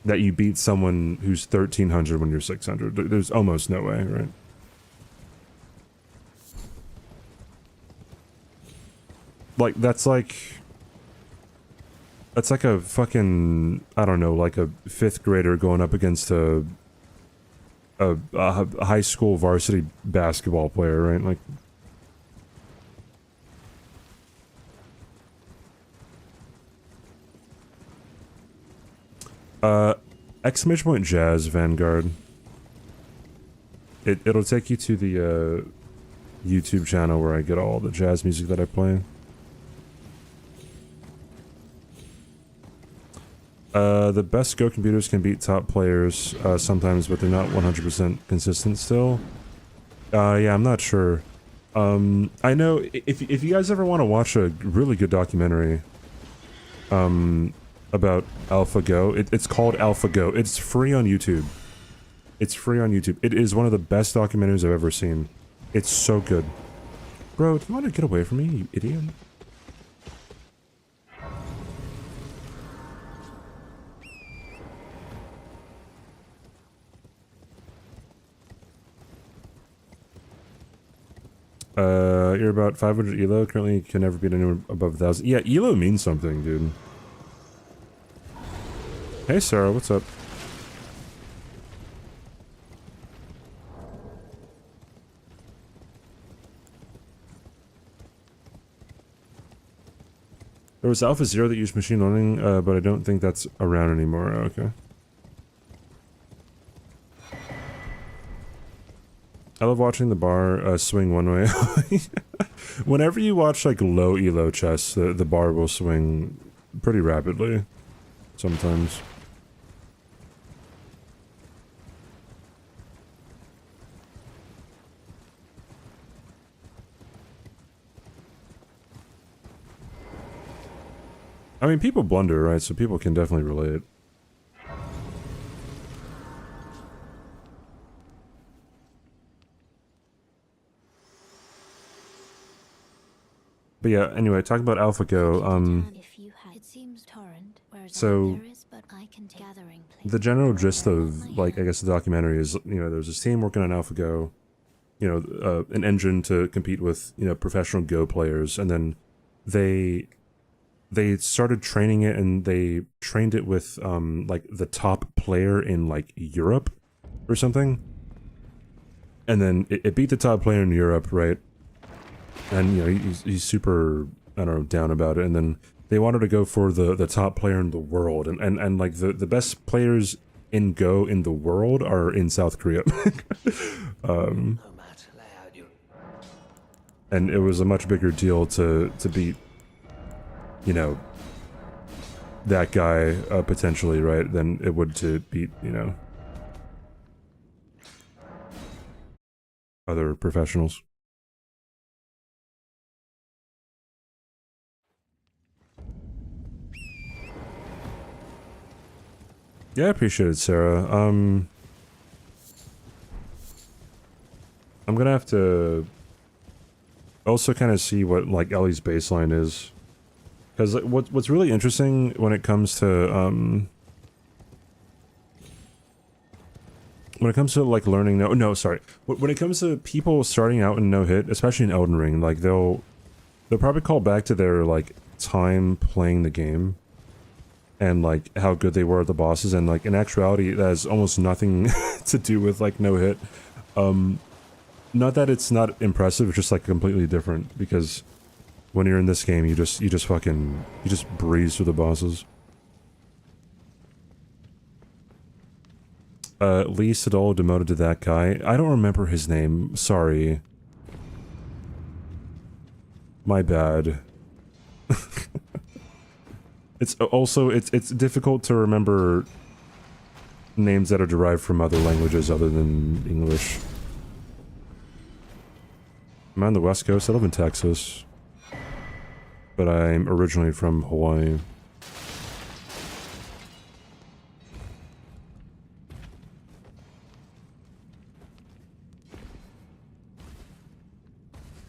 Speaker 1: beat someone who's 1300 when you're 600. There's almost no way, right? Like, that's like a fucking, I don't know, like a 5th grader going up against a high school varsity basketball player, right? Like, exclamation point jazz Vanguard. It'll take you to the YouTube channel where I get all the jazz music that I play. The best Go computers can beat top players sometimes, but they're not 100% consistent still. Yeah, I'm not sure. I know if you guys ever want to watch a really good documentary about AlphaGo, it's called AlphaGo. It's free on YouTube. It's free on YouTube. It is one of the best documentaries I've ever seen. It's so good. Bro, do you want to get away from me, you idiot? You're about 500 elo. Currently, you can never beat anyone above 1,000. Yeah, elo means something, dude. Hey, Sarah, what's up? There was Alpha Zero that used machine learning, but I don't think that's around anymore. Okay. I love watching the bar swing one way. Whenever you watch like low elo chess, the bar will swing pretty rapidly. Sometimes. I mean, people blunder, right? So people can definitely relate. But yeah, anyway, talking about AlphaGo, so the general gist of, like, I guess the documentary is, you know, there's this team working on AlphaGo, you know, an engine to compete with, you know, professional Go players, and then they started training it, and they trained it with, like, the top player in, like, Europe or something, and then it beat the top player in Europe, right? And, you know, he's super, I don't know, down about it. And then they wanted to go for the top player in the world. And like, the best players in Go in the world are in South Korea. And it was a much bigger deal to beat, you know, that guy, potentially, right, than it would to beat, you know, other professionals. Yeah, I appreciate it, Sarah. I'm gonna have to also kind of see what, like, Ellie's baseline is. Because what's really interesting when it comes to, like, learning when it comes to people starting out in no-hit, especially in Elden Ring, like, they'll probably call back to their, like, time playing the game. And, like, how good they were at the bosses, and, like, in actuality, that has almost nothing to do with, like, no hit. Not that it's not impressive, it's just, like, completely different, because when you're in this game, you just breeze through the bosses. Lee Sedol demoted to that guy. I don't remember his name. Sorry. My bad. It's also, it's difficult to remember names that are derived from other languages other than English. I'm on the West Coast. I live in Texas. But I'm originally from Hawaii.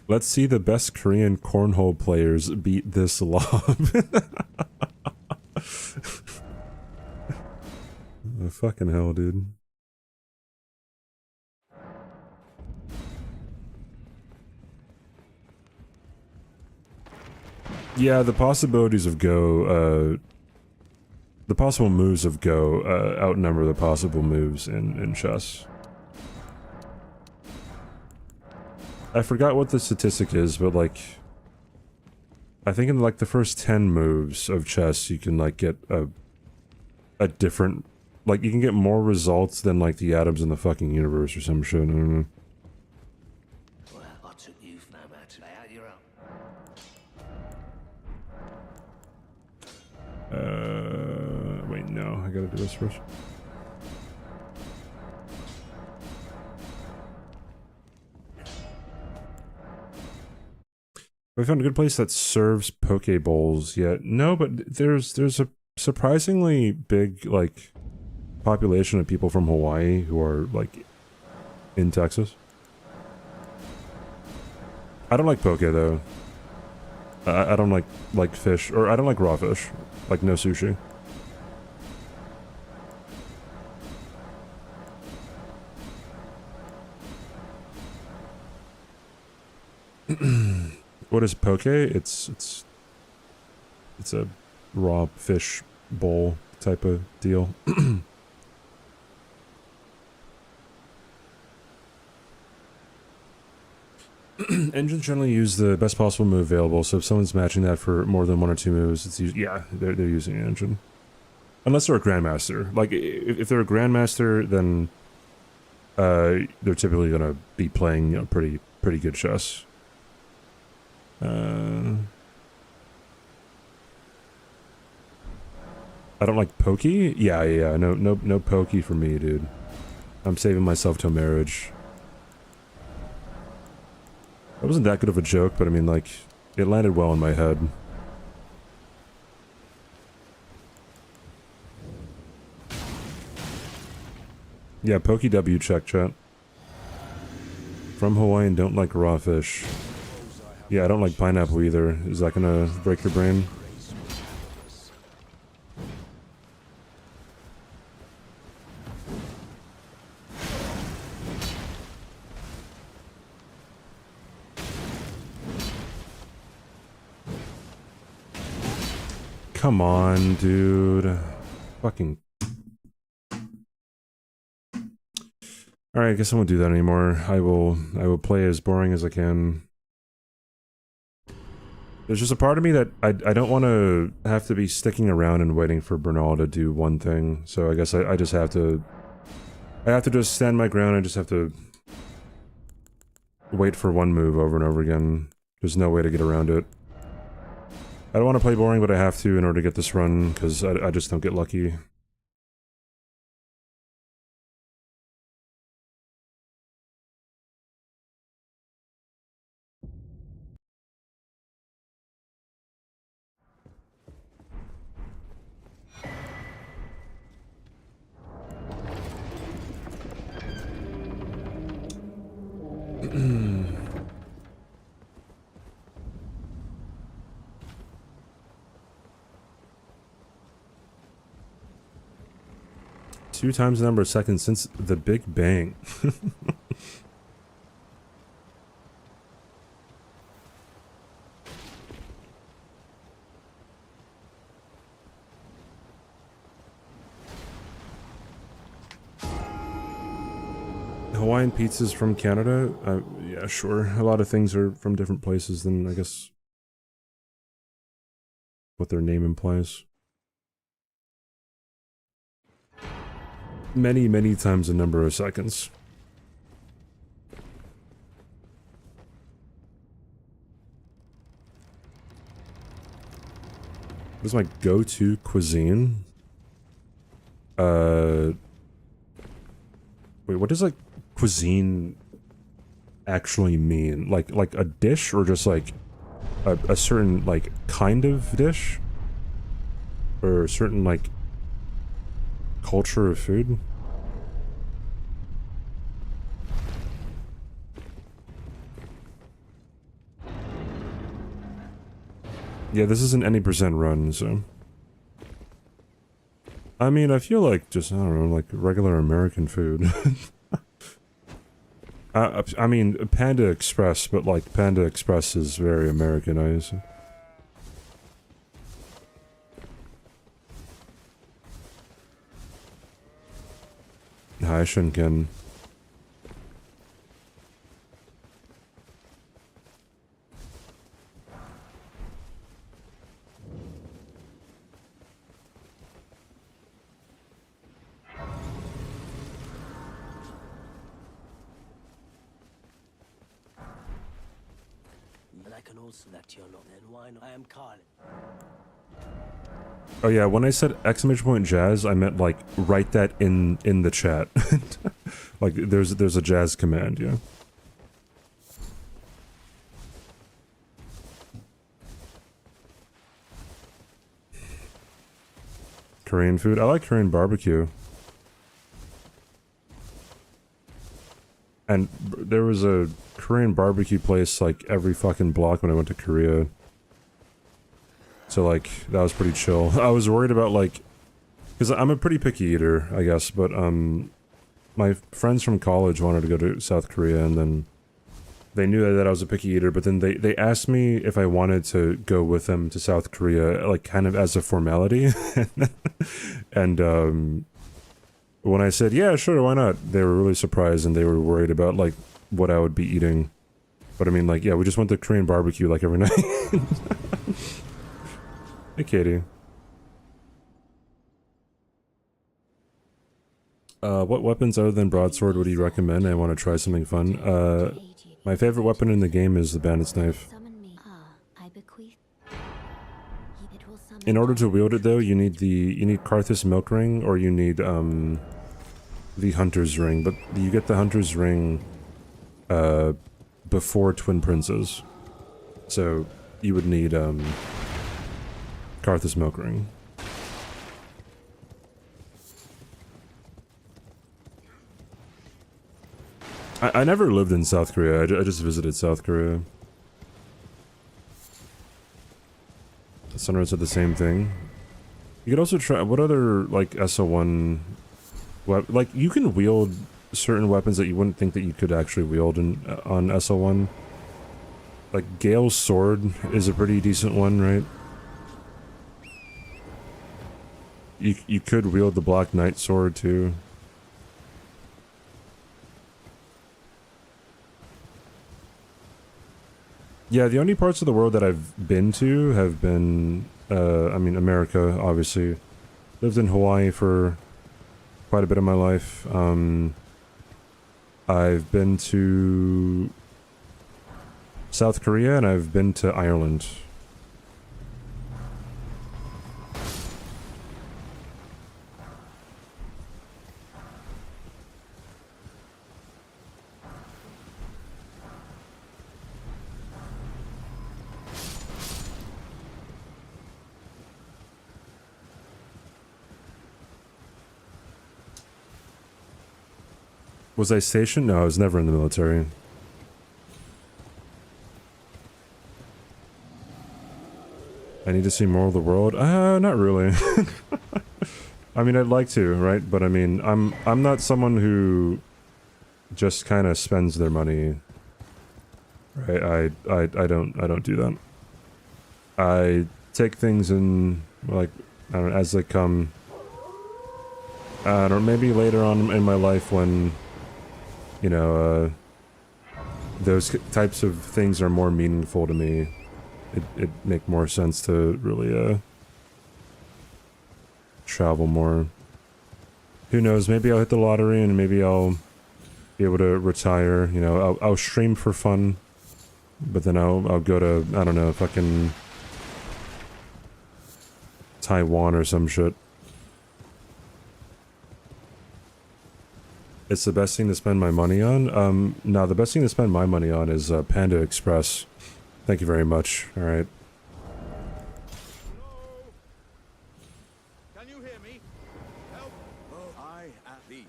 Speaker 1: Let's see the best Korean cornhole players beat this lob. Oh, fucking hell, dude. Yeah, the possibilities of Go, the possible moves of Go, outnumber the possible moves in chess. I forgot what the statistic is, but like, I think in like the first 10 moves of chess, you can like get a different, like you can get more results than like the atoms in the fucking universe or some shit. I don't know.
Speaker 6: Well, I took you for no matter. Lay out your own.
Speaker 1: Wait, no, I gotta do this first. Have I found a good place that serves poke bowls yet? No, but there's a surprisingly big, like, population of people from Hawaii who are, like, in Texas. I don't like poke, though. I don't like fish, or I don't like raw fish. Like, no sushi. What is poke? It's a raw fish bowl type of deal. Engines generally use the best possible move available, so if someone's matching that for more than one or two moves, it's usually, yeah, they're using an engine. Unless they're a grandmaster. Like, if they're a grandmaster, then they're typically gonna be playing, you know, pretty good chess. I don't like pokey? Yeah, no pokey for me, dude. I'm saving myself till marriage. That wasn't that good of a joke, but I mean, like, it landed well in my head. Yeah, pokey W check, chat. From Hawaii and don't like raw fish. Yeah, I don't like pineapple either. Is that gonna break your brain? Come on, dude. Fucking... Alright, I guess I won't do that anymore. I will play as boring as I can. There's just a part of me that I don't want to have to be sticking around and waiting for Bernal to do one thing. So I guess I just have to... I have to just stand my ground. I just have to wait for one move over and over again. There's no way to get around it. I don't want to play boring, but I have to in order to get this run, because I just don't get lucky. Two times the number of seconds since the Big Bang. Hawaiian pizzas from Canada? Yeah, sure. A lot of things are from different places than, I guess, what their name implies. many, many times the number of seconds. What is my go-to cuisine? Wait, what does like cuisine actually mean? Like a dish, or just like a certain like kind of dish? Or a certain like culture of food? Yeah, this isn't any percent run, so... I mean, I feel like just, I don't know, like regular American food. I mean, Panda Express, but like, Panda Express is very Americanized. Hi, Shinken.
Speaker 4: But I can also select your lot, then why not? I am Carlin.
Speaker 1: Oh yeah, when I said exclamation point jazz, I meant like write that in the chat. Like there's a jazz command, yeah. Korean food. I like Korean barbecue. And there was a Korean barbecue place like every fucking block when I went to Korea. So like, that was pretty chill. I was worried about like, because I'm a pretty picky eater, I guess, but my friends from college wanted to go to South Korea, and then they knew that I was a picky eater, but then they asked me if I wanted to go with them to South Korea, like kind of as a formality. And when I said, yeah, sure, why not? They were really surprised, and they were worried about like what I would be eating. But I mean, like, yeah, we just went to Korean barbecue like every night. Hey, Katie. What weapons other than broadsword would you recommend? I want to try something fun. My favorite weapon in the game is the bandit's knife. In order to wield it, though, you need Karthus Milk Ring, or you need the Hunter's Ring. But you get the Hunter's Ring before Twin Princes, so you would need Karthus Milk Ring. I never lived in South Korea. I just visited South Korea. Sunrise said the same thing. You could also try... What other, like, SO1... Like, you can wield certain weapons that you wouldn't think that you could actually wield on SO1. Like, Gale's sword is a pretty decent one, right? You could wield the Black Knight sword, too. Yeah, the only parts of the world that I've been to have been, I mean, America, obviously. Lived in Hawaii for quite a bit of my life. I've been to South Korea, and I've been to Ireland. Was I stationed? No, I was never in the military. I need to see more of the world? Not really. I mean, I'd like to, right? But I mean, I'm not someone who just kind of spends their money. Right? I don't do that. I take things in, like, I don't know, as they come. Or maybe later on in my life when, you know, those types of things are more meaningful to me. It'd make more sense to really, travel more. Who knows? Maybe I'll hit the lottery and maybe I'll be able to retire. You know, I'll stream for fun, but then I'll go to, I don't know, fucking Taiwan or some shit. It's the best thing to spend my money on? No, the best thing to spend my money on is Panda Express. Thank you very much. Alright.
Speaker 4: Can you hear me? Help! Oh, I at these.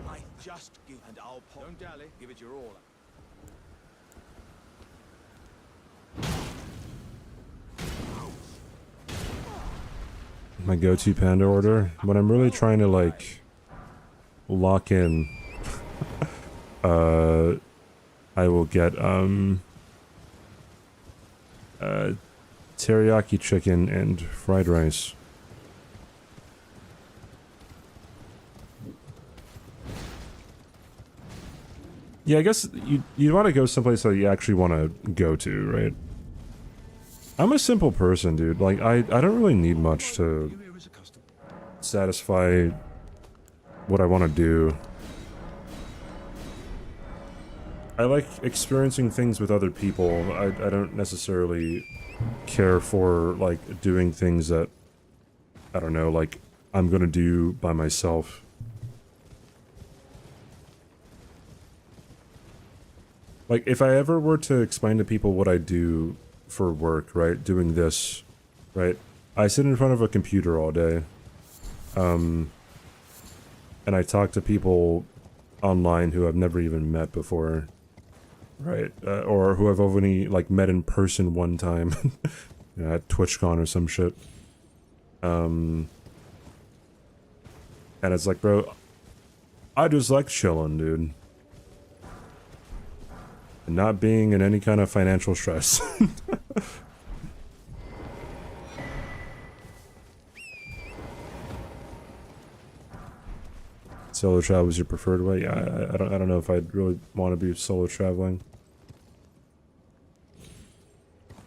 Speaker 4: I just give and I'll pop. Don't dally. Give it your all.
Speaker 1: My go-to Panda order? When I'm really trying to, like, lock in, I will get, teriyaki chicken and fried rice. Yeah, I guess you want to go someplace that you actually want to go to, right? I'm a simple person, dude. Like, I don't really need much to satisfy what I want to do. I like experiencing things with other people. I don't necessarily care for, like, doing things that, I don't know, like, I'm gonna do by myself. Like, if I ever were to explain to people what I do for work, right, doing this, right, I sit in front of a computer all day, and I talk to people online who I've never even met before. Right, or who I've only, like, met in person one time, you know, at TwitchCon or some shit. And it's like, bro, I just like chilling, dude. And not being in any kind of financial stress. Solo travel is your preferred way? Yeah, I don't know if I'd really want to be solo traveling.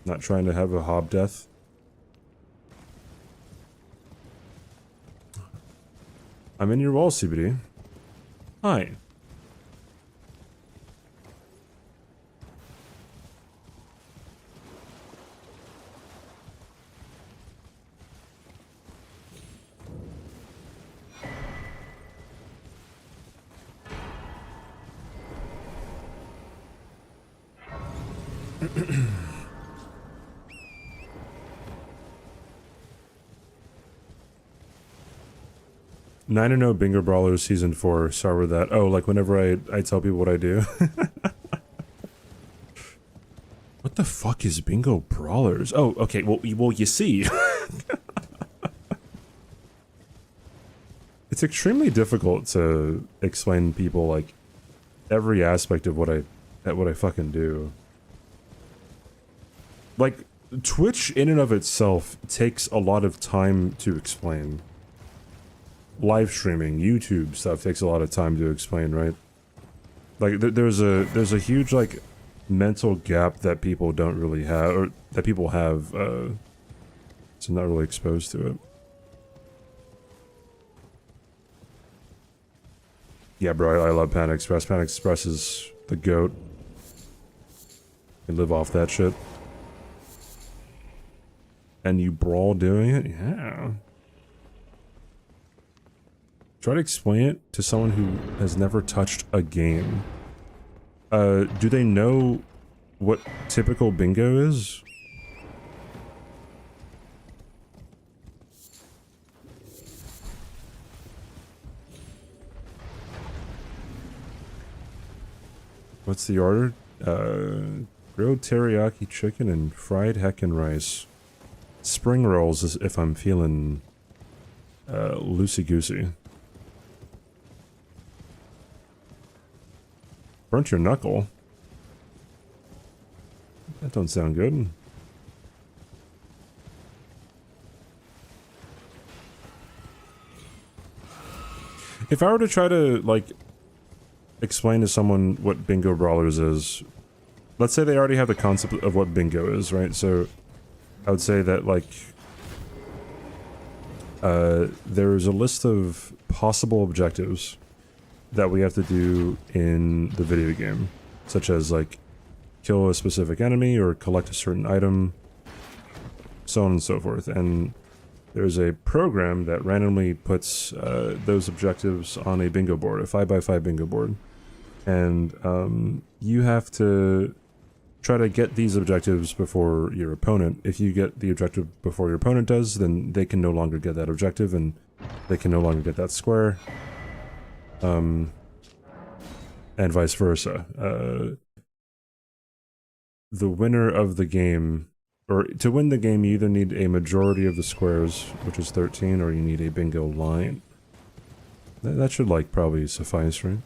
Speaker 1: Not trying to have a hob death. I'm in your wall, CBD. Hi. Nine and 0 Bingo Brawlers Season 4. Start with that. Oh, like whenever I tell people what I do. What the fuck is Bingo Brawlers? Oh, okay. Well, you see. It's extremely difficult to explain to people, like, every aspect of what I fucking do. Like, Twitch in and of itself takes a lot of time to explain. Live streaming, YouTube stuff takes a lot of time to explain, right? Like, there's a huge, like, mental gap that people don't really have, or that people have, so not really exposed to it. Yeah, bro, I love Panda Express. Panda Express is the GOAT. You live off that shit. And you brawl doing it? Yeah. Try to explain it to someone who has never touched a game. Do they know what typical bingo is? What's the order? Grilled teriyaki chicken and fried heckin' rice. Spring rolls is if I'm feeling loosey-goosey. Burnt your knuckle? That don't sound good. If I were to try to, like, explain to someone what Bingo Brawlers is, let's say they already have the concept of what bingo is, right? So I would say that, like, there's a list of possible objectives that we have to do in the video game, such as like kill a specific enemy or collect a certain item, so on and so forth. And there's a program that randomly puts those objectives on a bingo board, a 5x5 bingo board. And you have to try to get these objectives before your opponent. If you get the objective before your opponent does, then they can no longer get that objective and they can no longer get that square. And vice versa. The winner of the game, or to win the game, you either need a majority of the squares, which is 13, or you need a bingo line. That should, like, probably suffice, right?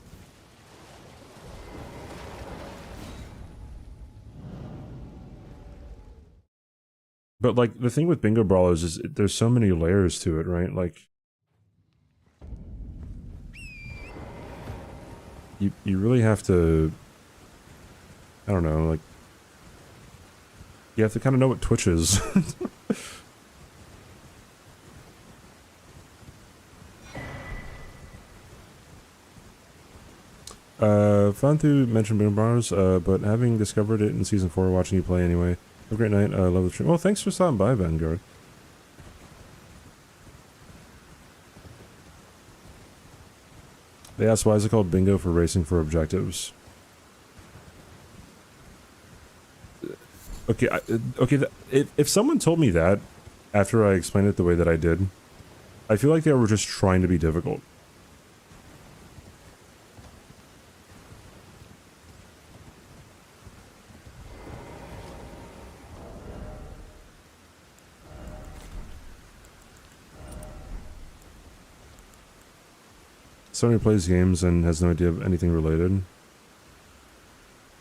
Speaker 1: But, like, the thing with Bingo Brawlers is there's so many layers to it, right? Like, you really have to, I don't know, like, you have to kind of know what Twitch is. Fun to mention Bingo Brawlers, but having discovered it in Season 4, watching you play anyway. Have a great night, love the stream. Well, thanks for stopping by, Vanguard. They asked, why is it called bingo for racing for objectives? Okay, if someone told me that after I explained it the way that I did, I feel like they were just trying to be difficult. Somebody plays games and has no idea of anything related.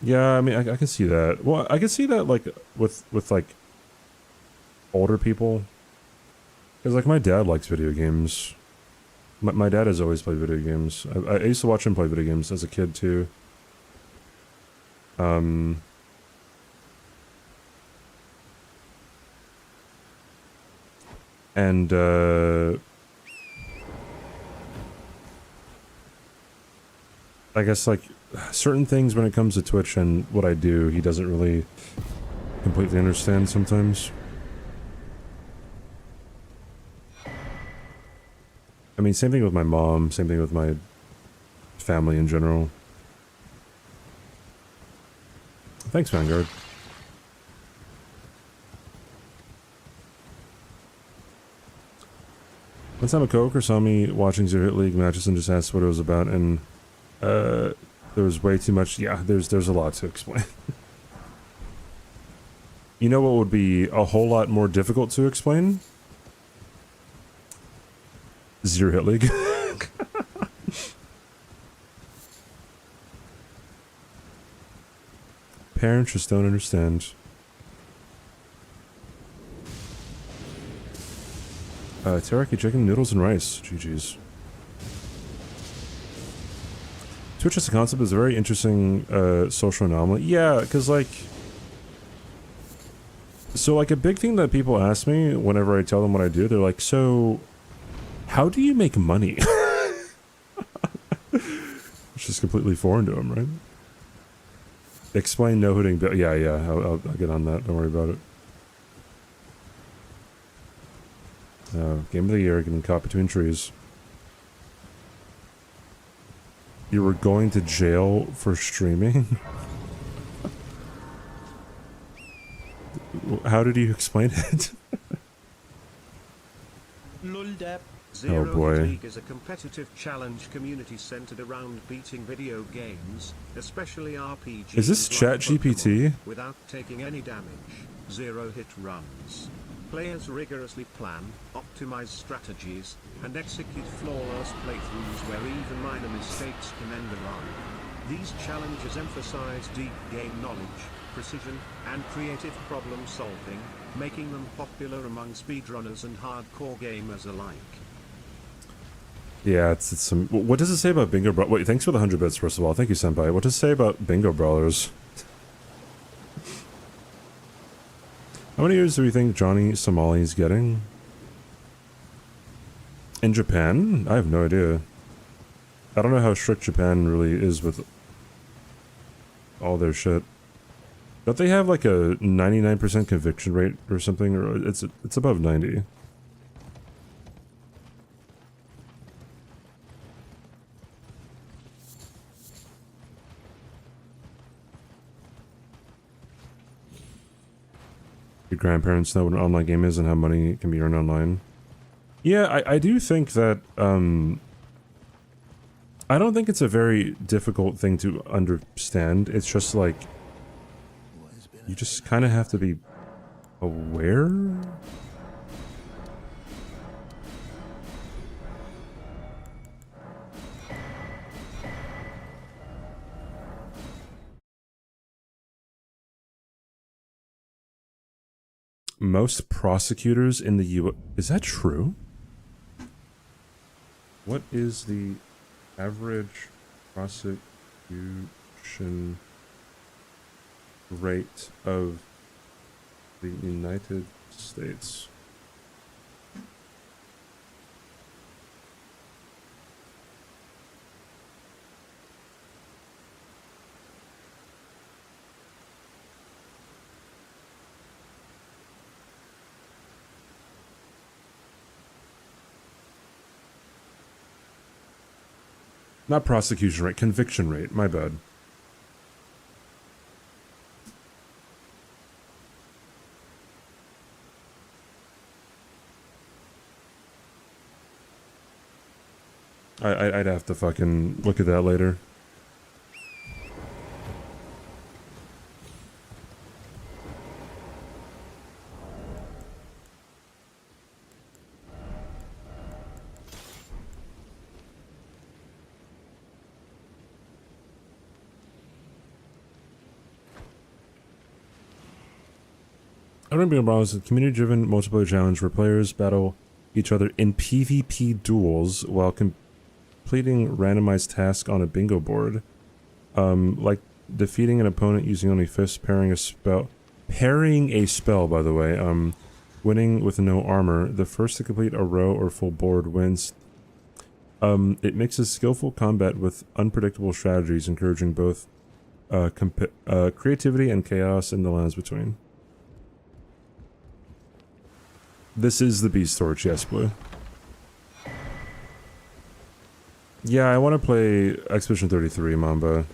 Speaker 1: Yeah, I mean, I can see that. Well, I can see that, like, with like, older people. Because, like, my dad likes video games. My dad has always played video games. I used to watch him play video games as a kid, too. And, I guess, like, certain things when it comes to Twitch and what I do, he doesn't really completely understand sometimes. I mean, same thing with my mom, same thing with my family in general. Thanks, Vanguard. One time a coworker saw me watching Zero Hit League matches and just asked what it was about, and there was way too much. Yeah, there's a lot to explain. You know what would be a whole lot more difficult to explain? Zero Hit League. Parents just don't understand. Teriyaki chicken, noodles, and rice. GG's. Twitch as a concept is a very interesting social anomaly. Yeah, because, like... So, like, a big thing that people ask me whenever I tell them what I do, they're like, so... how do you make money? Which is completely foreign to them, right? Explain no-hitting... Yeah, I'll get on that. Don't worry about it. Game of the year, getting caught between trees. You were going to jail for streaming? How did you explain it?
Speaker 2: Zero
Speaker 1: boy.
Speaker 2: Hit League is a competitive challenge community centered around beating video games, especially RPGs.
Speaker 1: Is this
Speaker 2: like
Speaker 1: ChatGPT?
Speaker 2: Pokemon, without taking any damage. Zero hit runs. Players rigorously plan, optimize strategies, and execute flawless playthroughs where even minor mistakes can end a run. These challenges emphasize deep game knowledge, precision, and creative problem solving, making them popular among speedrunners and hardcore gamers alike.
Speaker 1: Yeah, it's some... What does it say about Bingo Brawlers? Wait, thanks for the 100 bits, first of all. Thank you, Senpai. What does it say about Bingo Brawlers? How many years do we think Johnny Somali's getting? In Japan? I have no idea. I don't know how strict Japan really is with all their shit. Don't they have like a 99% conviction rate or something? Or it's above 90. Your grandparents know what an online game is and how money can be earned online. Yeah, I do think that, I don't think it's a very difficult thing to understand. It's just like, you just kind of have to be aware? Most prosecutors in the U.S. Is that true? What is the average prosecution rate of the United States? Not prosecution rate, conviction rate, my bad. I'd have to fucking look at that later. Bingo Brawlers is a community-driven multiplayer challenge where players battle each other in PvP duels while completing randomized tasks on a bingo board. Like defeating an opponent using only fists, parrying a spell, by the way, winning with no armor. The first to complete a row or full board wins. It mixes skillful combat with unpredictable strategies, encouraging both creativity and chaos in the lands between. This is the Beast Torch, yes, Blue. Yeah, I want to play Expedition 33, Mamba.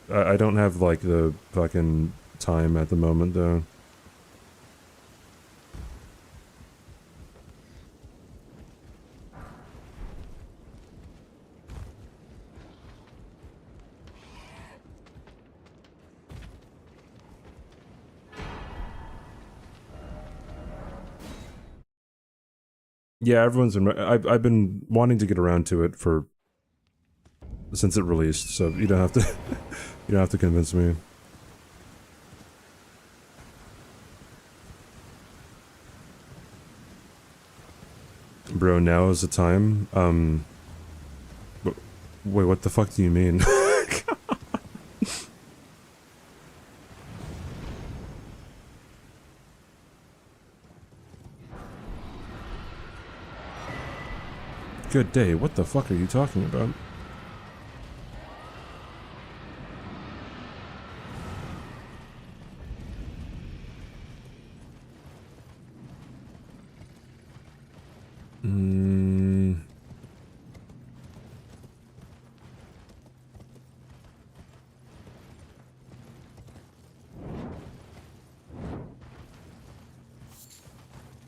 Speaker 1: I don't have, like, the fucking time at the moment, though. Yeah, everyone's been. I've been wanting to get around to it since it released, so you don't have to. You don't have to convince me. Bro, now is the time. Wait, what the fuck do you mean? Good day. What the fuck are you talking about?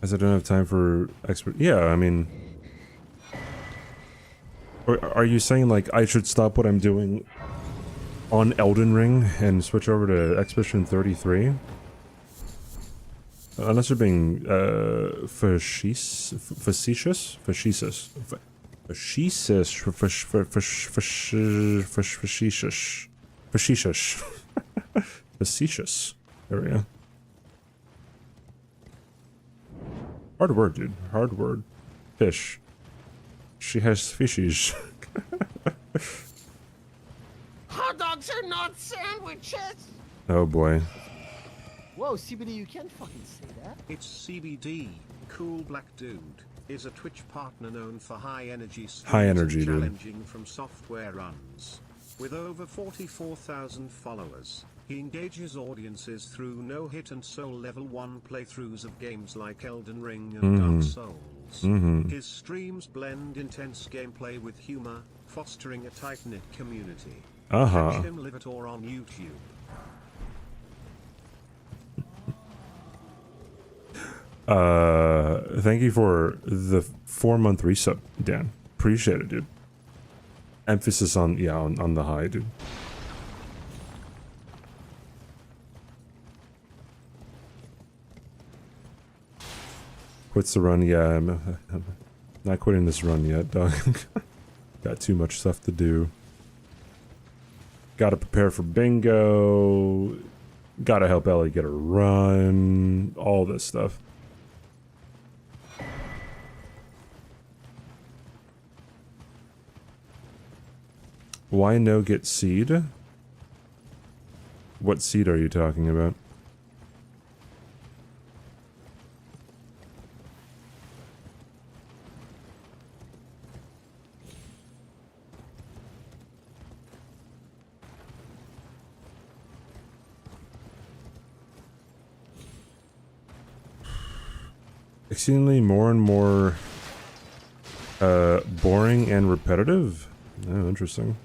Speaker 1: As I don't have time for expert. Yeah, I mean. Are you saying, like, I should stop what I'm doing on Elden Ring and switch over to Expedition 33? Unless you're being, facetious? Facetious? Facetious. Facetious. Facetious. Facetious. Facetious. There we go. Hard word, dude. Hard word. Fish. She has fishies.
Speaker 8: Hot dogs are not sandwiches!
Speaker 1: Oh boy.
Speaker 8: Whoa, CBD, you can't fucking say that.
Speaker 2: itzCBD, cool black dude. is a Twitch partner known for high energy streams
Speaker 1: High energy,
Speaker 2: and
Speaker 1: dude.
Speaker 2: challenging from software runs. With over 44,000 followers, he engages audiences through no-hit and soul level 1 playthroughs of games like Elden Ring and Dark Souls. His streams blend intense gameplay with humor, fostering a tight-knit community. Catch him live it or on YouTube.
Speaker 1: Thank you for the 4-month resub, Dan. Appreciate it, dude. Emphasis on, yeah, on the high, dude. Quits the run, yeah, I'm not quitting this run yet, dog. Got too much stuff to do. Gotta prepare for bingo. Gotta help Ellie get a run. All this stuff. Why no get seed? What seed are you talking about? Exceedingly more and more boring and repetitive? Oh, interesting.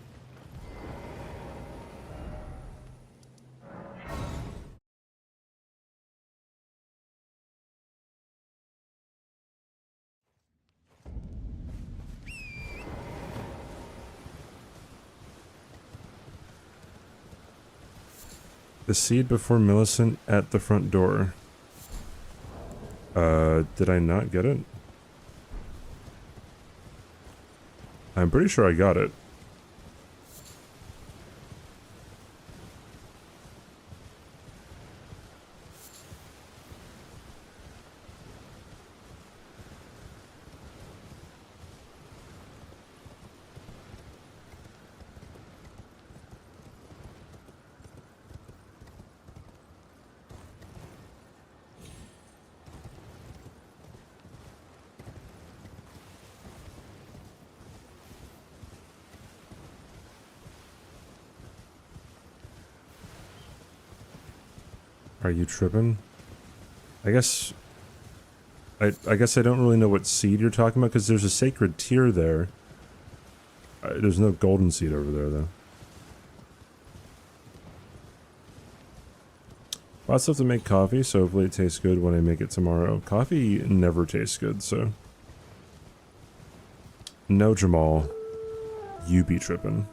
Speaker 1: The seed before Millicent at the front door. Did I not get it? I'm pretty sure I got it. Are you tripping? I guess I guess I don't really know what seed you're talking about because there's a sacred tier there. There's no golden seed over there though. Lots of stuff to make coffee, so hopefully it tastes good when I make it tomorrow. Coffee never tastes good, so. No, Jamal. You be tripping.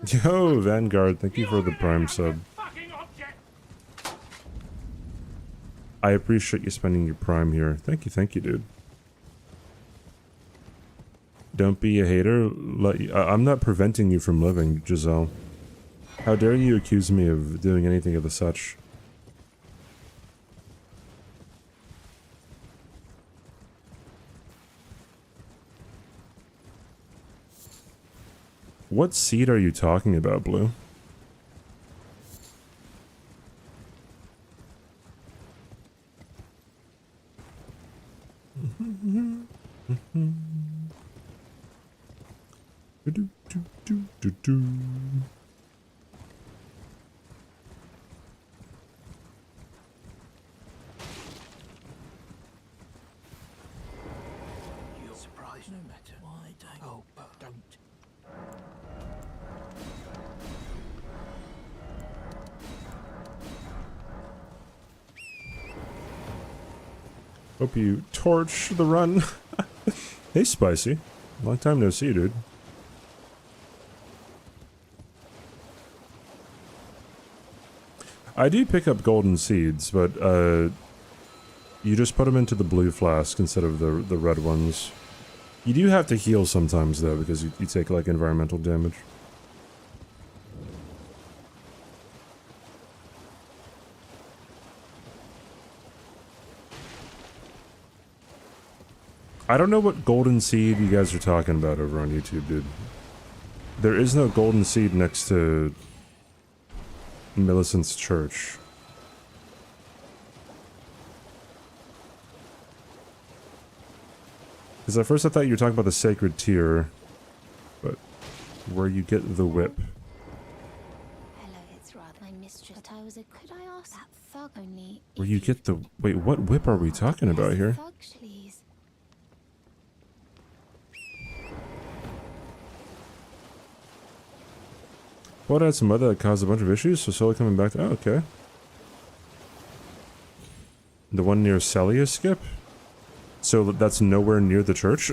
Speaker 1: Yo, Vanguard, thank you for the Prime sub. I appreciate you spending your Prime here. Thank you, dude. Don't be a hater. I'm not preventing you from living, Giselle. How dare you accuse me of doing anything of the such? What seed are you talking about, Blue?
Speaker 4: You're surprised no matter why, don't. Oh, but don't.
Speaker 1: Hope you torch the run. Hey, Spicy. Long time no see, dude. I do pick up golden seeds, but you just put them into the blue flask instead of the red ones. You do have to heal sometimes though, because you take like environmental damage. I don't know what golden seed you guys are talking about over on YouTube, dude. There is no golden seed next to Millicent's church. Because at first I thought you were talking about the sacred tier, but where you get the whip.
Speaker 3: Hello, it's rather my mistress. But I was a. Could I ask that thug only?
Speaker 1: Where you get the... Wait, what whip are we talking about here?
Speaker 3: Thug, please.
Speaker 1: Well, I had some weather that caused a bunch of issues, so slowly coming back to... Oh, okay. The one near Celia skip? So that's nowhere near the church?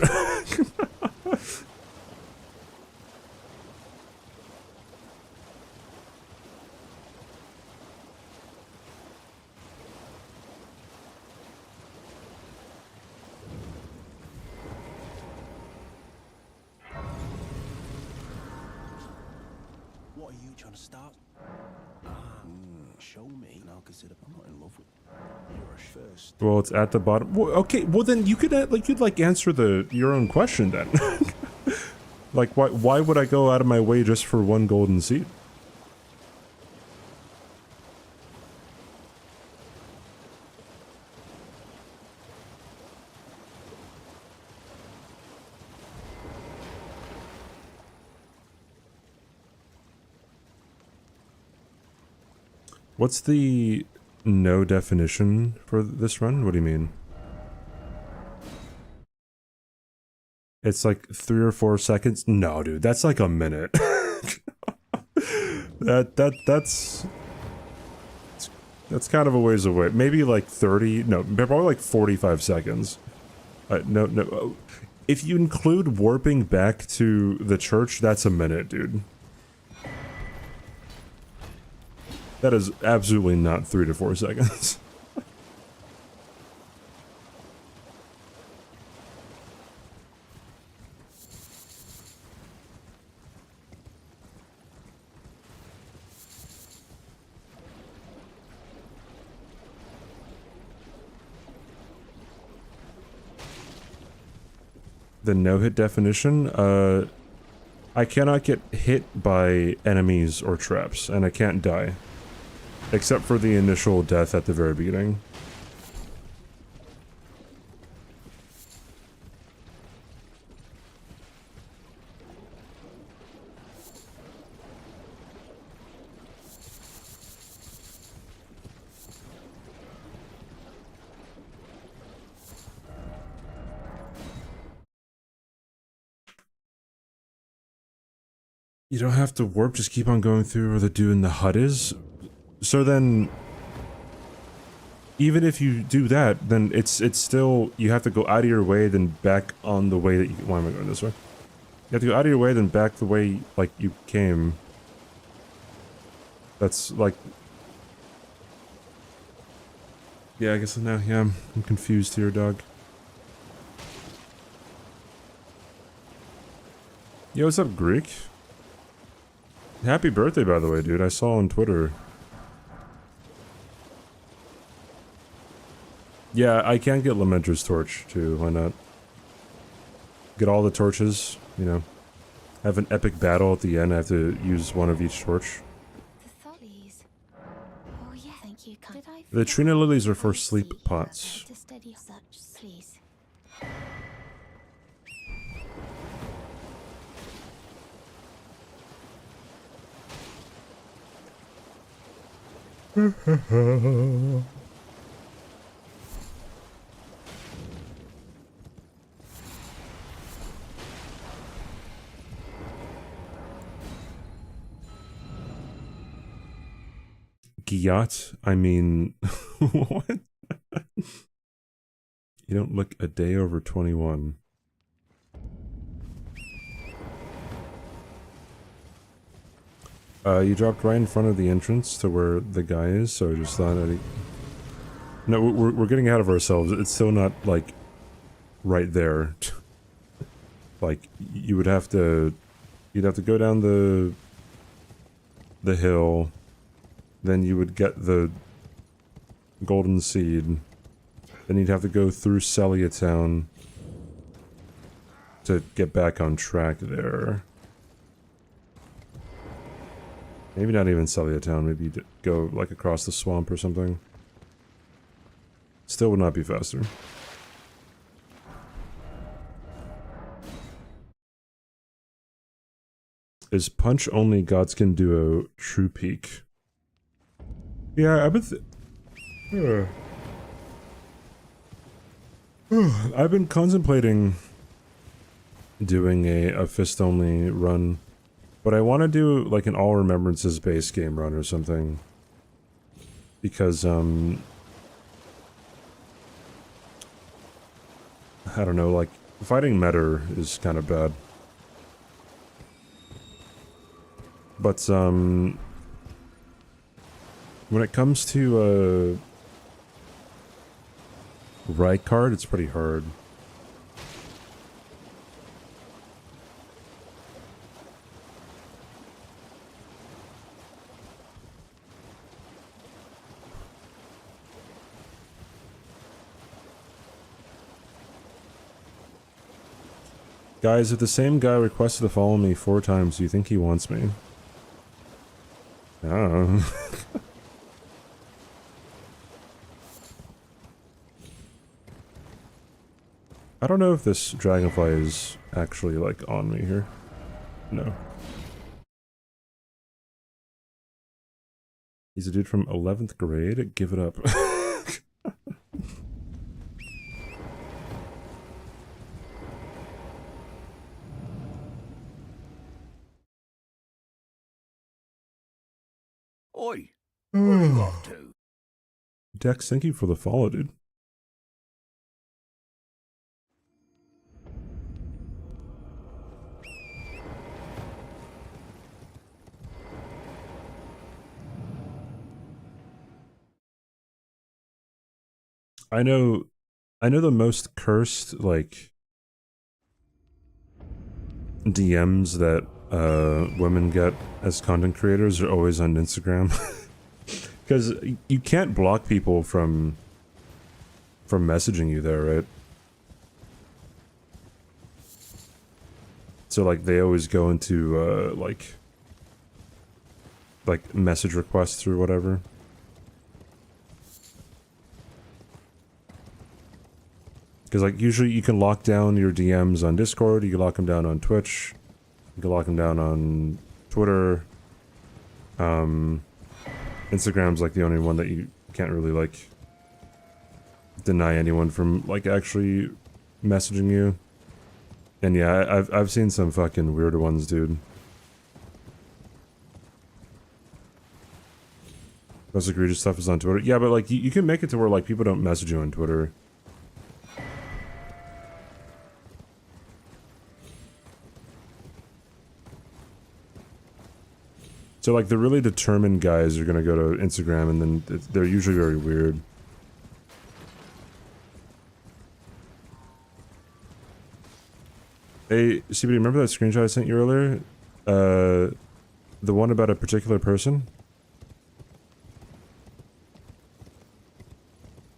Speaker 4: What are you trying to start? Show me, and I'll consider. I'm not in love with. You're a first.
Speaker 1: Well, it's at the bottom. Well, okay, well then you could like answer your own question then. Like why would I go out of my way just for one golden seed? What's the no definition for this run? What do you mean? It's like 3 or 4 seconds? No, dude, that's like a minute. That's kind of a ways away. Maybe like 30, no, probably like 45 seconds. No. If you include warping back to the church, that's a minute, dude. That is absolutely not 3 to 4 seconds. The no-hit definition? I cannot get hit by enemies or traps, and I can't die. Except for the initial death at the very beginning. You don't have to warp, just keep on going through where the dude in the hut is? So then, even if you do that, then it's still, you have to go out of your way, then back on the way that you, why am I going this way? You have to go out of your way, then back the way, like, you came. That's, like... Yeah, I guess now, yeah, I'm confused here, dog. Yo, what's up, Greek? Happy birthday, by the way, dude. I saw on Twitter. Yeah, I can get Lamenter's torch, too. Why not? Get all the torches, you know. Have an epic battle at the end. I have to use one of each torch.
Speaker 3: The thuggies. Oh yeah, thank you. Did I
Speaker 1: The Trina lilies are for sleep pots.
Speaker 3: to steady such, please.
Speaker 1: Giat? I mean, what? You don't look a day over 21. You dropped right in front of the entrance to where the guy is, so I just thought I'd... No, we're getting ahead of ourselves. It's still not, like, right there. Like, you would have to... You'd have to go down the hill, then you would get the golden seed, then you'd have to go through Celia Town to get back on track there. Maybe not even Celia Town, maybe go like across the swamp or something. Still would not be faster. Is Punch Only Godskin Duo true peak? Yeah, I've been I've been contemplating doing a fist only run, but I want to do like an all remembrances base game run or something, because I don't know, like fighting meta is kind of bad. But when it comes to right card, it's pretty hard. Guys, if the same guy requested to follow me 4 times, do you think he wants me? I don't know. I don't know if this dragonfly is actually, like, on me here. No. He's a dude from 11th grade? Give it up.
Speaker 6: Oi, where are you off to?
Speaker 1: Dex, thank you for the follow, dude. I know the most cursed, like, DMs that women get as content creators are always on Instagram. Because you can't block people from messaging you there, right? So like they always go into like message requests or whatever. Because like usually you can lock down your DMs on Discord, you can lock them down on Twitch, you can lock them down on Twitter. Instagram's like the only one that you can't really like deny anyone from like actually messaging you. And yeah, I've seen some fucking weird ones, dude. Most egregious stuff is on Twitter. Yeah, but like you can make it to where like people don't message you on Twitter. So like the really determined guys are gonna go to Instagram, and then they're usually very weird. Hey, CBD, remember that screenshot I sent you earlier? The one about a particular person?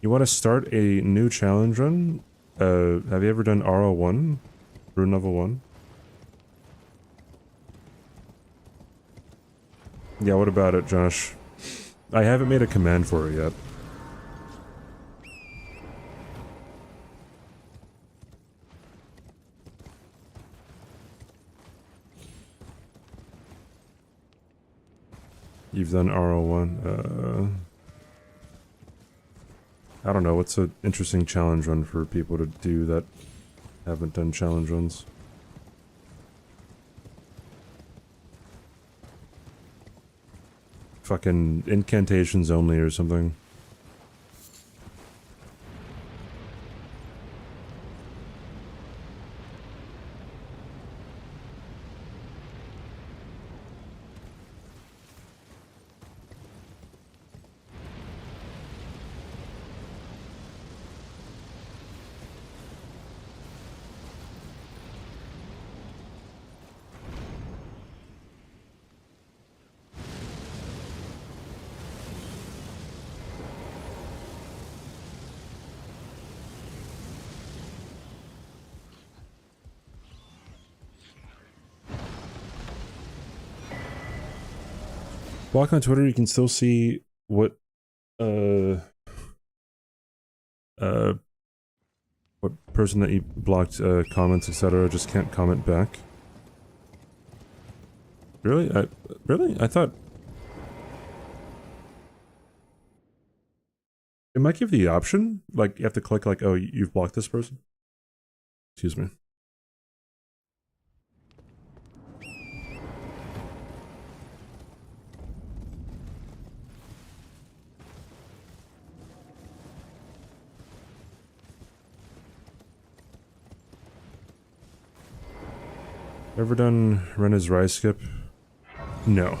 Speaker 1: You want to start a new challenge run? Have you ever done RL1? Rune level 1? Yeah, what about it, Josh? I haven't made a command for it yet. You've done RL1. I don't know, what's an interesting challenge run for people to do that haven't done challenge runs? Fucking incantations only or something. block on Twitter, you can still see what uh what person that you blocked comments, etc. Just can't comment back. Really? Really? I thought it might give the option. Like you have to click like, oh, you've blocked this person. Excuse me. Ever done Rena's Rise skip? No.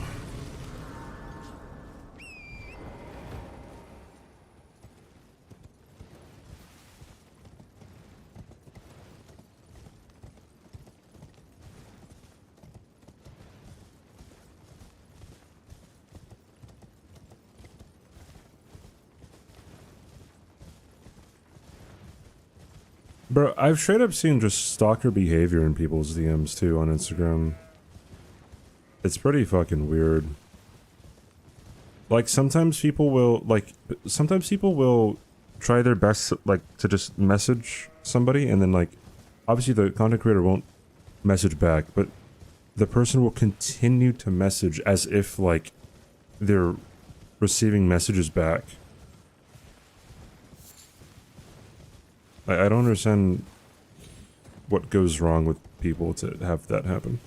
Speaker 1: Bro, I've straight up seen just stalker behavior in people's DMs too on Instagram. It's pretty fucking weird. Like sometimes people will try their best like to just message somebody and then like obviously the content creator won't message back, but the person will continue to message as if like they're receiving messages back. I don't understand what goes wrong with people to have that happen.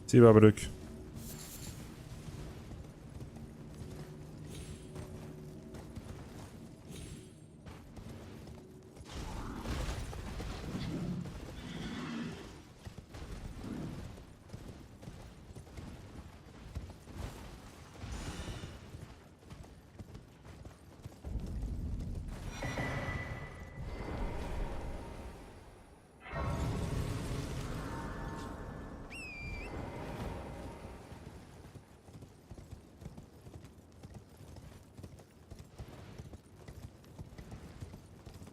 Speaker 1: See you, Babadook.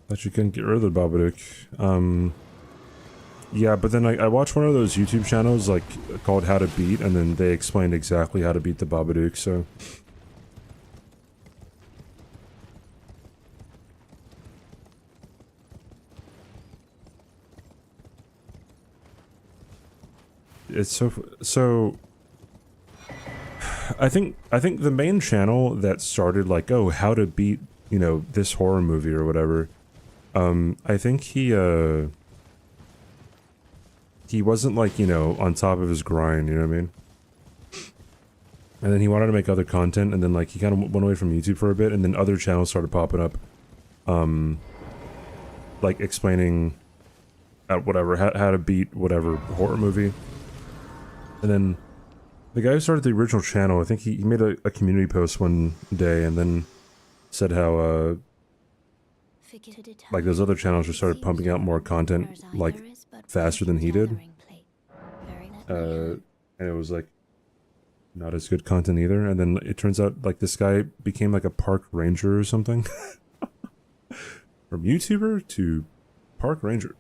Speaker 1: Thought you couldn't get rid of the Babadook. Yeah, but then I watched one of those YouTube channels, like, called How to Beat, and then they explained exactly how to beat the Babadook, so... It's so... I think the main channel that started, like, oh, how to beat, you know, this horror movie or whatever, I think he wasn't, like, you know, on top of his grind, you know what I mean? And then he wanted to make other content, and then, like, he kind of went away from YouTube for a bit, and then other channels started popping up, like, explaining, whatever, how to beat whatever horror movie. And then, the guy who started the original channel, I think he made a community post one day, and then said how, like, those other channels just started pumping out more content, like, faster than he did. And it was, like, not as good content either. And then it turns out, like, this guy became, like, a park ranger or something. From YouTuber to park ranger.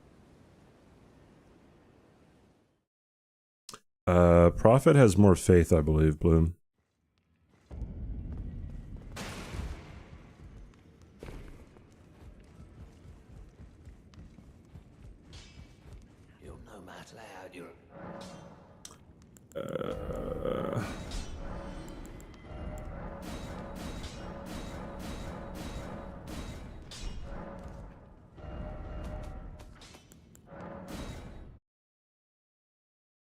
Speaker 1: Prophet has more faith, I believe, Bloom.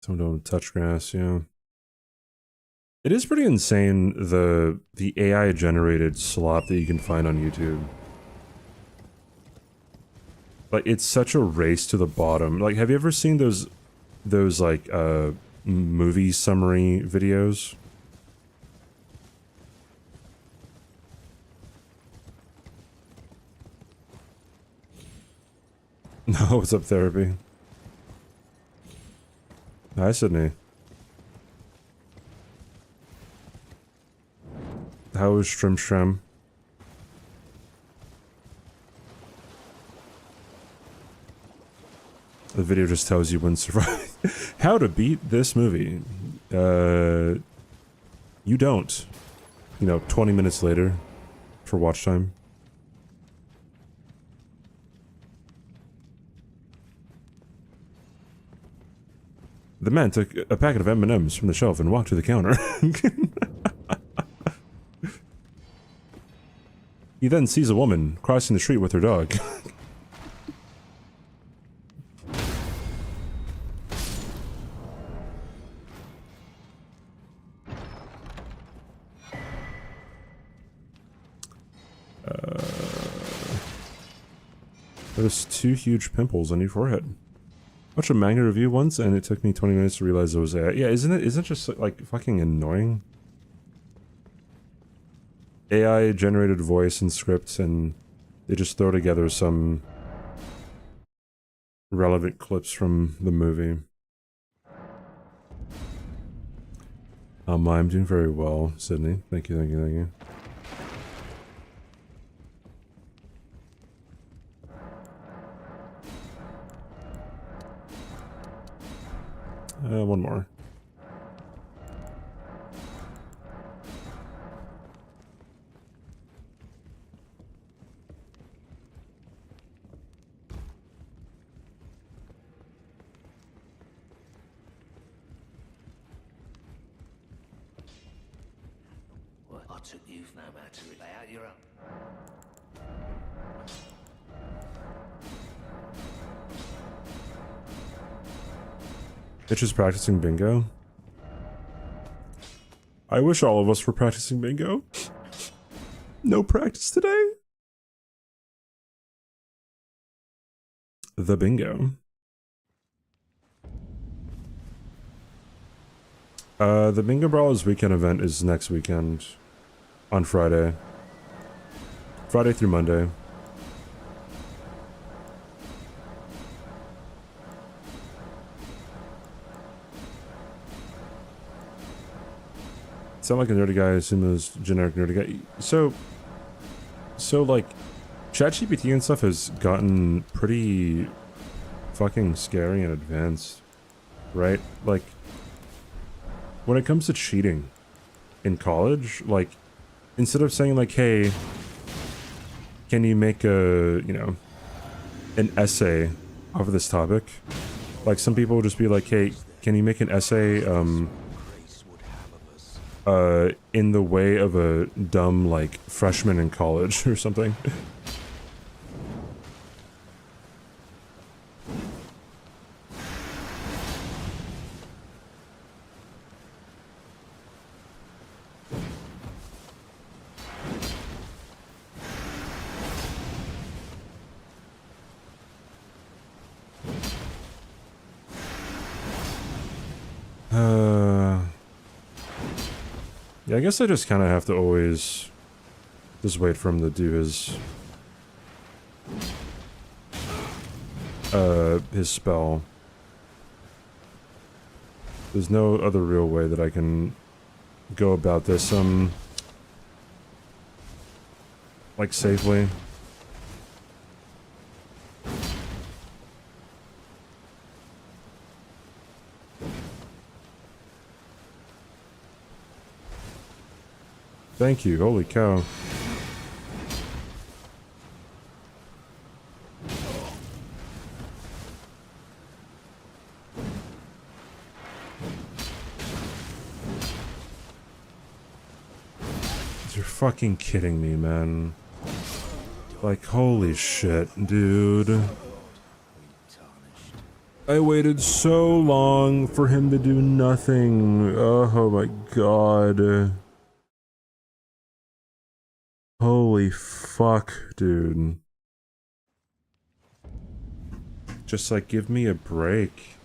Speaker 1: Someone don't touch grass, yeah. It is pretty insane, the AI generated slop that you can find on YouTube. Like, it's such a race to the bottom. Like, have you ever seen those like, movie summary videos? No, what's up, therapy? Hi, Sydney. How is Shrim? The video just tells you when survive. How to beat this movie. You don't. You know, 20 minutes later for watch time. The man took a packet of M&Ms from the shelf and walked to the counter. He then sees a woman crossing the street with her dog. There's 2 huge pimples on your forehead. Watched a manga review once, and it took me 20 minutes to realize it was AI. Yeah, isn't it just, like, fucking annoying? AI generated voice and scripts, and they just throw together some relevant clips from the movie. I'm doing very well, Sydney. Thank you, thank you, thank you. One more.
Speaker 6: Well, I took you no matter. Lay out your own.
Speaker 1: Bitch is practicing bingo. I wish all of us were practicing bingo. No practice today. The bingo. The Bingo Brawlers weekend event is next weekend. On Friday. Friday through Monday. Sound like a nerdy guy, I assume it was generic nerdy guy. So like, ChatGPT and stuff has gotten pretty fucking scary and advanced, right? Like, when it comes to cheating in college, like, instead of saying like, hey, can you make a, you know, an essay off of this topic? Like, some people will just be like, hey, can you make an essay, in the way of a dumb, like, freshman in college or something. Yeah, I guess I just kind of have to always just wait for him to do his spell. There's no other real way that I can go about this, like, safely. Thank you, holy cow. You're fucking kidding me, man. Like, holy shit, dude. I waited so long for him to do nothing. Oh my god. Holy fuck, dude. Just, like, give me a break.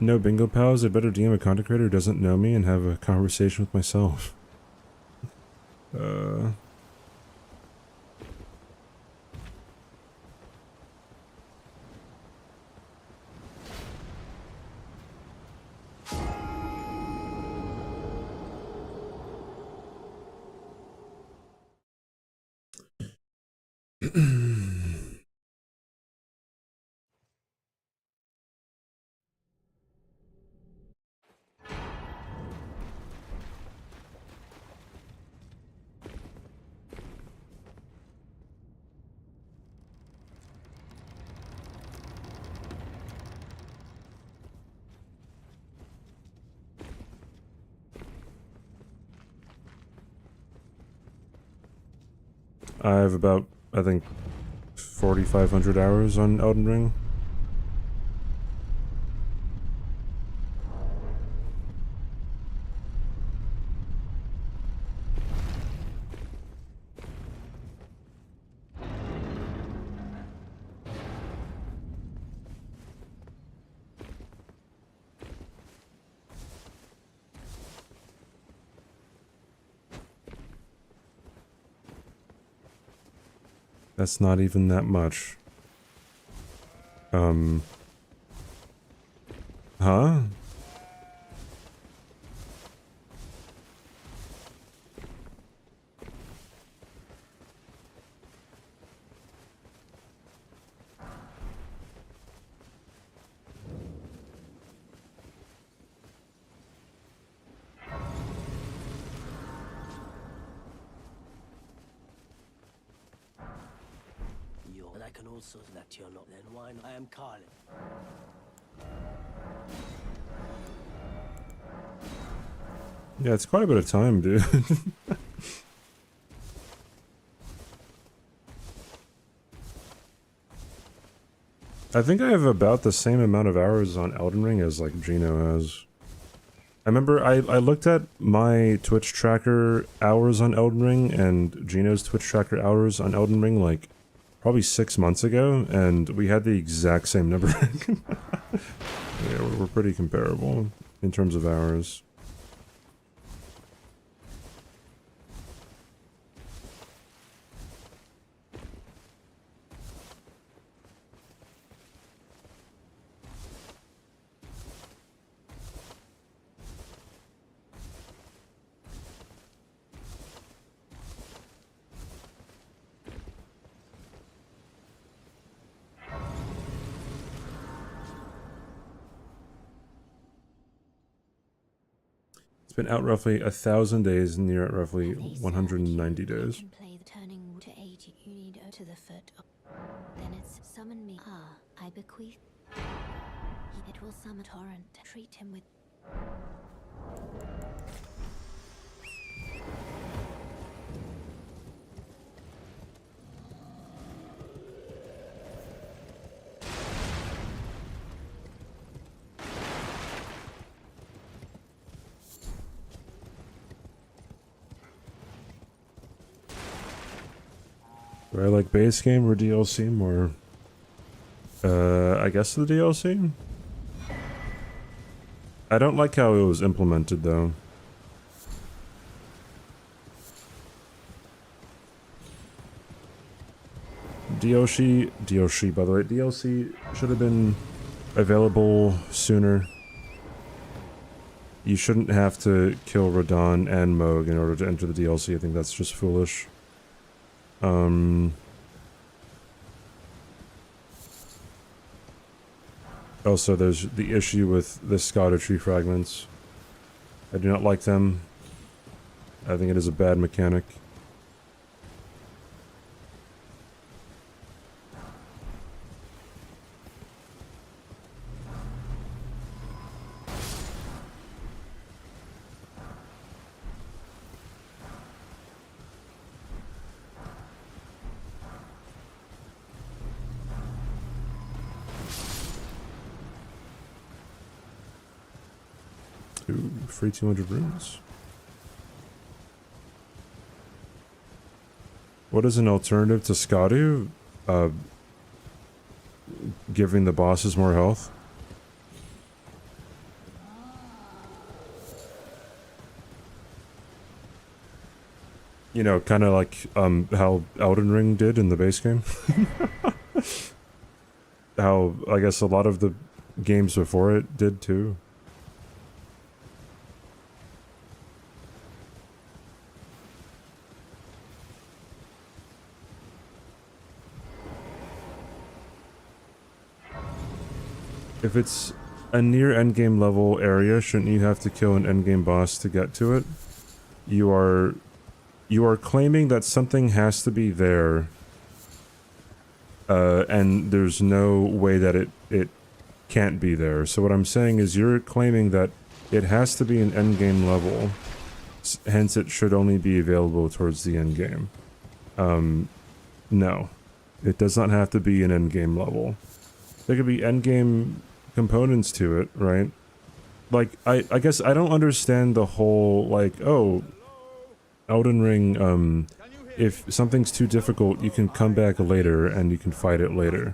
Speaker 1: No bingo pals, I better DM a content creator who doesn't know me and have a conversation with myself. I have about, I think, 4,500 hours on Elden Ring. That's not even that much. Huh?
Speaker 4: And I can also that you're not. Then why not? I am Carlin.
Speaker 1: Yeah, it's quite a bit of time, dude. I think I have about the same amount of hours on Elden Ring as, like, Gino has. I remember I looked at my Twitch tracker hours on Elden Ring and Gino's Twitch tracker hours on Elden Ring, like, probably 6 months ago, and we had the exact same number. Yeah, we're pretty comparable in terms of hours. It's been out roughly 1,000 days, and you're at roughly 190 days.
Speaker 3: Can play the turning to 80. You need to the foot. Then it's summon me. Ah, I bequeath. It will summon torrent. Treat him with.
Speaker 1: Do I like base game or DLC more? I guess the DLC? I don't like how it was implemented, though. DLC, by the way, DLC should have been available sooner. You shouldn't have to kill Radon and Moog in order to enter the DLC. I think that's just foolish. Also, there's the issue with the Scatter Tree fragments. I do not like them. I think it is a bad mechanic. Ooh, free 200 runes. What is an alternative to Skadu? Giving the bosses more health? You know, kind of like how Elden Ring did in the base game. How I guess a lot of the games before it did too. If it's a near endgame level area, shouldn't you have to kill an endgame boss to get to it? You are claiming that something has to be there, and there's no way that it can't be there. So what I'm saying is you're claiming that it has to be an endgame level, hence it should only be available towards the endgame. No. It does not have to be an endgame level. There could be endgame components to it, right? Like, I guess I don't understand the whole, like, oh, Elden Ring, if something's too difficult, you can come back later and you can fight it later.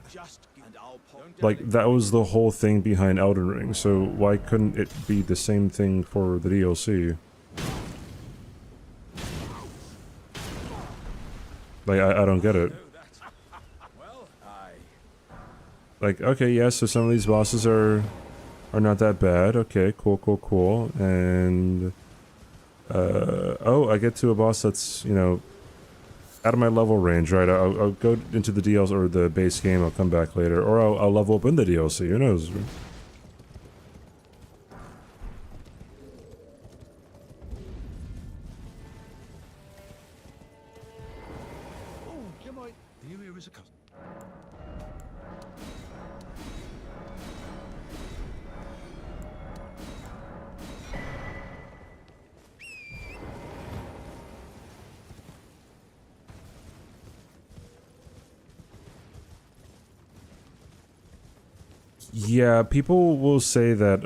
Speaker 1: Like, that was the whole thing behind Elden Ring, so why couldn't it be the same thing for the DLC? Like, I don't get it. Like, okay, yeah, so some of these bosses are not that bad. Okay, cool. And, oh, I get to a boss that's, you know, out of my level range, right? I'll go into the DLC or the base game, I'll come back later. Or I'll level up in the DLC, who knows? Yeah, people will say that,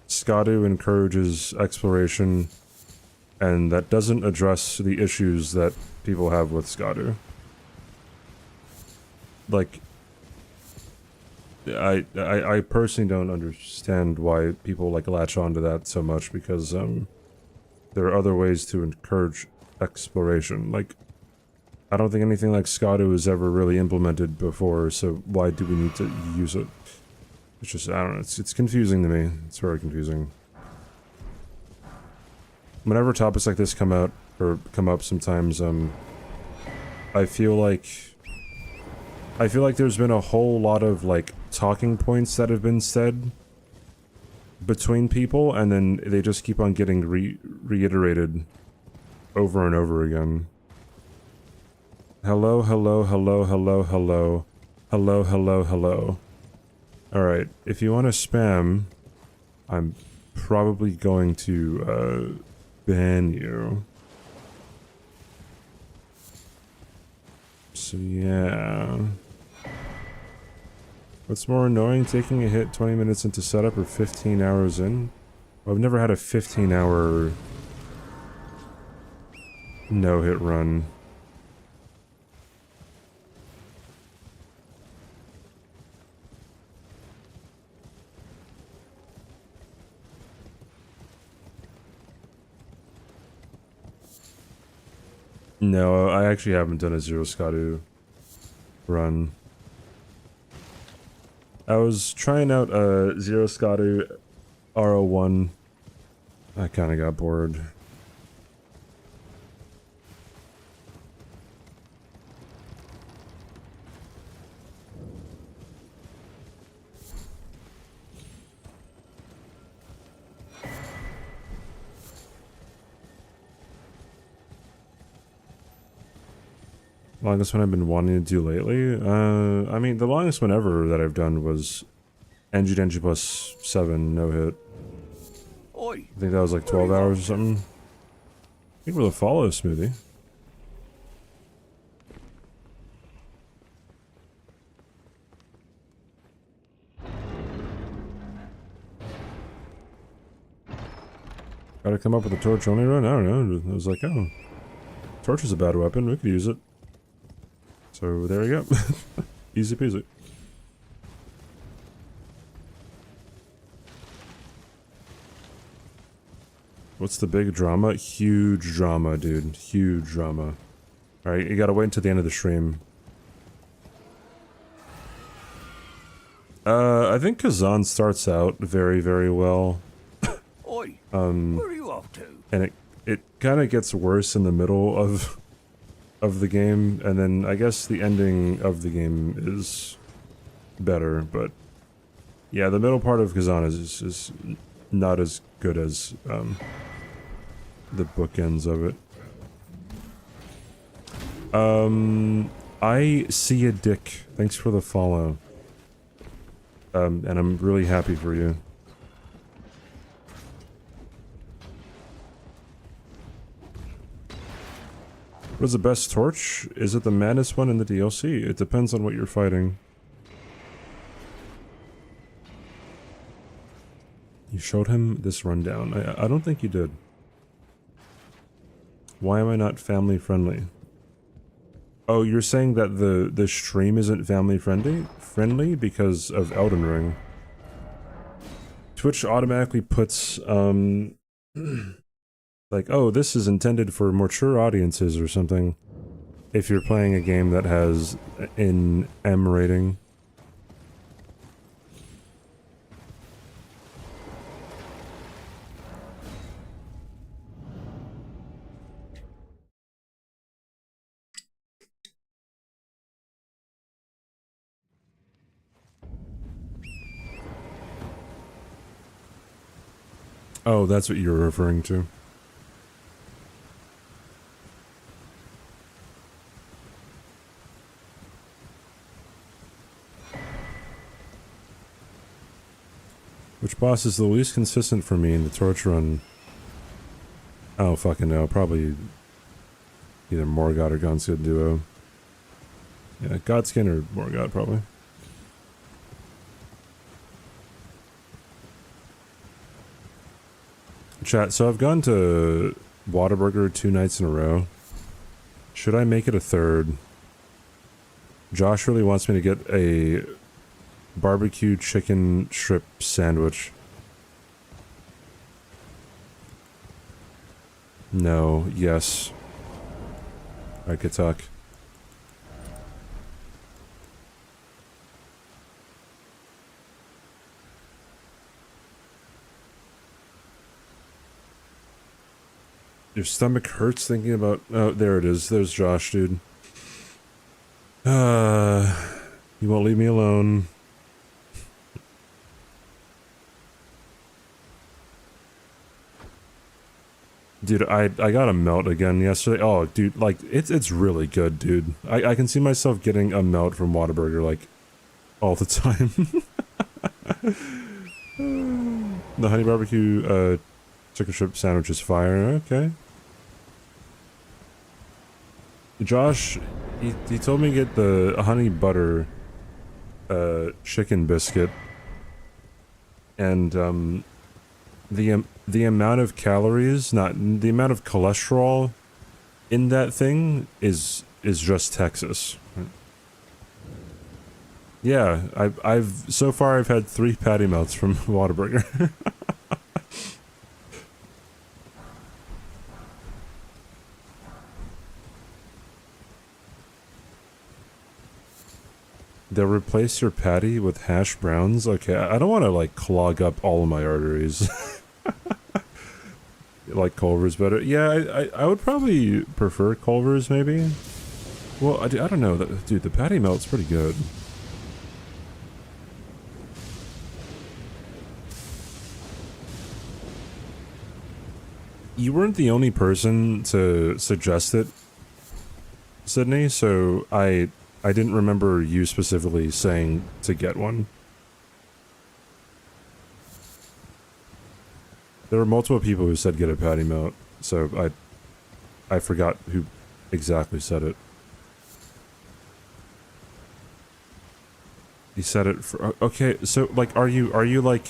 Speaker 1: Scadu encourages exploration, and that doesn't address the issues that people have with Scadu. Like, I personally don't understand why people, like, latch onto that so much, because, there are other ways to encourage exploration. Like, I don't think anything like Scadu was ever really implemented before, so why do we need to use it? It's just, I don't know, it's confusing to me. It's very confusing. Whenever topics like this come out, or come up sometimes, I feel like there's been a whole lot of, like, talking points that have been said between people, and then they just keep on getting reiterated over and over again. Hello. Alright, if you want to spam, I'm probably going to, ban you. So yeah. What's more annoying, taking a hit 20 minutes into setup or 15 hours in? Well, I've never had a 15-hour no-hit run. No, I actually haven't done a Zero Scadu run. I was trying out a Zero Scadu RO1. I kinda got bored. Longest one I've been wanting to do lately? I mean, the longest one ever that I've done was Engie plus 7 no-hit. I think that was like 12 hours or something. I think we're the follow smoothie. Gotta come up with a torch only run? I don't know. I was like, oh. Torch is a bad weapon, we could use it. So there we go. Easy peasy. What's the big drama? Huge drama, dude. Huge drama. Alright, you gotta wait until the end of the stream. I think Kazan starts out very, very well.
Speaker 6: Oi, where are you off to?
Speaker 1: And it kind of gets worse in the middle of the game, and then I guess the ending of the game is better, but yeah, the middle part of Kazan is not as good as the bookends of it. I see a dick. Thanks for the follow. And I'm really happy for you. What is the best torch? Is it the Madness one in the DLC? It depends on what you're fighting. You showed him this rundown. I don't think you did. Why am I not family friendly? Oh, you're saying that the stream isn't family friendly because of Elden Ring. Twitch automatically puts like, oh, this is intended for mature audiences or something. If you're playing a game that has an M rating. Oh, that's what you're referring to. Which boss is the least consistent for me in the torch run? I don't fucking know. Probably either Morgott or Gonskid duo. Yeah, Godskin or Morgott, probably. Chat, so I've gone to Whataburger 2 nights in a row. Should I make it a third? Josh really wants me to get a barbecue chicken strip sandwich. No, yes. I could talk. Your stomach hurts thinking about... Oh, there it is. There's Josh, dude. You won't leave me alone. Dude, I got a melt again yesterday. Oh, dude, like, it's really good, dude. I can see myself getting a melt from Whataburger, like, all the time. The honey barbecue, chicken strip sandwich is fire. Okay. Josh, he told me to get the honey butter, chicken biscuit. And, the amount of calories, not the amount of cholesterol in that thing is just Texas. Yeah, I've so far I've had 3 patty melts from Whataburger. They'll replace your patty with hash browns? Okay, I don't want to, like, clog up all of my arteries. Like Culver's better. Yeah, I would probably prefer Culver's, maybe. Well, I don't know. Dude, the patty melt's pretty good. You weren't the only person to suggest it, Sydney, so I didn't remember you specifically saying to get one. There were multiple people who said get a patty melt, so I forgot who exactly said it. He said it for... Okay, so, like, are you like,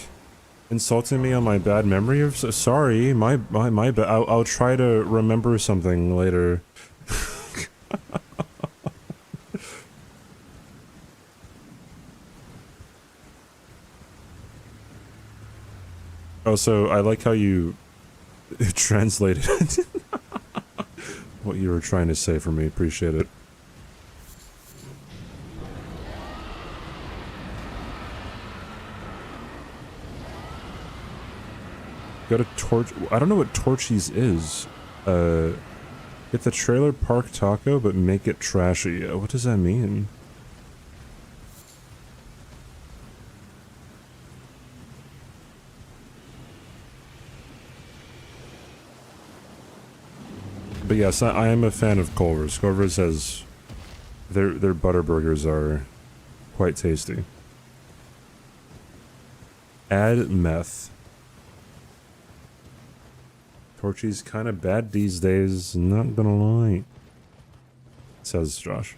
Speaker 1: insulting me on my bad memory? Of, sorry, my bad. I'll try to remember something later. Oh, so I like how you It translated what you were trying to say for me. Appreciate it. Go to Torch. I don't know what Torchy's is. Get the trailer park taco, but make it trashy. What does that mean? But yes, I am a fan of Culver's. Culver's has their butter burgers are quite tasty. Add meth. Torchy's kind of bad these days, not gonna lie. Says Josh.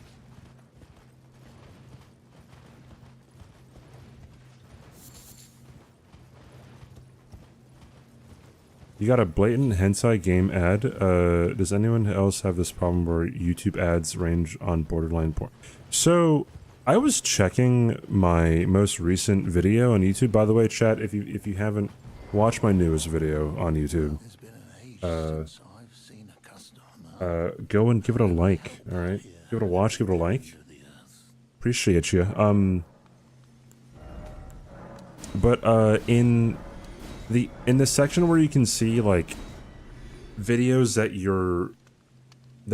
Speaker 1: You got a blatant hentai game ad. Does anyone else have this problem where YouTube ads range on borderline porn? So, I was checking my most recent video on YouTube. By the way, chat, if you haven't watched my newest video on YouTube, go and give it a like. All right, give it a watch, give it a like. Appreciate you. But in the section where you can see like videos that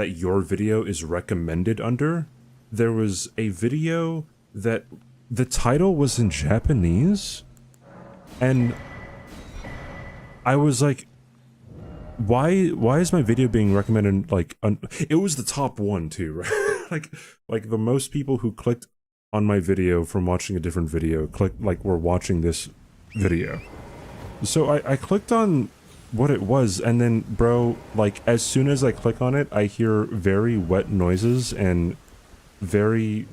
Speaker 1: your video is recommended under, there was a video that the title was in Japanese, and I was like, why is my video being recommended like it was the top one too, right? like the most people who clicked on my video from watching a different video clicked like were watching this video. So I clicked on what it was, and then bro, like as soon as I click on it, I hear very wet noises and very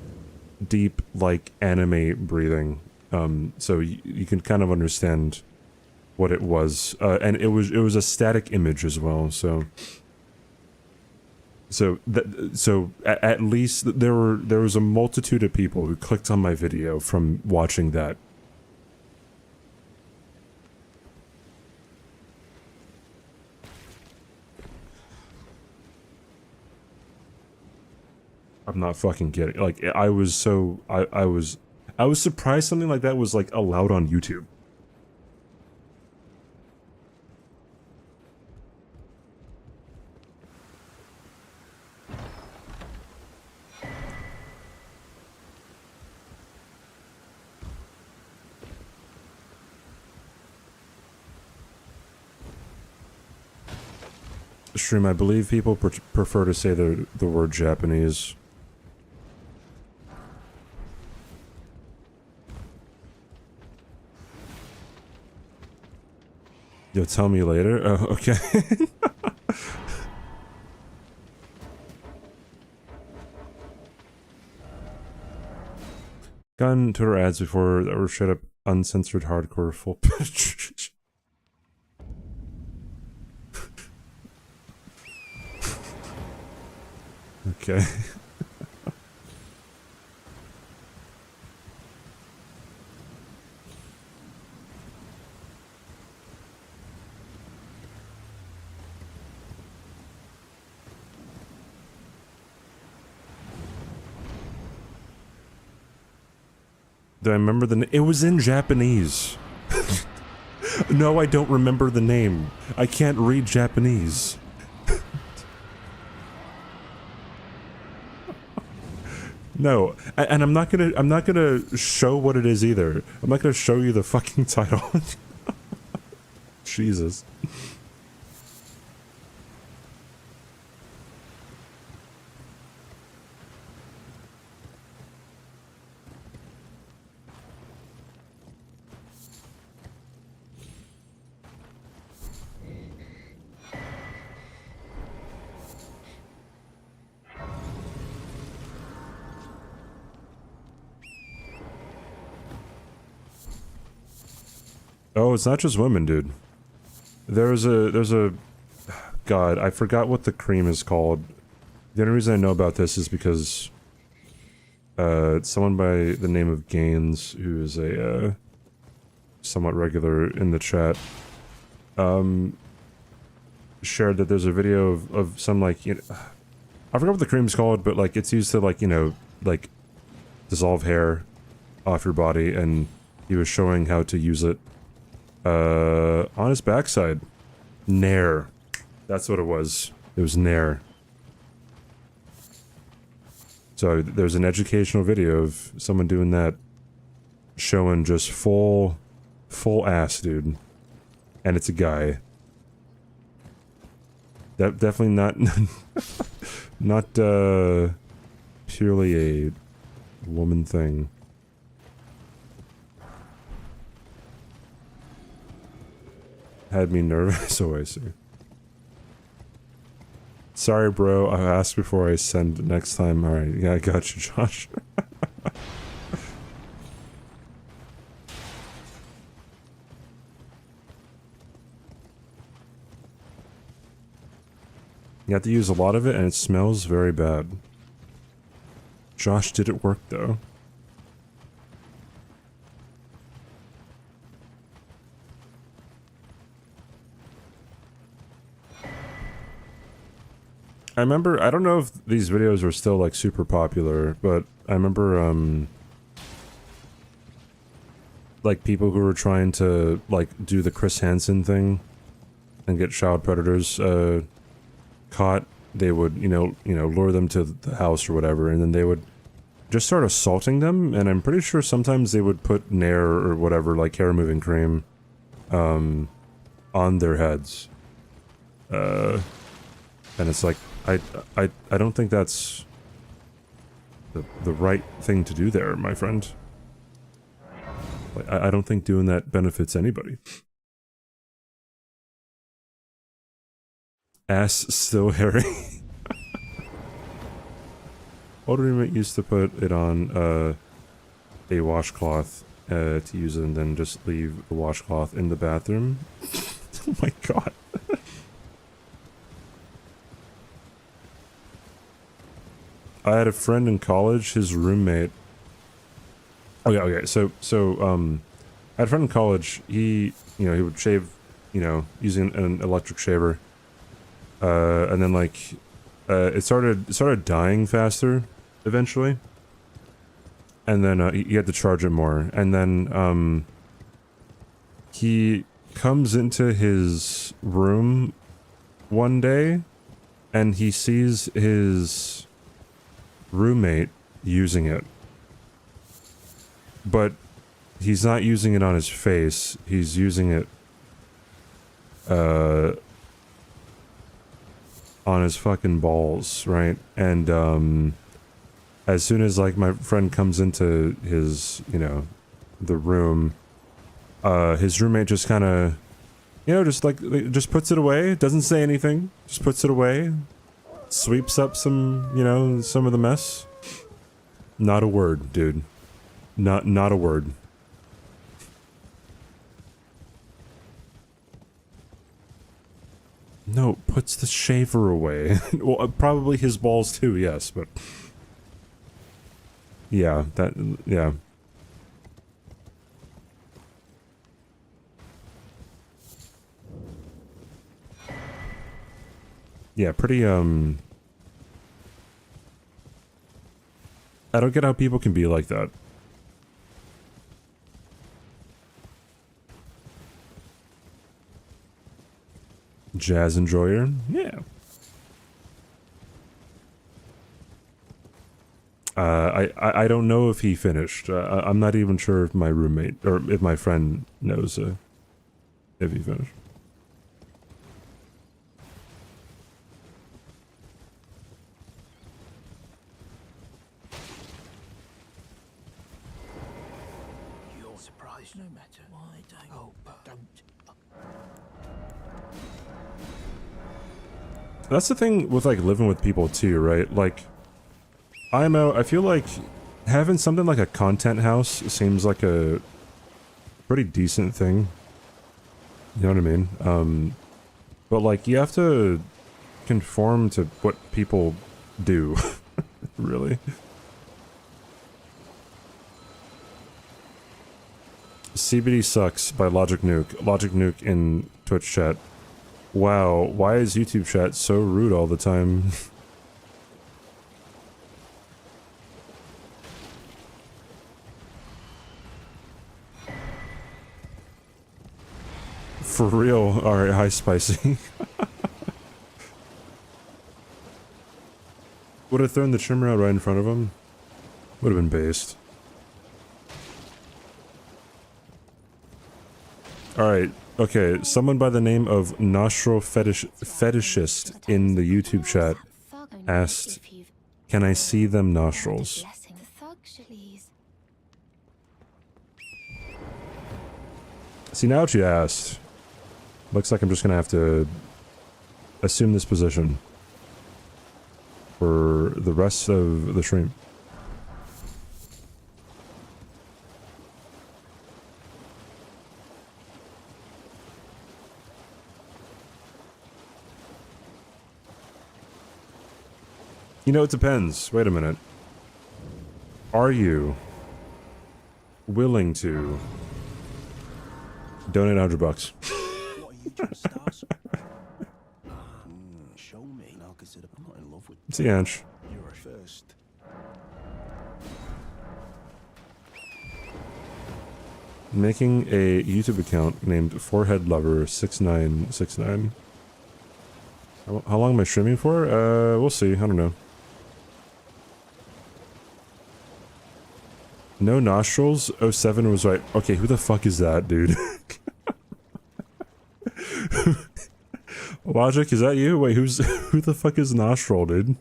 Speaker 1: deep like anime breathing. So you can kind of understand what it was, and it was a static image as well. So at least there was a multitude of people who clicked on my video from watching that. I'm not fucking kidding. Like I was surprised something like that was like allowed on YouTube. Stream, I believe people prefer to say the word Japanese. You'll tell me later? Oh, okay. Gotten Twitter ads before that were straight up uncensored hardcore full pitch. Okay. Do I remember the it was in Japanese. No, I don't remember the name. I can't read Japanese. No, and I'm not gonna show what it is either. I'm not gonna show you the fucking title. Jesus. Oh, it's not just women, dude. There's a God, I forgot what the cream is called. The only reason I know about this is because someone by the name of Gaines, who is a somewhat regular in the chat, shared that there's a video of some like, you know, I forgot what the cream's called, but like it's used to like, you know, like dissolve hair off your body, and he was showing how to use it on his backside. Nair. That's what it was. It was Nair. So there's an educational video of someone doing that, showing just full ass, dude. And it's a guy. That definitely not not purely a woman thing. Had me nervous. Oh, I see. Sorry, bro. I asked before I send next time. Alright, yeah, I got you, Josh. You have to use a lot of it, and it smells very bad. Josh, did it work, though? I remember, I don't know if these videos were still, like, super popular, but I remember, like, people who were trying to, like, do the Chris Hansen thing and get child predators, caught. They would, you know, lure them to the house or whatever, and then they would just start assaulting them, and I'm pretty sure sometimes they would put Nair or whatever, like hair removing cream, on their heads. And it's like, I don't think that's the right thing to do there, my friend. Like, I don't think doing that benefits anybody. Ass still hairy. Old roommate used to put it on a washcloth to use it, and then just leave the washcloth in the bathroom. Oh my god. I had a friend in college, his roommate... Okay, so, I had a friend in college, he would shave, using an electric shaver. And then, like, it started dying faster, eventually. And then, he had to charge it more. And then, he comes into his room one day, and he sees his roommate using it. But he's not using it on his face, he's using it, on his fucking balls, right? And, as soon as, like, my friend comes into his, the room, his roommate just kind of, just puts it away, doesn't say anything, just puts it away, sweeps up some, some of the mess. Not a word, dude. Not a word. No, puts the shaver away. Well, probably his balls too, yes, but... Yeah, yeah. Yeah, pretty, I don't get how people can be like that. Jazz enjoyer? Yeah. I don't know if he finished. I'm not even sure if my roommate, or if my friend knows, if he finished.
Speaker 4: You're surprised no matter why, don't.
Speaker 1: That's the thing with, like, living with people too, right? Like, I feel like having something like a content house seems like a pretty decent thing. You know what I mean? But, like, you have to conform to what people do. Really. CBD sucks by Logic Nuke. Logic Nuke in Twitch chat Wow, why is YouTube chat so rude all the time? For real. Alright, hi Spicy. Would have thrown the trimmer out right in front of him? Would have been based. Alright, okay, someone by the name of Nostril Fetishist in the YouTube chat asked, can I see them nostrils? See, now that you asked, looks like I'm just gonna have to assume this position for the rest of the stream. You know, it depends. Wait a minute. Are you willing to donate $100?
Speaker 4: What are you trying to start? Show me, and I'll consider. I'm not in love with.
Speaker 1: See, Anch.
Speaker 4: You're a first.
Speaker 1: Making a YouTube account named Forehead Lover 6969. How long am I streaming for? We'll see. I don't know. No nostrils? 07 was right. Okay, who the fuck is that, dude? Logic, is that you? Wait, who the fuck is Nostril, dude?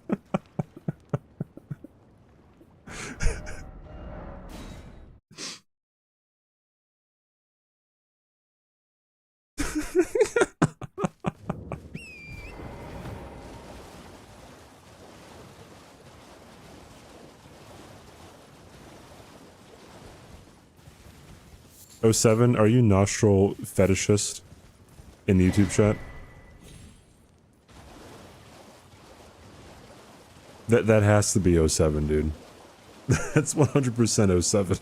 Speaker 1: '07, are you nostril fetishist in the YouTube chat? That has to be '07, dude. That's 100% '07.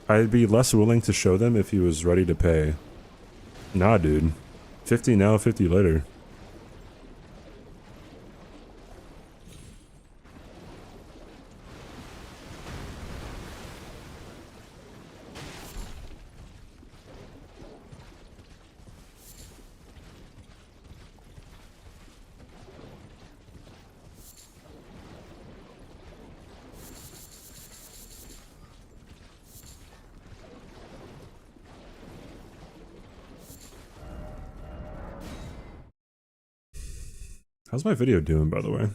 Speaker 1: I'd be less willing to show them if he was ready to pay. Nah, dude. 50 now, 50 later. How's my video doing, by the way?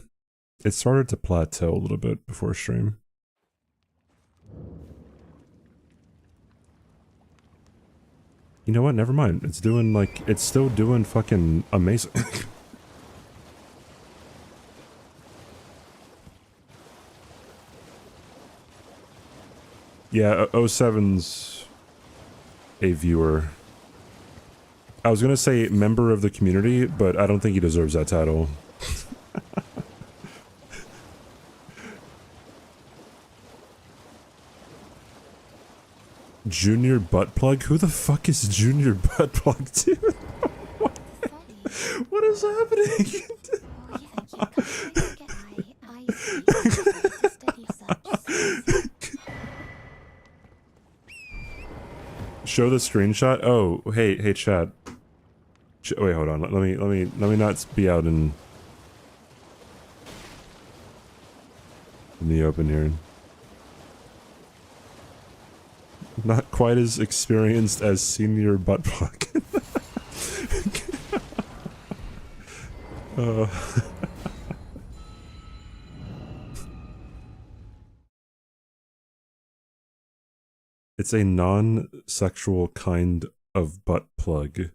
Speaker 1: It started to plateau a little bit before stream. You know what? Never mind. It's doing like, it's still doing fucking amazing. Yeah, 07's a viewer. I was gonna say member of the community, but I don't think he deserves that title. Junior butt plug? Who the fuck is Junior butt plug, dude? What is happening? Show the screenshot. Oh, hey, chat. Wait, hold on. Let me not be out in the open here. Not quite as experienced as senior butt plug. It's a non-sexual kind of butt plug.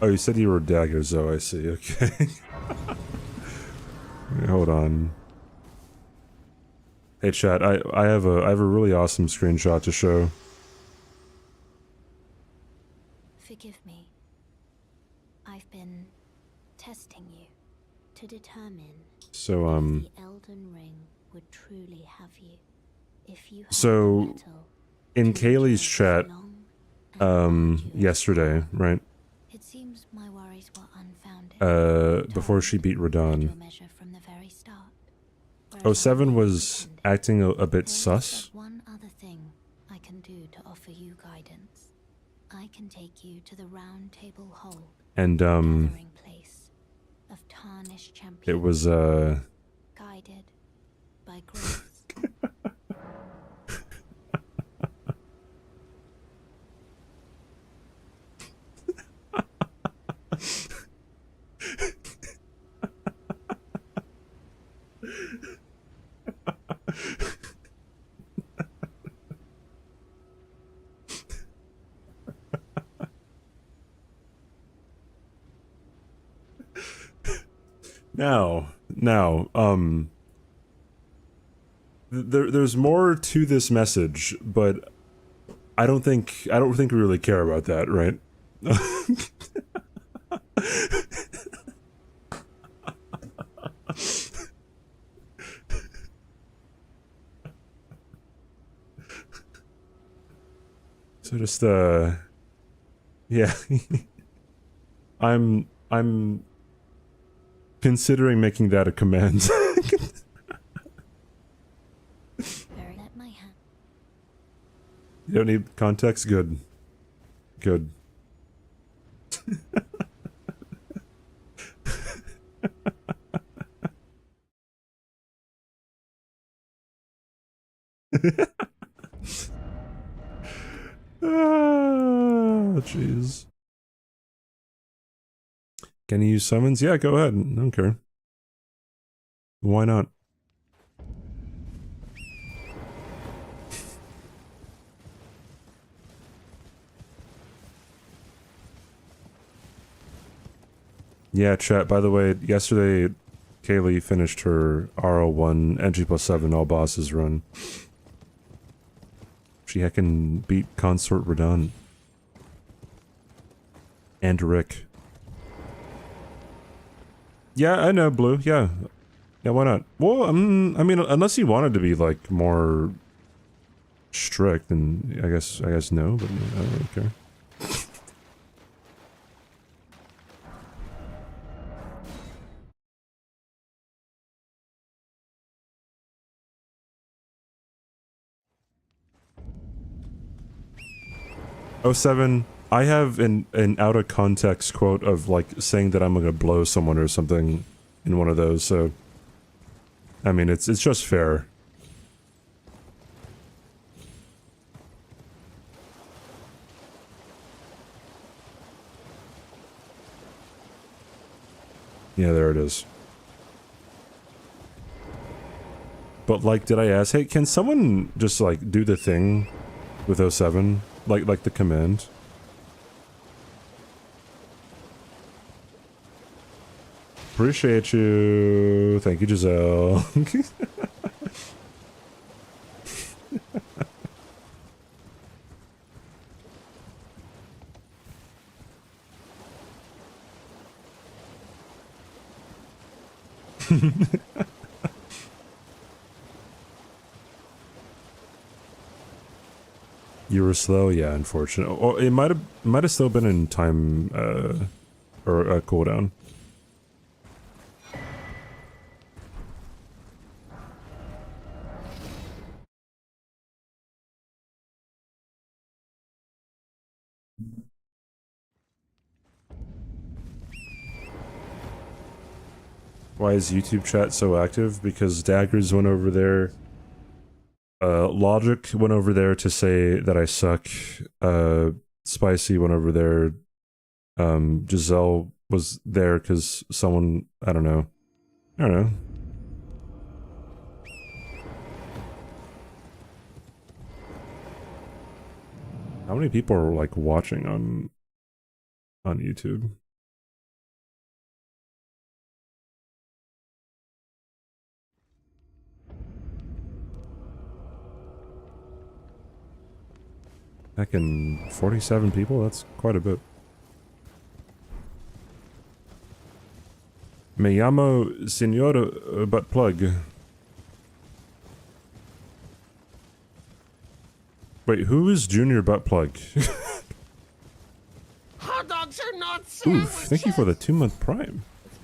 Speaker 1: Oh, you said you were daggers, though, I see, okay. Wait, hold on. Hey chat, I have a really awesome screenshot to show.
Speaker 3: Forgive me. I've been testing you to determine
Speaker 1: So,
Speaker 3: if the Elden Ring would truly have you. If you had the
Speaker 1: so
Speaker 3: mettle
Speaker 1: in
Speaker 3: to
Speaker 1: Kaylee's
Speaker 3: endure
Speaker 1: chat,
Speaker 3: this long and arduous
Speaker 1: yesterday,
Speaker 3: path.
Speaker 1: right?
Speaker 3: It seems my worries were unfounded.
Speaker 1: Before she beat
Speaker 3: Had
Speaker 1: Radon.
Speaker 3: your measure from the very start.
Speaker 1: Oh,
Speaker 3: Whereas I
Speaker 1: 07
Speaker 3: may
Speaker 1: was
Speaker 3: pretend
Speaker 1: acting a bit
Speaker 3: there is
Speaker 1: sus.
Speaker 3: but one other thing I can do to offer you guidance. I can take you to the Round Table Hold,
Speaker 1: And,
Speaker 3: gathering place of tarnished champions.
Speaker 1: it was,
Speaker 3: Guided by grace.
Speaker 1: Now, there's more to this message, but I don't think we really care about that, right? So just yeah. I'm considering making that a command.
Speaker 3: Very let my hand.
Speaker 1: You don't need context? Good. Good. Ah, jeez. Can you use summons? Yeah, go ahead. I don't care. Why not? Yeah, chat, by the way, yesterday Kaylee finished her RL1 NG plus 7 all bosses run. She heckin' beat Consort Radon. And Rick. Yeah, I know, Blue, yeah. Yeah, why not? Well, I mean, unless you wanted to be, like, more strict, then I guess no, but I don't really care. Oh, 07, I have an out of context quote of like saying that I'm gonna blow someone or something in one of those, so I mean it's just fair. Yeah, there it is. But like, did I ask, hey, can someone just like do the thing with 07? Like the command? Appreciate you. Thank you, Giselle. You were slow, yeah, unfortunate. Or it might have still been in time or a cooldown. Why is YouTube chat so active? Because Daggers went over there. Logic went over there to say that I suck. Spicy went over there. Giselle was there because someone, I don't know. How many people are like watching on YouTube? Heckin' 47 people? That's quite a bit. Me llamo Senor Butt Plug. Wait, who is Junior Butt Plug?
Speaker 8: Hot dogs are not sandwiches.
Speaker 1: Oof, thank you for the 2-month prime.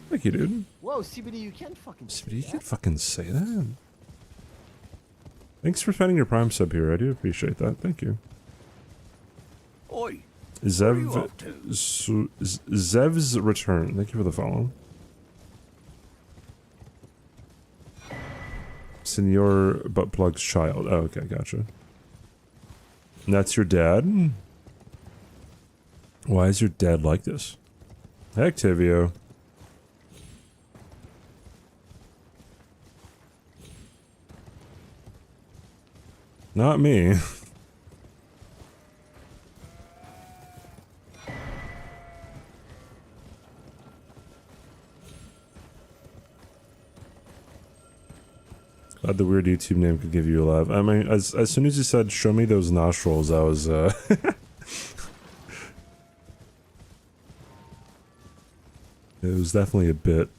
Speaker 1: Thank you, dude.
Speaker 9: Whoa, CBD, you can't fucking say
Speaker 1: CBD, you
Speaker 9: that.
Speaker 1: can't fucking say that. Thanks for spending your prime sub here. I do appreciate that. Thank you.
Speaker 6: Oi,
Speaker 1: Zev's return. Thank you for the follow. Senor Butt Plug's child. Oh, okay, gotcha. And that's your dad? Why is your dad like this? Hey, Activio. Not me. Glad the weird YouTube name could give you a laugh. I mean, as soon as you said, show me those nostrils, I was, it was definitely a bit.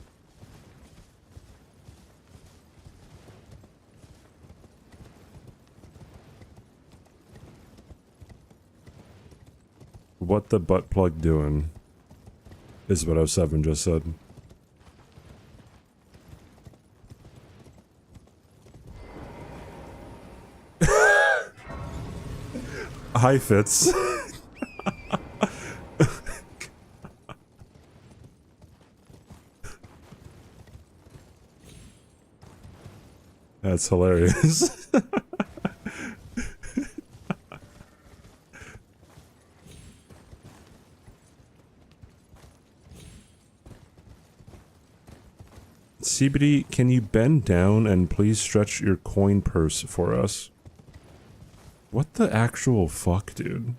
Speaker 1: What the butt plug doing? Is what 07 just said. Hi, Fitz. That's hilarious. CBD, can you bend down and please stretch your coin purse for us? What the actual fuck, dude?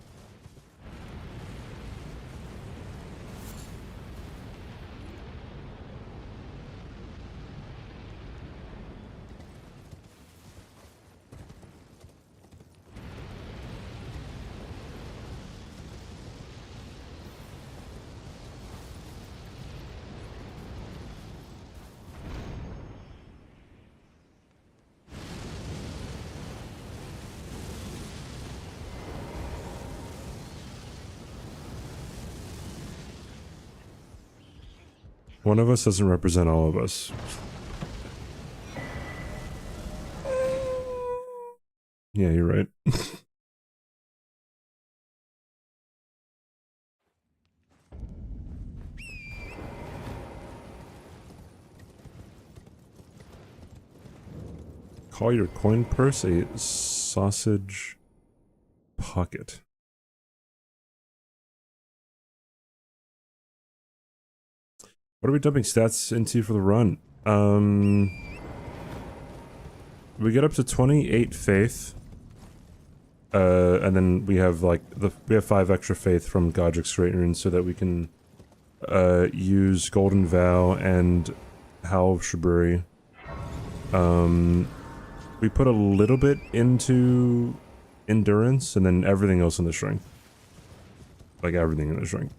Speaker 1: One of us doesn't represent all of us. Yeah, you're right. Call your coin purse a sausage pocket. What are we dumping stats into for the run? We get up to 28 faith. And then we have like we have 5 extra faith from Godric's Great Rune so that we can use Golden Vow and Howl of Shaburi. We put a little bit into endurance and then everything else in the strength. Like everything in the strength.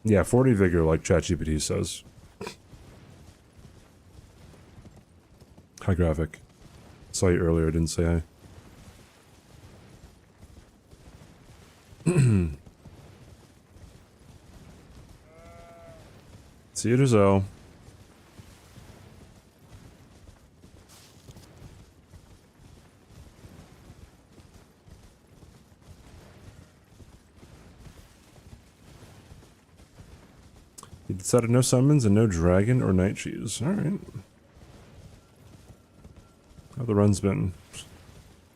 Speaker 1: Yeah, 40 vigor like ChatGPT says. Hi, graphic. Saw you earlier, didn't say hi. See you, Giselle. You decided no summons and no dragon or night cheese. Alright. How the run's been?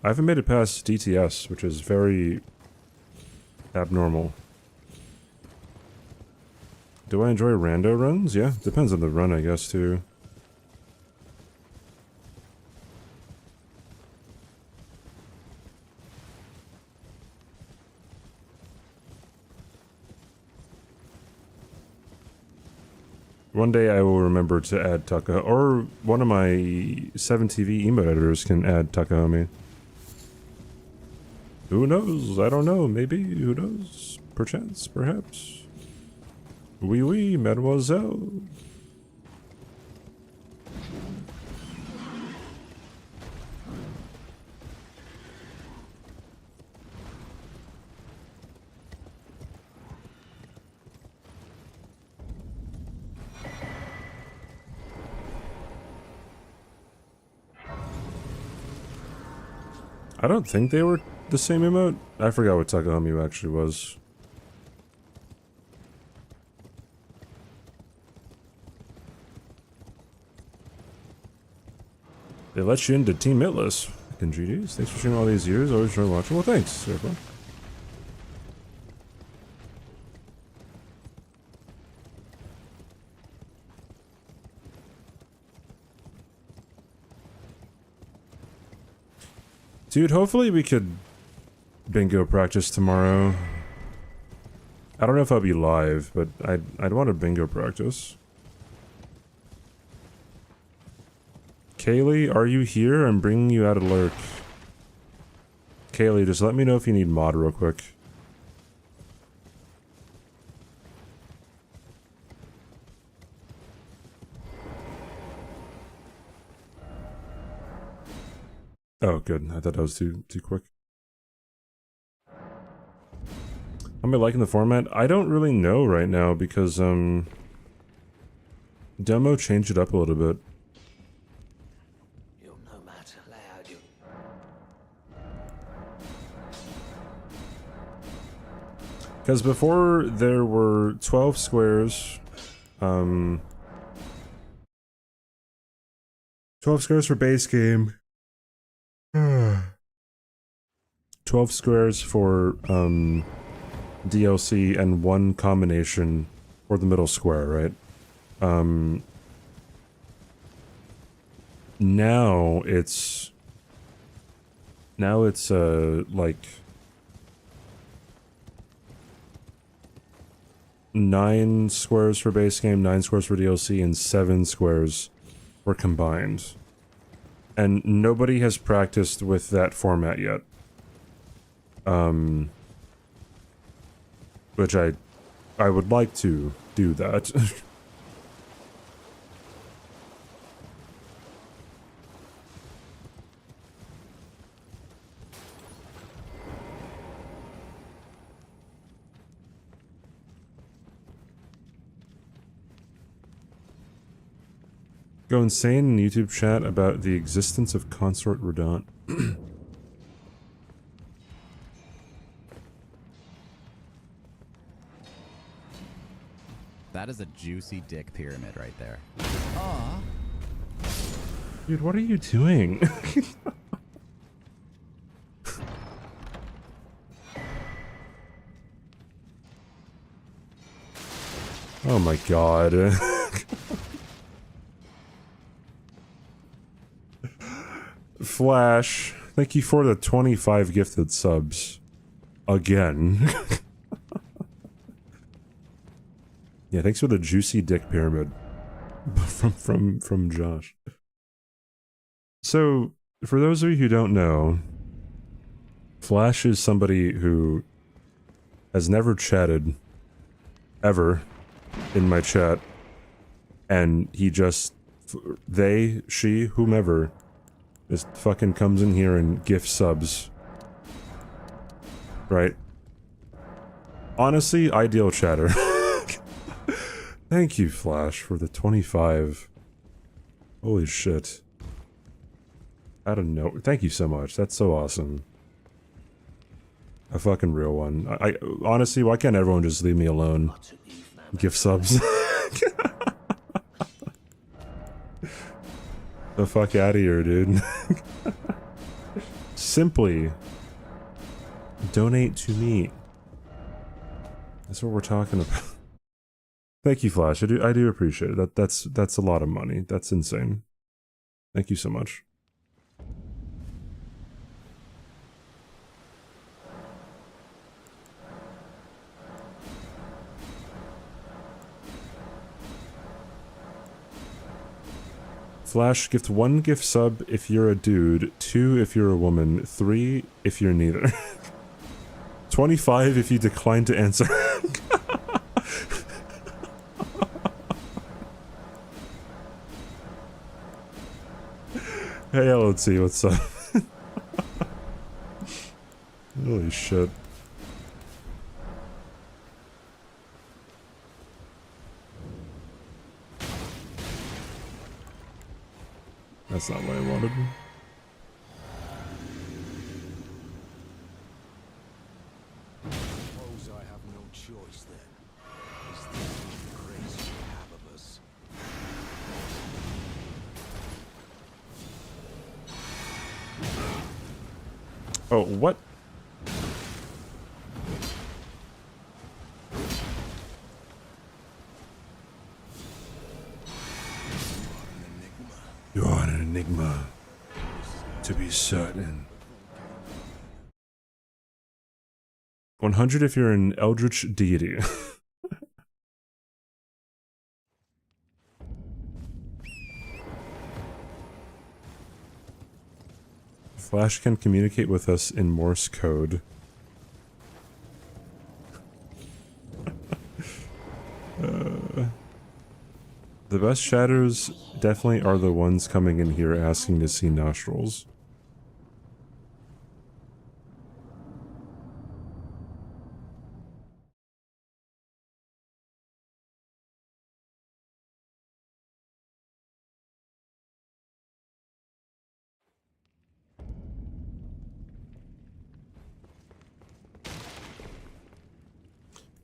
Speaker 1: I haven't made it past DTS, which is very abnormal. Do I enjoy rando runs? Yeah, depends on the run, I guess, too. One day I will remember to add Taka, or one of my 7TV emote editors can add Takahami. Who knows? I don't know. Maybe. Who knows? Perchance. Perhaps. Oui, oui, mademoiselle. I don't think they were the same emote. I forgot what Takahamu actually was. They let you into Team Mitless. Fucking GG's. Thanks for streaming all these years. Always enjoy watching. Well, thanks, everyone. Dude, hopefully we could bingo practice tomorrow. I don't know if I'll be live, but I'd want to bingo practice. Kaylee, are you here? I'm bringing you out of lurk. Kaylee, just let me know if you need mod real quick. Oh, good. I thought that was too quick. Am I liking the format? I don't really know right now because Demo changed it up a little bit.
Speaker 6: You'll no matter loud you.
Speaker 1: Because before there were 12 squares, 12 squares for base game. 12 squares for DLC and one combination for the middle square, right? Now it's like 9 squares for base game, 9 squares for DLC, and 7 squares for combined. And nobody has practiced with that format yet. Which I would like to do that. Go insane in YouTube chat about the existence of Consort Redant.
Speaker 10: That is a juicy dick pyramid right there. Aww.
Speaker 1: Dude, what are you doing? Oh my god. Flash, thank you for the 25 gifted subs. Again. Yeah, thanks for the juicy dick pyramid. from Josh. So, for those of you who don't know, Flash is somebody who has never chatted ever in my chat, and he just, they, she, whomever, just fucking comes in here and gift subs. Right? Honestly, ideal chatter. Thank you, Flash, for the 25. Holy shit. I don't know. Thank you so much. That's so awesome. A fucking real one. I honestly, why can't everyone just leave me alone? Gift subs. The fuck out of here, dude. Simply donate to me. That's what we're talking about. Thank you, Flash. I do appreciate it. That's a lot of money. That's insane. Thank you so much. Flash, gift 1 gift sub if you're a dude, 2 if you're a woman, 3 if you're neither. 25 if you decline to answer. Hey, LOT, what's up? Holy shit. That's not what I wanted.
Speaker 4: Suppose I have no choice then. Is this the grace you have of us?
Speaker 1: Oh, what? You are an enigma, to be certain. 100 if you're an eldritch deity. Flash can communicate with us in Morse code. The best shadows definitely are the ones coming in here asking to see nostrils.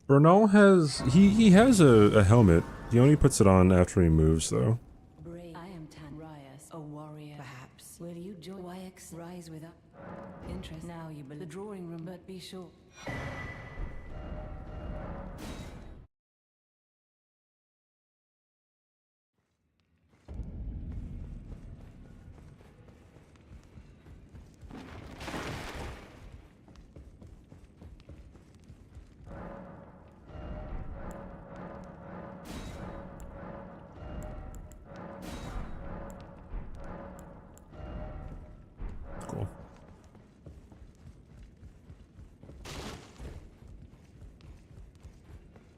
Speaker 1: Bernal has he has a helmet. He only puts it on after he moves though.
Speaker 5: I am Tanrias, a warrior, perhaps. Will you join YX rise with us? Interest now you the drawing room, but be sure.
Speaker 1: Cool.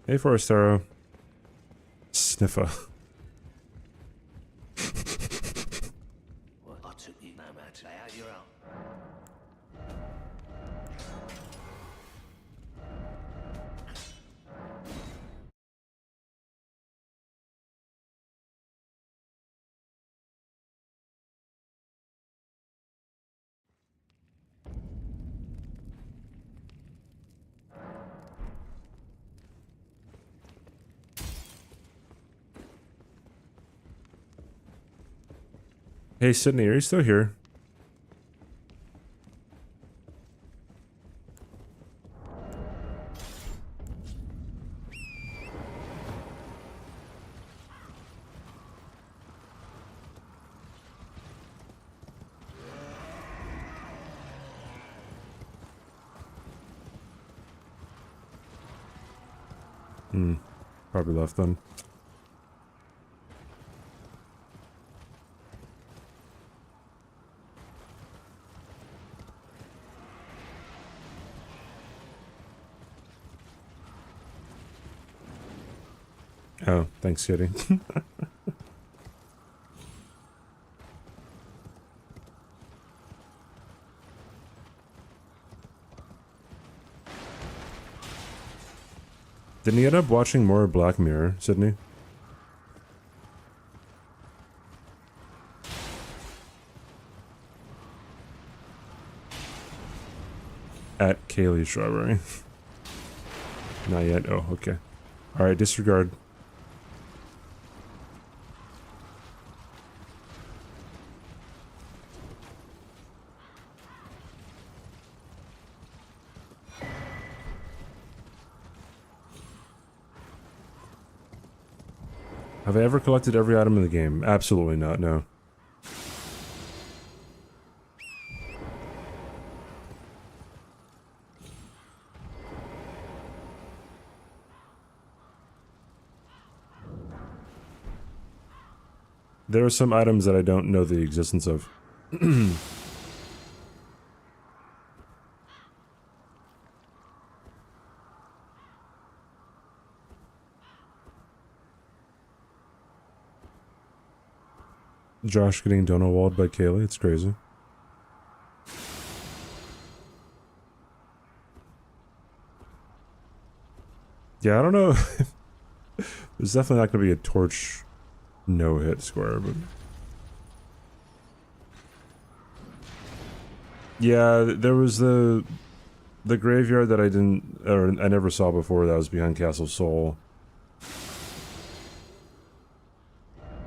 Speaker 1: Hey Forestero. Sniffer.
Speaker 6: Well, I took you no matter how you're out.
Speaker 1: Hey Sydney, are you still here? Probably left then. Oh, thanks, Kitty. Didn't you end up watching more Black Mirror, Sydney? At Kaylee Strawberry. Not yet. Oh, okay. Alright, disregard. Have I ever collected every item in the game? Absolutely not, no. There are some items that I don't know the existence of. Josh getting donut walled by Kaylee. It's crazy. Yeah, I don't know. There's definitely not going to be a torch no-hit square, but... Yeah, there was the graveyard that I never saw before that was behind Castle Sol.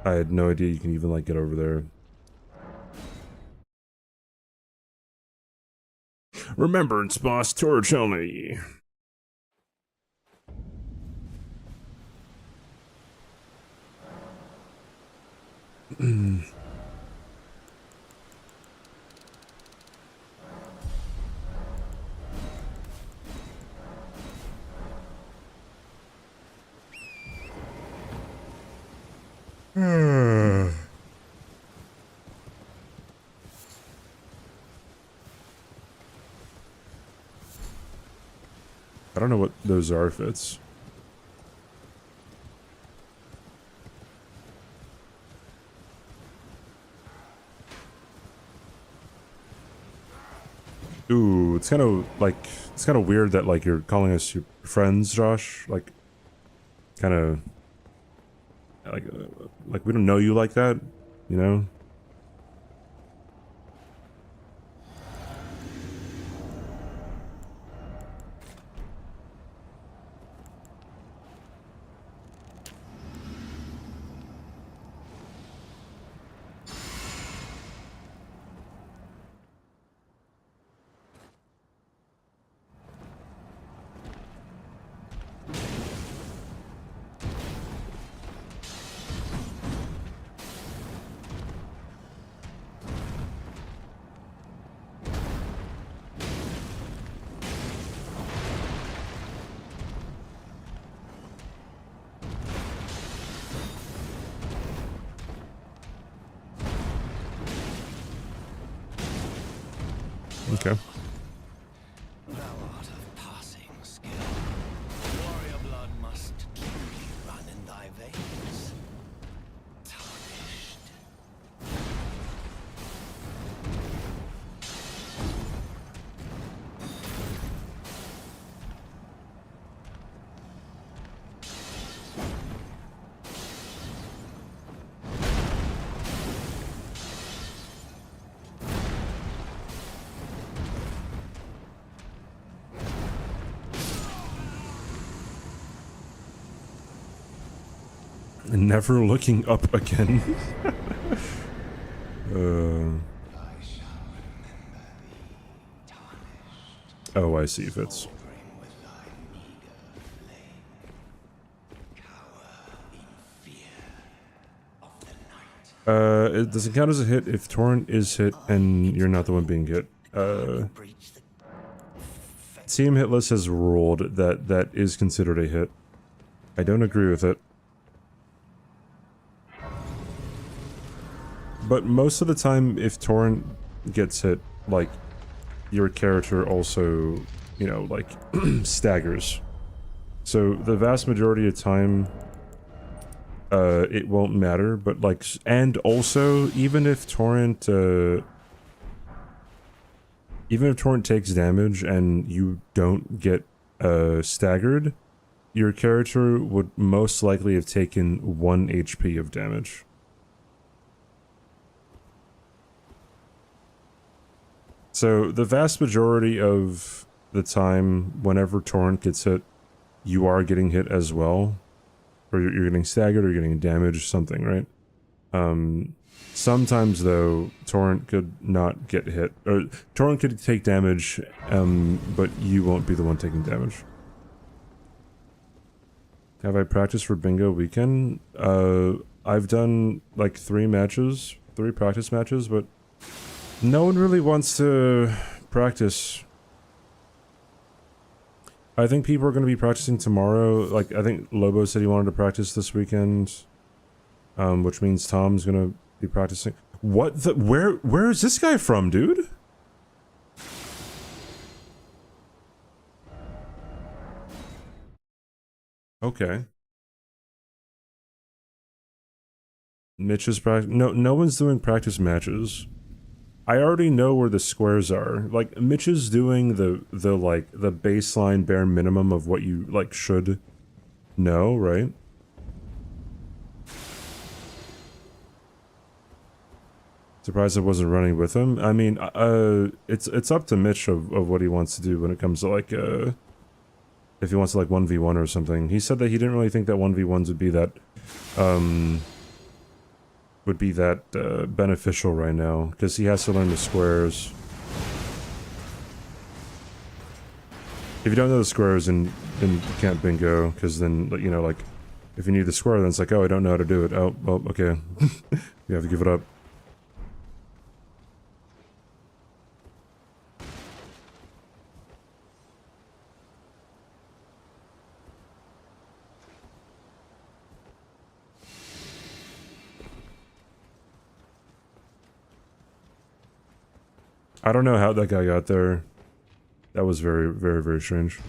Speaker 1: I had no idea you can even, like, get over there. Remembrance boss torch only. I don't know what those are, Fitz. Ooh, it's kind of like, it's kind of weird that, like, you're calling us your friends, Josh. Like, kind of, like we don't know you like that, you know? Okay.
Speaker 4: Thou art of passing skill. Warrior blood must truly run in thy veins. Tarnished.
Speaker 1: Never looking up again. Oh, I see, Fitz. It doesn't count as a hit if Torrent is hit and you're not the one being hit. Team Hitless has ruled that that is considered a hit. I don't agree with it. But most of the time, if Torrent gets hit, like, your character also, you know, like, staggers. So the vast majority of time, it won't matter, but, like, and also, even if Torrent takes damage and you don't get, staggered, your character would most likely have taken 1 HP of damage. So, the vast majority of the time, whenever Torrent gets hit, you are getting hit as well. Or you're getting staggered, or you're getting damaged, something, right? Sometimes, though, Torrent could not get hit. Or, Torrent could take damage, but you won't be the one taking damage. Have I practiced for Bingo weekend? I've done, like, 3 practice matches, but no one really wants to practice. I think people are going to be practicing tomorrow. Like, I think Lobo said he wanted to practice this weekend. Which means Tom's going to be practicing. What the? Where is this guy from, dude? Okay. Mitch is practice. No one's doing practice matches. I already know where the squares are. Like, Mitch is doing the baseline bare minimum of what you, like, should know, right? Surprised I wasn't running with him. I mean, it's up to Mitch of what he wants to do when it comes to, like, if he wants to, like, 1v1 or something. He said that he didn't really think that 1v1s would be that, beneficial right now, because he has to learn the squares. If you don't know the squares, then you can't bingo, because then, you know, like, if you need the square, then it's like, oh, I don't know how to do it. Oh, well, okay. You have to give it up. I don't know how that guy got there. That was very, very, very strange.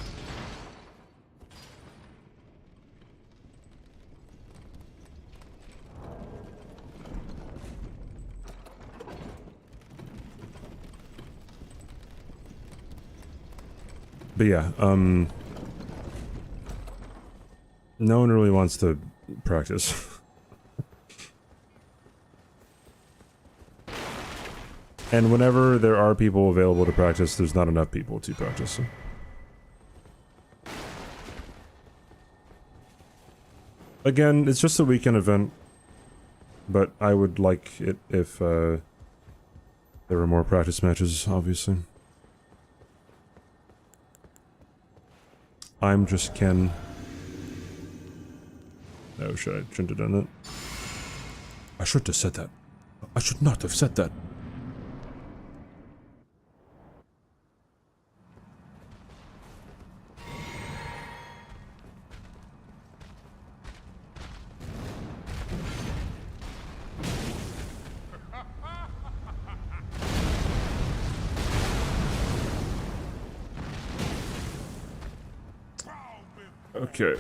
Speaker 1: But yeah, no one really wants to practice. And whenever there are people available to practice, there's not enough people to practice. Again, it's just a weekend event, but I would like it if there were more practice matches, obviously. I'm just Ken. Oh shit, I shouldn't have done that. I should have said that. I should not have said that. Okay.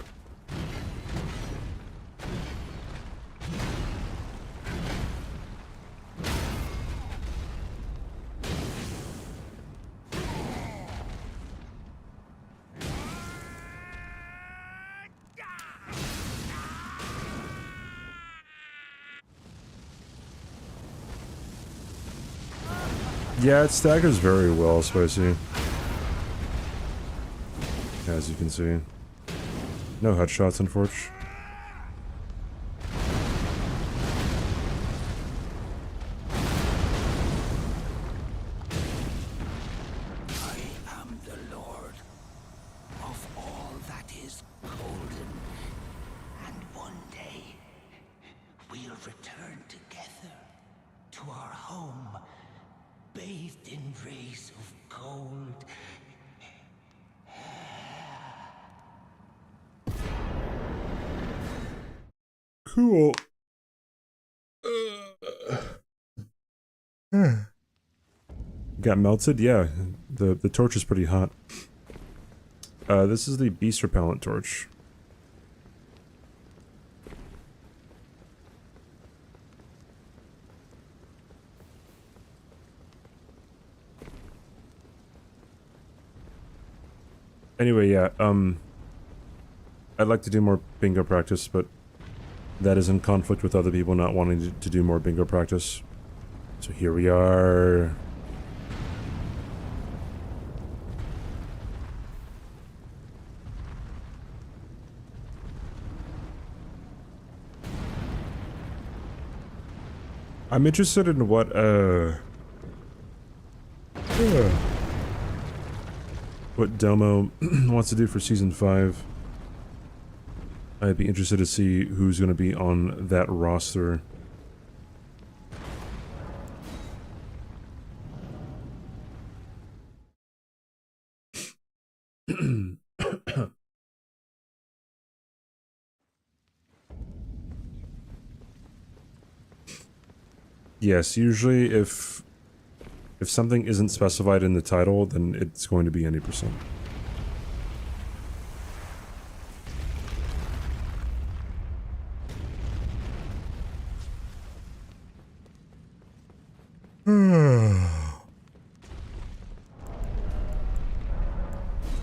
Speaker 1: Yeah, it staggers very well, Spicy. As you can see. No headshots, unfortunately.
Speaker 4: I am the Lord of all that is golden, and one day we'll return together to our home, bathed in rays of gold.
Speaker 1: Cool. Got melted? Yeah. The torch is pretty hot. This is the beast repellent torch. Anyway, yeah, I'd like to do more bingo practice, but that is in conflict with other people not wanting to do more bingo practice. So here we are. I'm interested in what Domo wants to do for Season 5. I'd be interested to see who's going to be on that roster. Yes, usually if something isn't specified in the title, then it's going to be any percent.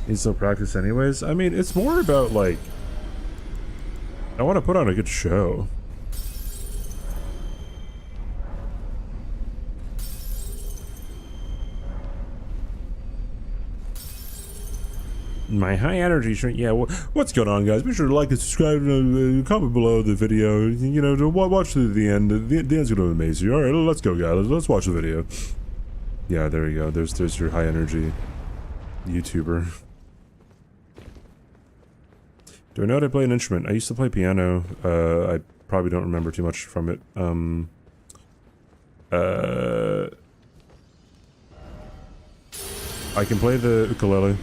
Speaker 1: Need some practice anyways. I mean, it's more about like, I want to put on a good show. My high energy shrink. Yeah, what's going on, guys? Be sure to like and subscribe and comment below the video. You know, to watch to the end. The end's gonna amaze you. All right, let's go, guys. Let's watch the video. Yeah, there you go. There's your high energy YouTuber. Do I know how to play an instrument? I used to play piano. I probably don't remember too much from it. I can play the ukulele.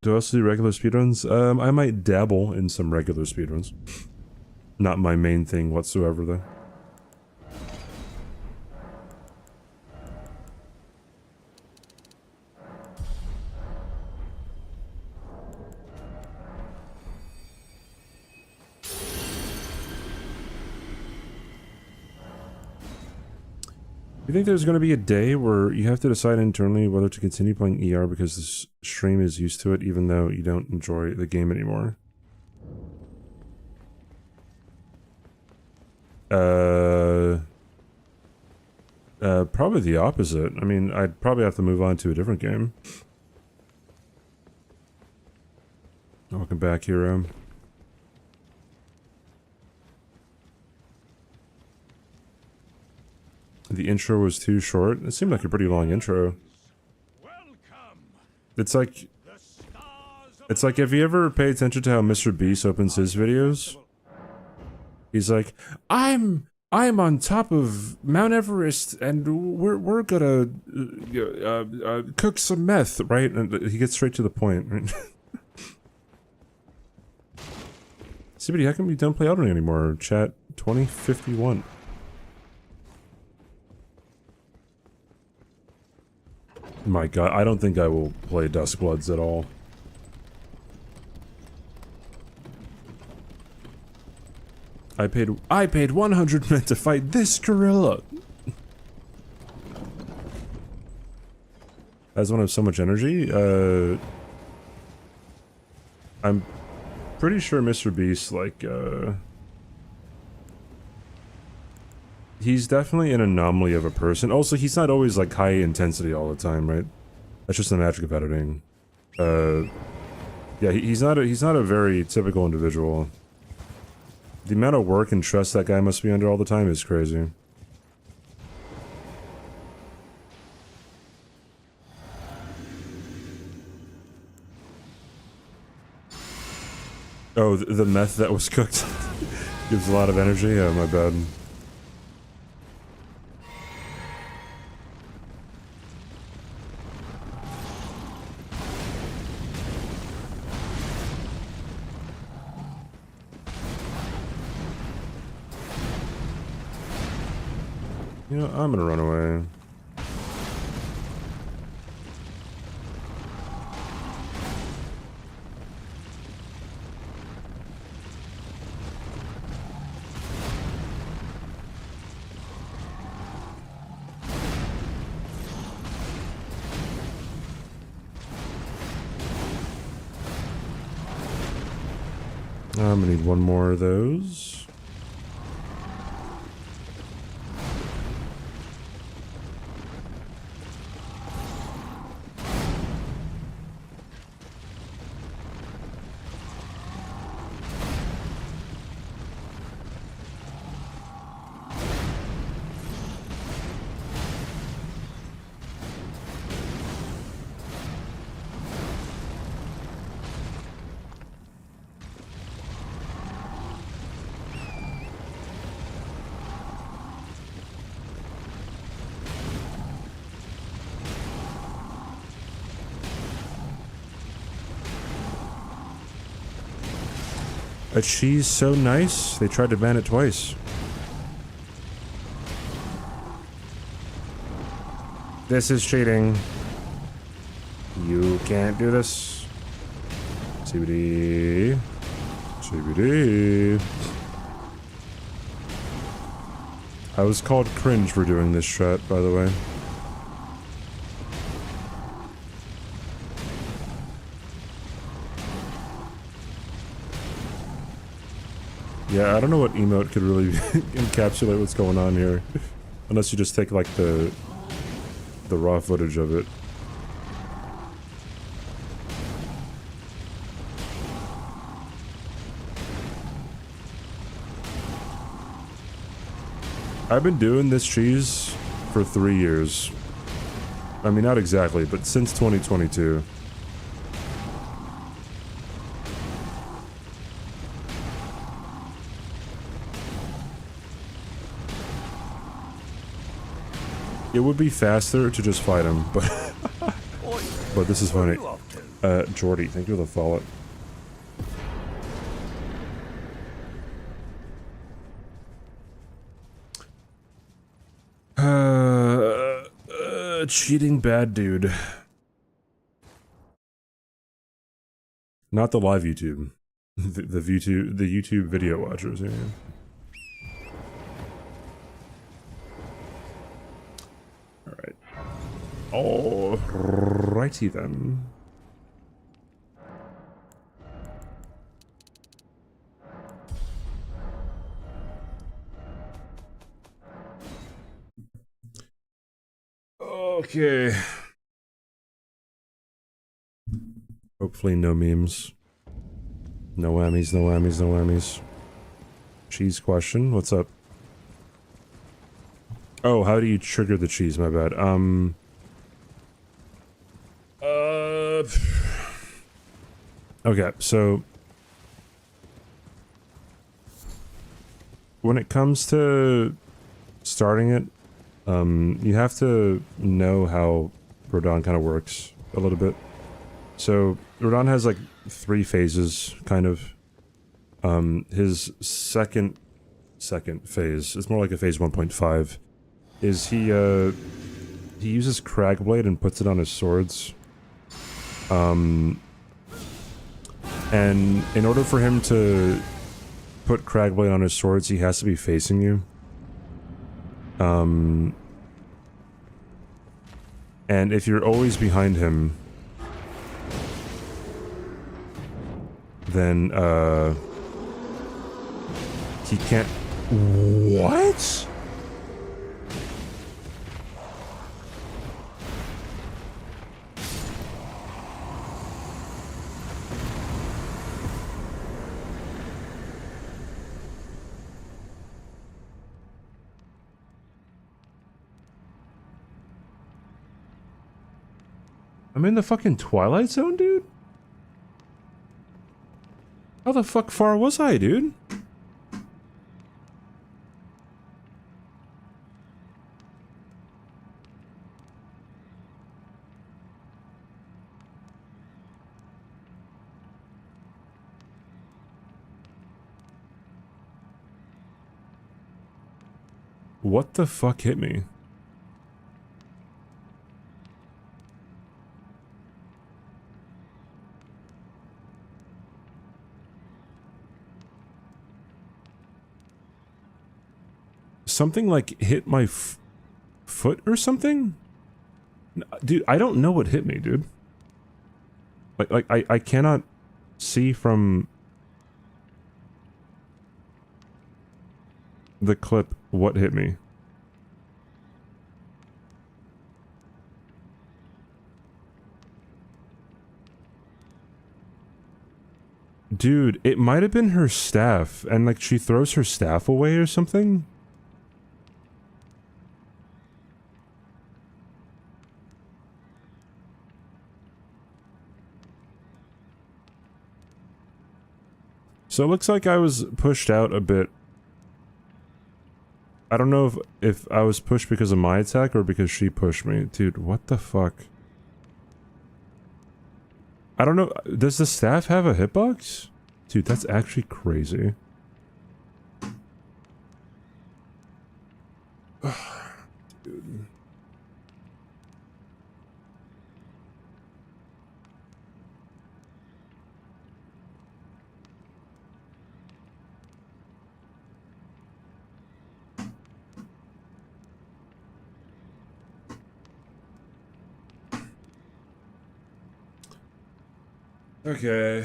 Speaker 1: Do I also do regular speedruns? I might dabble in some regular speedruns. Not my main thing whatsoever, though. You think there's going to be a day where you have to decide internally whether to continue playing ER because the stream is used to it, even though you don't enjoy the game anymore? Probably the opposite. I mean, I'd probably have to move on to a different game. Welcome back, hero. The intro was too short. It seemed like a pretty long intro. It's like have you ever paid attention to how Mr. Beast opens his videos? He's like, I'm on top of Mount Everest, and we're gonna cook some meth, right? And he gets straight to the point. Right? CBD, how come you don't play Elden Ring anymore? Chat 2051. My god, I don't think I will play Duskbloods at all. I paid 100 men to fight this gorilla. As one of so much energy, I'm pretty sure Mr. Beast, like, he's definitely an anomaly of a person. Also, he's not always, like, high intensity all the time, right? That's just the magic of editing. Yeah, he's not a very typical individual. The amount of work and stress that guy must be under all the time is crazy. Oh, the meth that was cooked gives a lot of energy? Oh, my bad. You know, I'm gonna run away. I'm gonna need one more of those. A cheese so nice, they tried to ban it twice. This is cheating. You can't do this. CBD. CBD. I was called cringe for doing this strat, by the way. Yeah, I don't know what emote could really encapsulate what's going on here. Unless you just take, like, the raw footage of it. I've been doing this cheese for 3 years. I mean, not exactly, but since 2022. It would be faster to just fight him, but but this is funny. Jordy, thank you for the follow. Cheating bad dude. Not the live YouTube. The YouTube video watchers, yeah. Alright. Alrighty then. Okay. Hopefully no memes. No whammies, no whammies, no whammies. Cheese question, what's up? Oh, how do you trigger the cheese? My bad. Okay, so when it comes to starting it, you have to know how Rodon kind of works a little bit. So Rodon has like 3 phases, kind of. His second phase, it's more like a phase 1.5, is he uses Cragblade and puts it on his swords. And in order for him to put Cragblade on his swords, he has to be facing you. And if you're always behind him, then, he can't... What? I'm in the fucking Twilight Zone, dude? How the fuck far was I, dude? What the fuck hit me? Something like hit my foot or something? Dude, I don't know what hit me, dude. I cannot see from the clip what hit me. Dude, it might have been her staff, and like she throws her staff away or something? So it looks like I was pushed out a bit. I don't know if I was pushed because of my attack or because she pushed me. Dude, what the fuck? I don't know. Does the staff have a hitbox? Dude, that's actually crazy. Dude. Okay.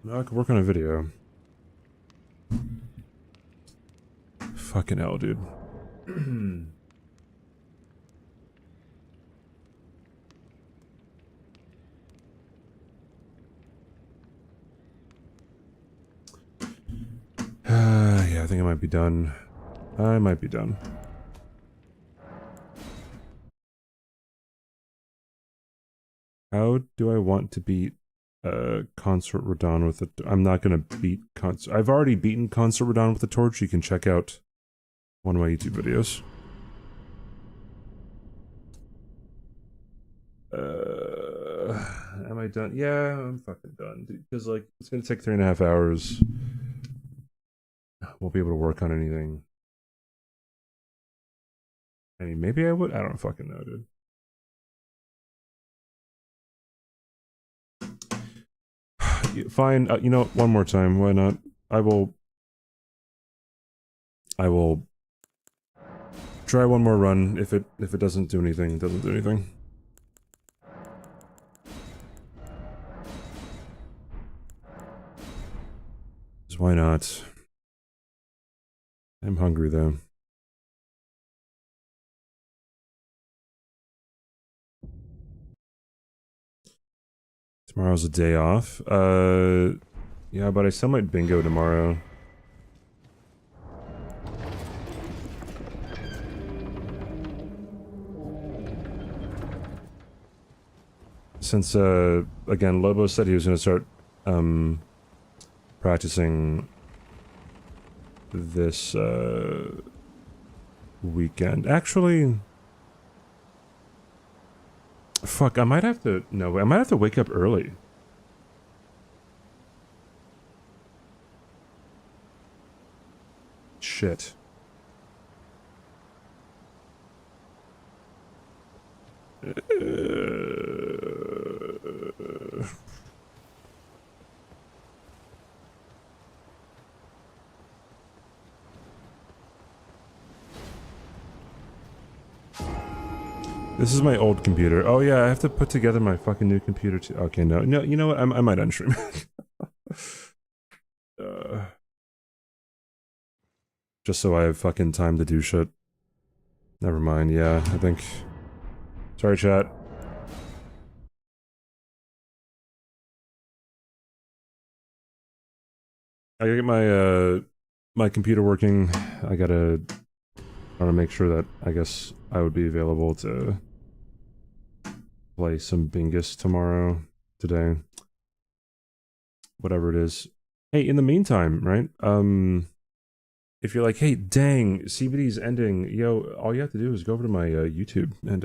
Speaker 1: No, I could work on a video. Fucking hell, dude. Yeah, I think I might be done. I might be done. How do I want to beat Consort Radon with it? I'm not gonna beat Consort. I've already beaten Consort Radon with the torch. You can check out one of my YouTube videos. Am I done? Yeah, I'm fucking done. Because, like, it's gonna take 3.5 hours. Won't be able to work on anything. I mean, maybe I would. I don't fucking know, dude. Fine. You know, one more time. Why not? I will try one more run. If it doesn't do anything, it doesn't do anything. Just why not? I'm hungry though. Tomorrow's a day off. Yeah, but I still might bingo tomorrow. Since, again, Lobo said he was gonna start, practicing this, weekend. Actually... Fuck, I might have to... No, I might have to wake up early. Shit. This is my old computer. Oh yeah, I have to put together my fucking new computer too. Okay, no, you know what? I might unstream. Just so I have fucking time to do shit. Never mind. Yeah, I think. Sorry, chat. I gotta get my my computer working. I gotta want to make sure that I guess I would be available to play some Bingus tomorrow, today, whatever it is. Hey, in the meantime, right? If you're like, hey, dang, CBD's ending, yo, all you have to do is go over to my YouTube and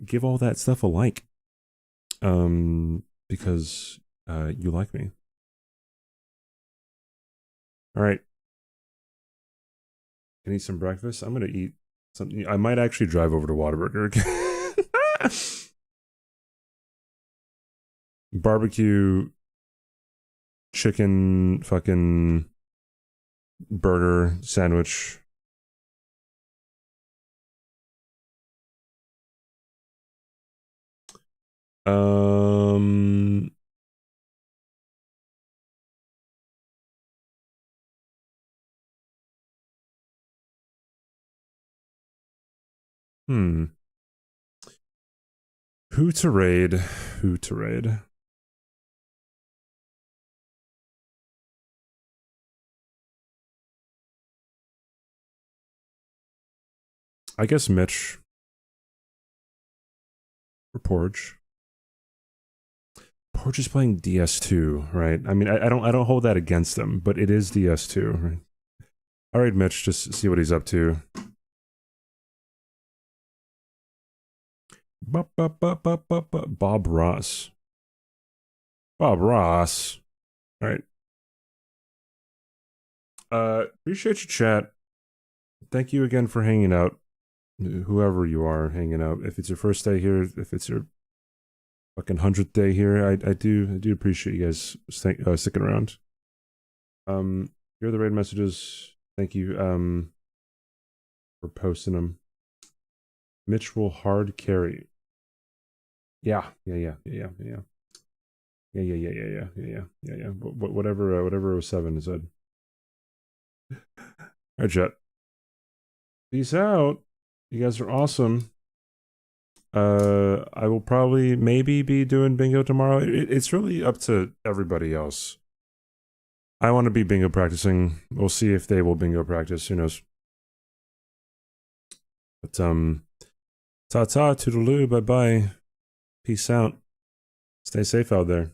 Speaker 1: give all that stuff a like, because you like me. All right. Can I eat some breakfast? I'm gonna eat something. I might actually drive over to Whataburger. Barbecue chicken fucking burger sandwich. Who to raid? Who to raid? I guess Mitch. Or Porge. Porge is playing DS2, right? I mean, I don't hold that against him, but it is DS2, right? All right, Mitch, just see what he's up to. Bob Ross. Bob Ross. All right. Appreciate your chat. Thank you again for hanging out. Whoever you are hanging out. If it's your first day here, if it's your fucking 100th day here, I do appreciate you guys sticking around. Here are the raid messages. Thank you. We're posting them. Mitch will hard carry. Yeah. Whatever 07 said. Alright, chat. Peace out. You guys are awesome. I will probably maybe be doing bingo tomorrow. It's really up to everybody else. I want to be bingo practicing. We'll see if they will bingo practice. Who knows? But ta-ta, toodaloo, bye-bye. Peace out. Stay safe out there.